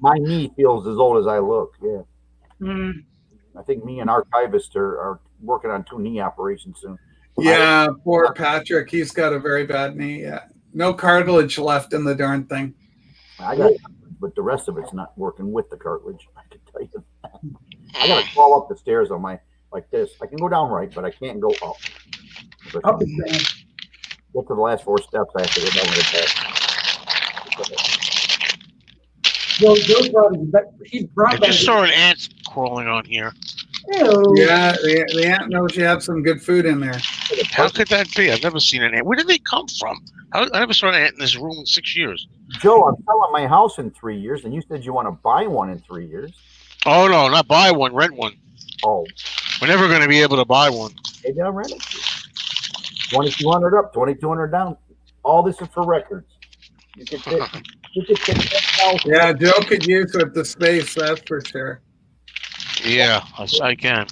My knee feels as old as I look. Yeah. I think me and archivist are working on 2 knee operations soon. Yeah, poor Patrick. He's got a very bad knee. Yeah. No cartilage left in the darn thing. I got it, but the rest of it's not working with the cartilage. I can tell you that. I got to crawl up the stairs on my like this. I can go down right, but I can't go up. Up is bad. Get to the last 4 steps. I have to go down with it. Joe brought he's brought. I just saw an ant crawling on here. Ew. Yeah, the ant knows you have some good food in there. How could that be? I've never seen an ant. Where did they come from? I never saw an ant in this room in 6 years. Joe, I'm selling my house in 3 years, and you said you want to buy one in 3 years. Oh, no, not buy one, rent one. Oh. We're never going to be able to buy one. Maybe I'll rent it. 2,200 up, 2,200 down. All this is for records. You can fit, yeah, Joe could use with the space, that's for sure. Yeah, I can.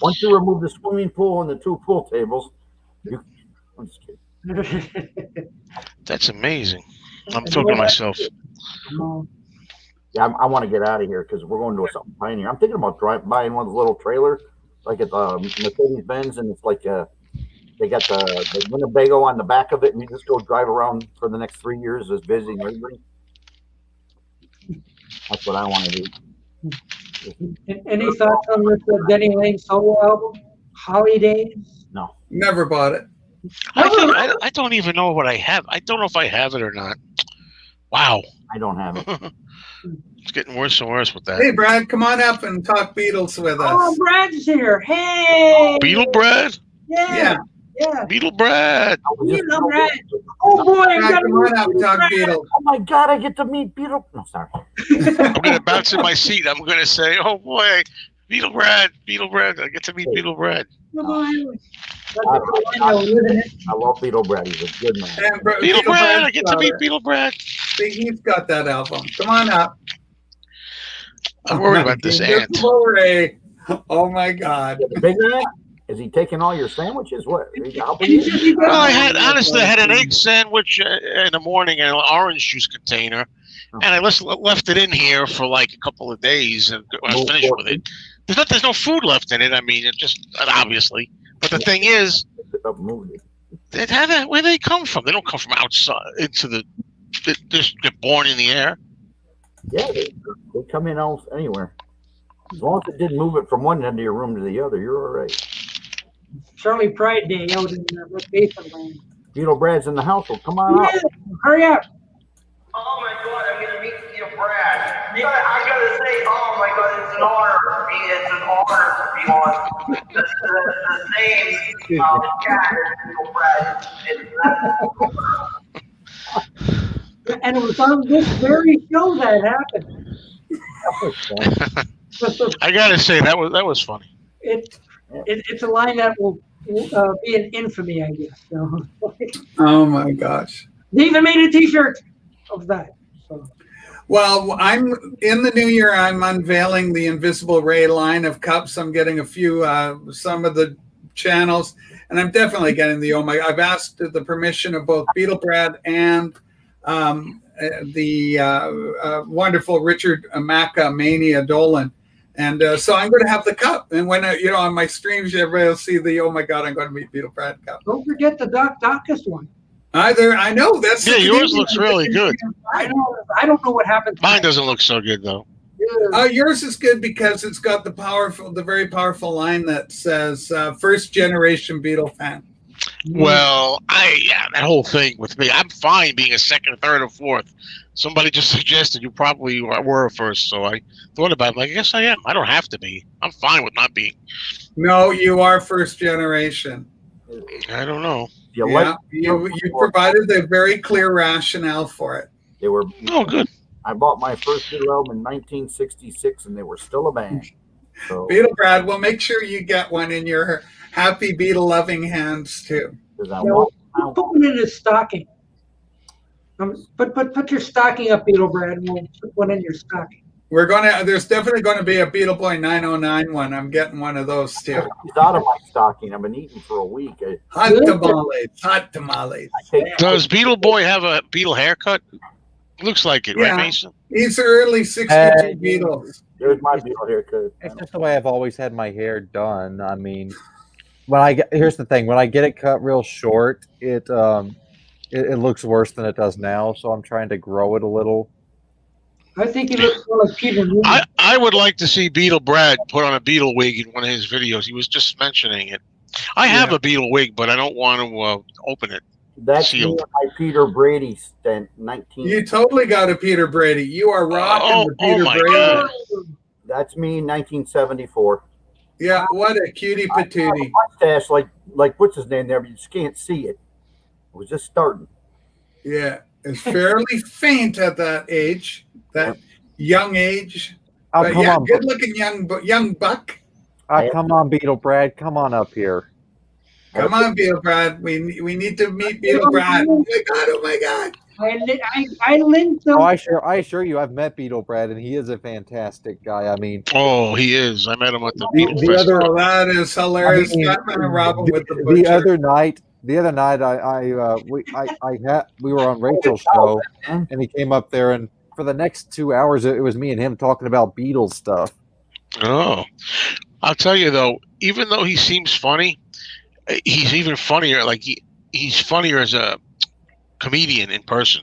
Once you remove the swimming pool and the 2 pool tables, I'm just kidding. That's amazing. I'm talking to myself. Yeah, I want to get out of here because we're going to do something pioneer. I'm thinking about buying one of the little trailers, like at the Mercedes-Benz, and it's like they got the Winnebago on the back of it, and you just go drive around for the next 3 years just visiting everybody. That's what I want to do. Any thoughts on this Denny Lane solo album, Holidays? No. Never bought it. I don't even know what I have. I don't know if I have it or not. Wow. I don't have it. It's getting worse and worse with that. Hey, Brad, come on up and talk Beatles with us. Oh, Brad's here. Hey. Beetle Brad? Yeah. Beetle Brad. Beetle Brad. Oh, boy. Brad, come on up and talk Beatles. Oh, my God, I get to meet Beetle. No, sorry. I'm going to bounce in my seat. I'm going to say, oh, boy, Beetle Brad. I get to meet Beetle Brad. I love Beetle Brad. He's a good man. Beetle Brad. I get to meet Beetle Brad. See, he's got that album. Come on up. I'm worried about this ant. Oh, my God. The big ant? Is he taking all your sandwiches? What? Well, I had an egg sandwich in the morning and an orange juice container, and I left it in here for like a couple of days, and I was finished with it. There's no food left in it. I mean, it just obviously. But the thing is, where they come from? They don't come from outside into the. They just get born in the air. Yeah, they come in anywhere. As long as it didn't move it from one end of your room to the other, you're all right. Charlie Pride Day out in Basin Land. Beetle Brad's in the house. Well, come on up. Hurry up. Oh my God, I'm going to meet Beetle Brad. I got to say, oh my God, it's an honor for me. It's an honor to be on the name cat Beetle Brad. And it was on this very show that happened. I got to say, that was funny. It's a line that will be in infamy, I guess. So. Oh my gosh! They even made a T-shirt of that. So. Well, I'm in the new year. I'm unveiling the Invisible Ray line of cups. I'm getting a few, some of the channels, and I'm definitely getting the I've asked the permission of both Beetle Brad and the wonderful Richard Maca Mania Dolan. And so I'm going to have the cup. And when, on my streams, everybody will see the, oh my God, I'm going to meet Beetle Brad cup. Don't forget the Doc Dacus one. I know. That's yours looks really good. I don't know what happened. Mine doesn't look so good, though. Yours is good because it's got the very powerful line that says, first generation Beatle fan. Well, that whole thing with me, I'm fine being a second, third, or fourth. Somebody just suggested you probably were first, so I thought about it. Like, I guess I am. I don't have to be. I'm fine with not being. No, you are first generation. I don't know. You provided a very clear rationale for it. They were. Oh, good. I bought my first Beatle album in 1966, and they were still a band. So, Beetle Brad, well, make sure you get one in your happy Beatle loving hands too. Put one in his stocking. Put your stocking up, Beetle Brad, and we'll put one in your stocking. There's definitely going to be a BeatleBoy 909 one. I'm getting one of those too. It's out of my stocking. I've been eating for a week. Hot tamales. Does BeatleBoy have a Beatle haircut? Looks like it, right, Mason? He's early 62 Beatles. There's my Beatle haircut. It's just the way I've always had my hair done. I mean, here's the thing: when I get it cut real short, it looks worse than it does now. So I'm trying to grow it a little. I think he looks more like Peter Moon. I would like to see Beetle Brad put on a Beetle wig in one of his videos. He was just mentioning it. I have a Beetle wig, but I don't want to open it. That's my Peter Brady stent. 19. You totally got a Peter Brady. You are rocking the Peter Brady. God. That's me, 1974. Yeah, what a cutie patootie. Mustache like what's his name there, but you just can't see it. It was just starting. Yeah, it's fairly faint at that age, that young age. Oh, come on, good-looking young buck. Come on, Beetle Brad, come on up here. Come on, Beetle Brad. We need to meet Beetle Brad. Oh my God! I linked them. Oh, I assure you, I've met Beetle Brad, and he is a fantastic guy. I mean, he is. I met him at the Beetle Festival. That is hilarious. I mean, Batman and Robin with the butcher. The other night, the other night we were on Rachel's show, and he came up there, and for the next 2 hours it was me and him talking about Beatles stuff. Oh, I'll tell you though, even though he seems funny, he's even funnier. Like he's funnier as a comedian in person.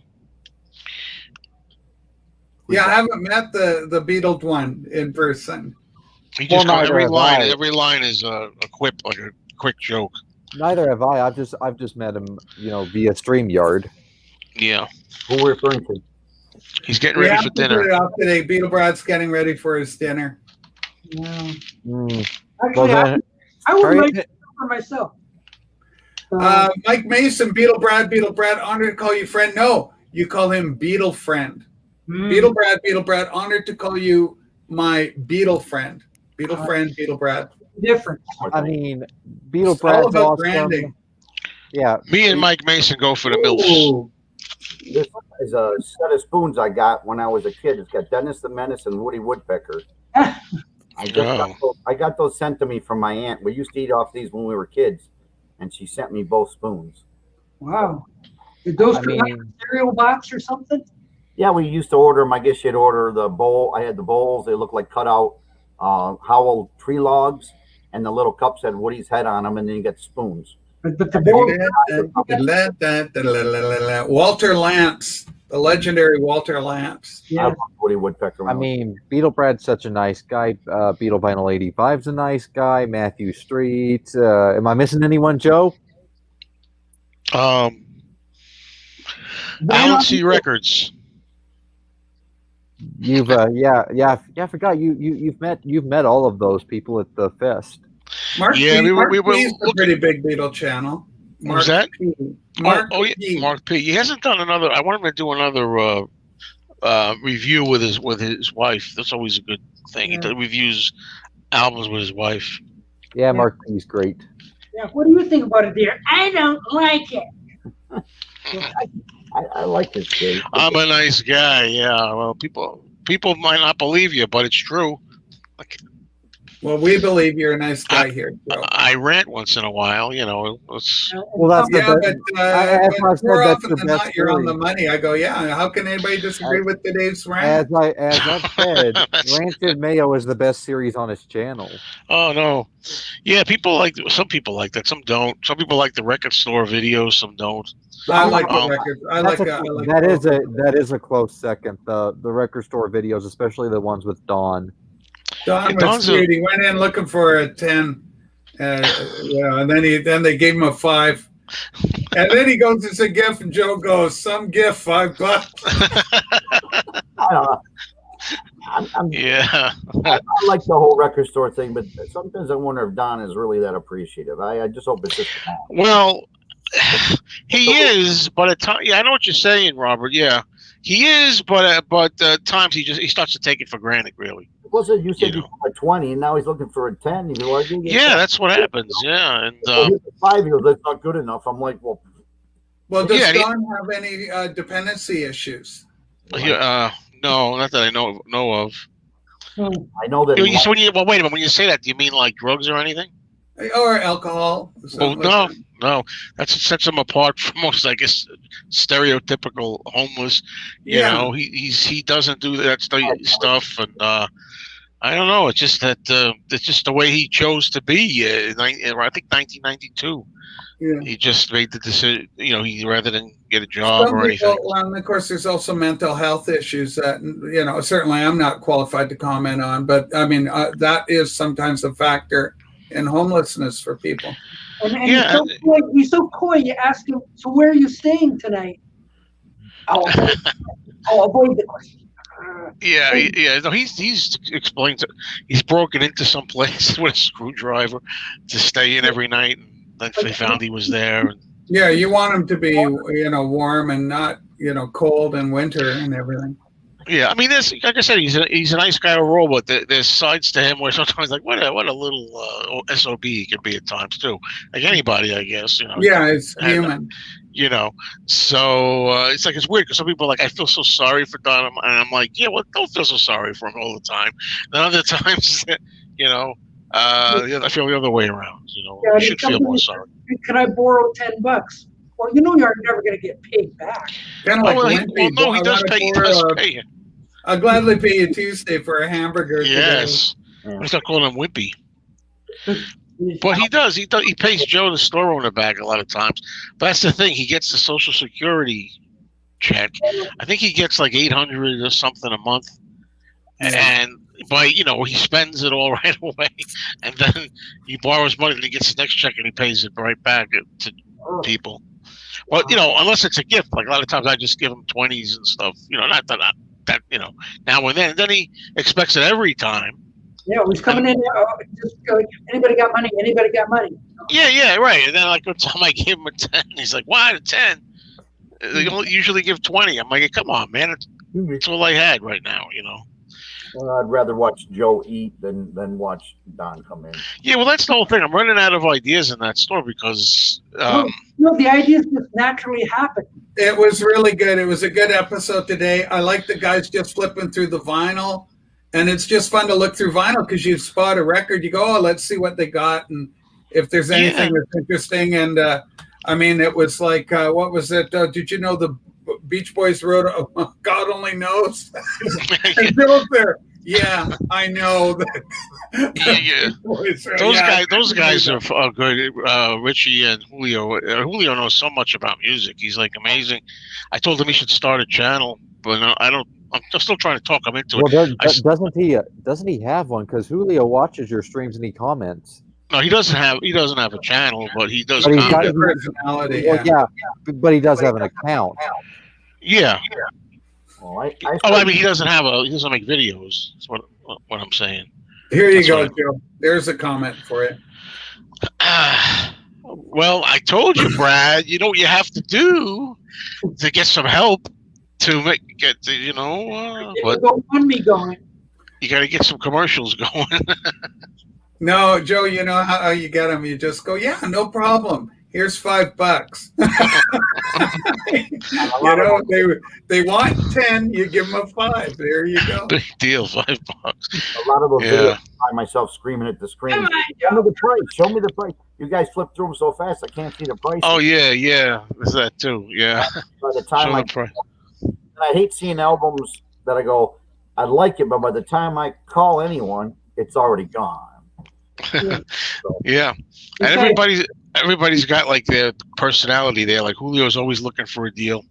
Yeah, I haven't met the Beatles one in person. He just every line is a quip, like a quick joke. Neither have I. I've just met him, via StreamYard. Yeah. Who we're referring to? He's getting ready for dinner. Put it out today. Beetle Brad's getting ready for his dinner. Yeah. Actually, I would like it for myself. Mike Mason, Beetle Brad, honored to call you friend. No, you call him Beetle Friend. Beetle Brad, honored to call you my Beetle Friend. Beetle Friend, Beetle Brad. Different. I mean, Beetle Brad's all about awesome. branding. Yeah. Me and Mike Mason go for the MILFs. This is a set of spoons I got when I was a kid. It's got Dennis the Menace and Woody Woodpecker. I got those sent to me from my aunt. We used to eat off these when we were kids, and she sent me both spoons. Wow. Did those come out of a cereal box or something? Yeah, we used to order them. I guess you'd order the bowl. I had the bowls. They looked like cutout Howell tree logs, and the little cups had Woody's head on them, and then you got spoons. But the bowl. Walter Lantz, the legendary Walter Lantz. Yeah. Woody Woodpecker. I mean, Beetle Brad's such a nice guy. Beetle Vinyl 85's a nice guy. Matthew Street. Am I missing anyone, Joe? Alan C. Records. You've I forgot you've met all of those people at the fest. Mark yeah, P. we were P's a pretty big Beetle channel. Who's that? P. Mark P. He hasn't done another. I want him to do another review with his wife. That's always a good thing. Yeah. He reviews albums with his wife. Yeah, Mark P's great. Yeah. What do you think about it, dear? I don't like it. I like this game. I'm a nice guy. Yeah. Well, people might not believe you, but it's true. Well, we believe you're a nice guy here, Joe. I rant once in a while. Well, that's more often than not, you're on the money. I go, yeah. How can anybody disagree with today's rant? As I've said, Ranted Mayo is the best series on his channel. Oh no, yeah. Some people like that. Some don't. Some people like the record store videos. Some don't. I like the records. That is a close second. The record store videos, especially the ones with Dawn. Don was sweet. He went in looking for a 10, and then they gave him a 5, and then he goes, "It's a gift," and Joe goes, "Some gift, $5." Yeah, I like the whole record store thing, but sometimes I wonder if Don is really that appreciative. I just hope it's just well, he is, but at times, yeah, I know what you're saying, Robert. Yeah, he is, but at times he starts to take it for granted, really. You said you a 20, and now he's looking for a 10. Yeah, that's what happens. Yeah, and 5 years, that's not good enough. I'm like, well, does Don have any dependency issues? No, not that I know of. I know that. So wait a minute. When you say that, do you mean like drugs or anything? Or alcohol? Well, no. That sets him apart from most, I guess, stereotypical homeless. You know, he doesn't do that stuff, and I don't know. It's just that it's just the way he chose to be. I think 1992. Yeah. He just made the decision. He rather than get a job or anything. And of course, there's also mental health issues that certainly I'm not qualified to comment on. But I mean, that is sometimes a factor in homelessness for people. And he's so coy. You ask him, "So where are you staying tonight?" I'll avoid the question. Yeah. No, he's explained. He's broken into some place with a screwdriver to stay in every night. And they found he was there. Yeah, you want him to be, warm and not, cold in winter and everything. Yeah, I mean, like I said, he's a nice guy overall, but there's sides to him where sometimes like what a little SOB he can be at times too. Like anybody, I guess. Yeah, it's human. So it's like it's weird because some people are like, I feel so sorry for Don, and I'm like, yeah, well, don't feel so sorry for him all the time. Then other times, I feel the other way around. You know, Yeah, you should feel more sorry. Can I borrow $10? Well, you know you're never going to get paid back. Kind of Oh, like well, Wimpy. no, he does pay. He does pay you. I'll gladly pay you Tuesday for a hamburger. Yes, I start calling him Wimpy. But he does. He pays Joe, the store owner, back a lot of times. But that's the thing. He gets the Social Security check. I think he gets like $800 or something a month, and he spends it all right away, and then he borrows money, and he gets the next check, and he pays it right back to people. Well, unless it's a gift. Like a lot of times, I just give him 20s and stuff. Not that now and then. And then he expects it every time. Yeah, he's coming in. Just go, anybody got money? Anybody got money? Yeah, right. And then like one time I gave him a 10. He's like, "Why a 10? They usually give 20." I'm like, "Come on, man. It's all I had right now." Well, I'd rather watch Joe eat than watch Don come in. Yeah, well, that's the whole thing. I'm running out of ideas in that store because the ideas just naturally happen. It was really good. It was a good episode today. I like the guys just flipping through the vinyl, and it's just fun to look through vinyl because you spot a record. You go, "Oh, let's see what they got," and if there's anything that's interesting. And it was like, what was it? Did you know the Beach Boys wrote "God Only Knows"? And Bill's there. Yeah, I know that. Yeah. Those guys are good. Richie and Julio. Julio knows so much about music. He's like amazing. I told him he should start a channel, but I don't. I'm still trying to talk him into it. Doesn't he have one? Because Julio watches your streams and he comments. No, he doesn't have a channel, but he does. But he's got a personality. Yeah, but he does have an account. Yeah. Well, he doesn't make videos. That's what I'm saying. Here you go, Joe. There's a comment for you. Well, I told you, Brad. You know what you have to do to get some help to but me going. You got to get some commercials going. No, Joe, you know how you get them. You just go, yeah, no problem. Here's $5. They want 10. You give them a 5. There you go. Big deal, $5. A lot of those videos, I find myself screaming at the screen. Show me the price. Show me the price. You guys flip through them so fast, I can't see the price. Oh yeah. There's that too. Yeah. By the time I hate seeing albums that I go, I like it, but by the time I call anyone, it's already gone. Yeah. And everybody's got like their personality there. Like Julio's always looking for a deal.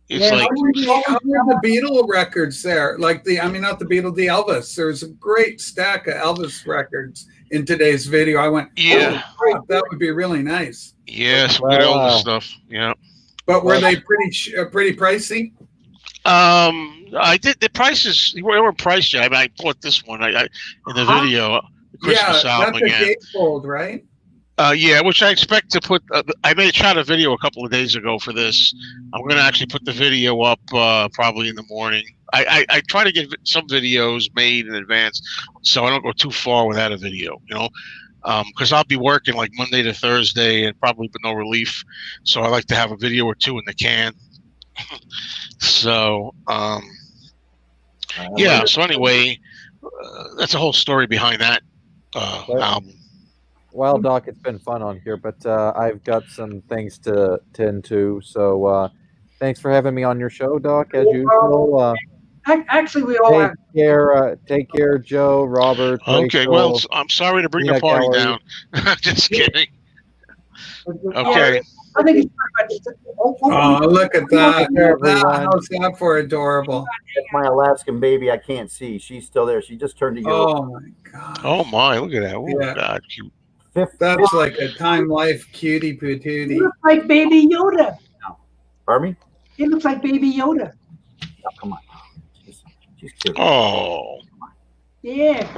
It's how were the Beatle records there? Like the Elvis. There's a great stack of Elvis records in today's video. I went, yeah, oh, that would be really nice. Yeah, some good Elvis stuff. Yeah. But were they pretty pricey? I did the prices. They weren't priced yet. I bought this one. I in the video. Christmas album that's a gatefold, right? Yeah, which I expect to put. I shot a video a couple of days ago for this. I'm going to actually put the video up probably in the morning. I try to get some videos made in advance, so I don't go too far without a video. Because I'll be working like Monday to Thursday and probably with no relief. So I like to have a video or two in the can. So yeah. So anyway, that's a whole story behind that album. Well, Doc, it's been fun on here, but I've got some things to tend to. So thanks for having me on your show, Doc, as usual. Actually, we all take care, Joe, Robert. Okay, Rachel, well, I'm sorry to bring the party down. Just kidding. Okay. I think it's pretty much. Oh, look at that. How's that for adorable? That's my Alaskan baby I can't see. She's still there. She just turned to you. Oh, my God. Oh, my. Look at that. Oh, yeah. God, cute. That's like a Time Life cutie patootie. He looks like Baby Yoda. Pardon me? He looks like Baby Yoda. Oh, come on. She's cute. Oh. Yeah.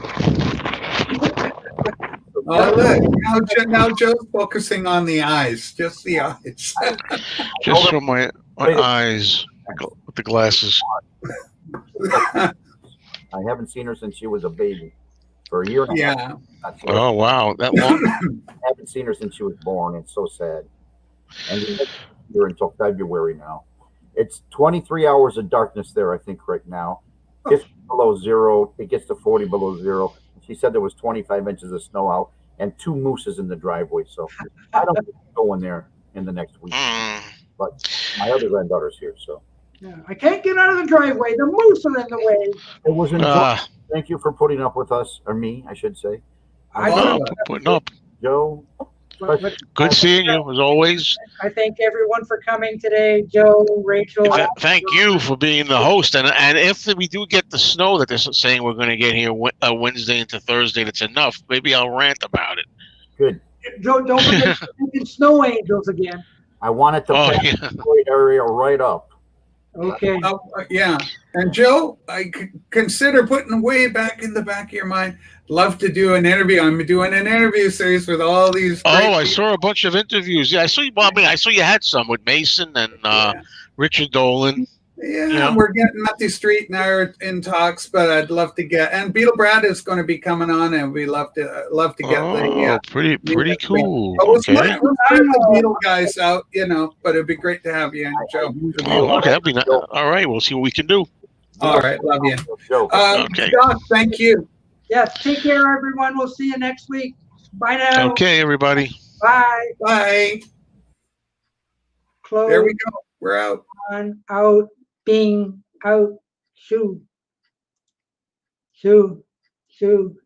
Oh, look. Now Joe's focusing on the eyes. Just the eyes. Just from my eyes with the glasses. I haven't seen her since she was a baby. For a year and a half. Oh, wow. That long? I haven't seen her since she was born. It's so sad. And we're until February now. It's 23 hours of darkness there, I think, right now. 50 below zero. It gets to 40 below zero. She said there was 25 inches of snow out and 2 mooses in the driveway. So I don't think I'm going there in the next week. But my other granddaughter's here, so. Yeah, I can't get out of the driveway. The moose are in the way. It was enjoyable. Thank you for putting up with us, or me, I should say. Putting up. Joe. Good seeing you as always. I thank everyone for coming today. Joe, Rachel. Thank you for being the host. And if we do get the snow that they're saying we're going to get here Wednesday into Thursday, that's enough. Maybe I'll rant about it. Good. Joe, don't forget snow angels again. I wanted to pack the area right up. Okay. Yeah. And Joe, I consider putting way back in the back of your mind. Love to do an interview. I'm doing an interview series with all these. I saw a bunch of interviews. Yeah, I saw you. Well, I mean, I saw you had some with Mason and Richard Dolan. Yeah, we're getting Matthew Street and I are in talks, but I'd love to get. And Beetle Brad is going to be coming on, and we love to get. Pretty cool. Okay. We're the Beetle guys out, but it'd be great to have you, Joe. Okay, that'd be nice. All right, we'll see what we can do. All right, love you. Okay. Doc, thank you. Yes, take care, everyone. We'll see you next week. Bye now. Okay, everybody. Bye. Bye. Close. There we go. We're out. On, out, being, out, shoo. Shoo. Shoo.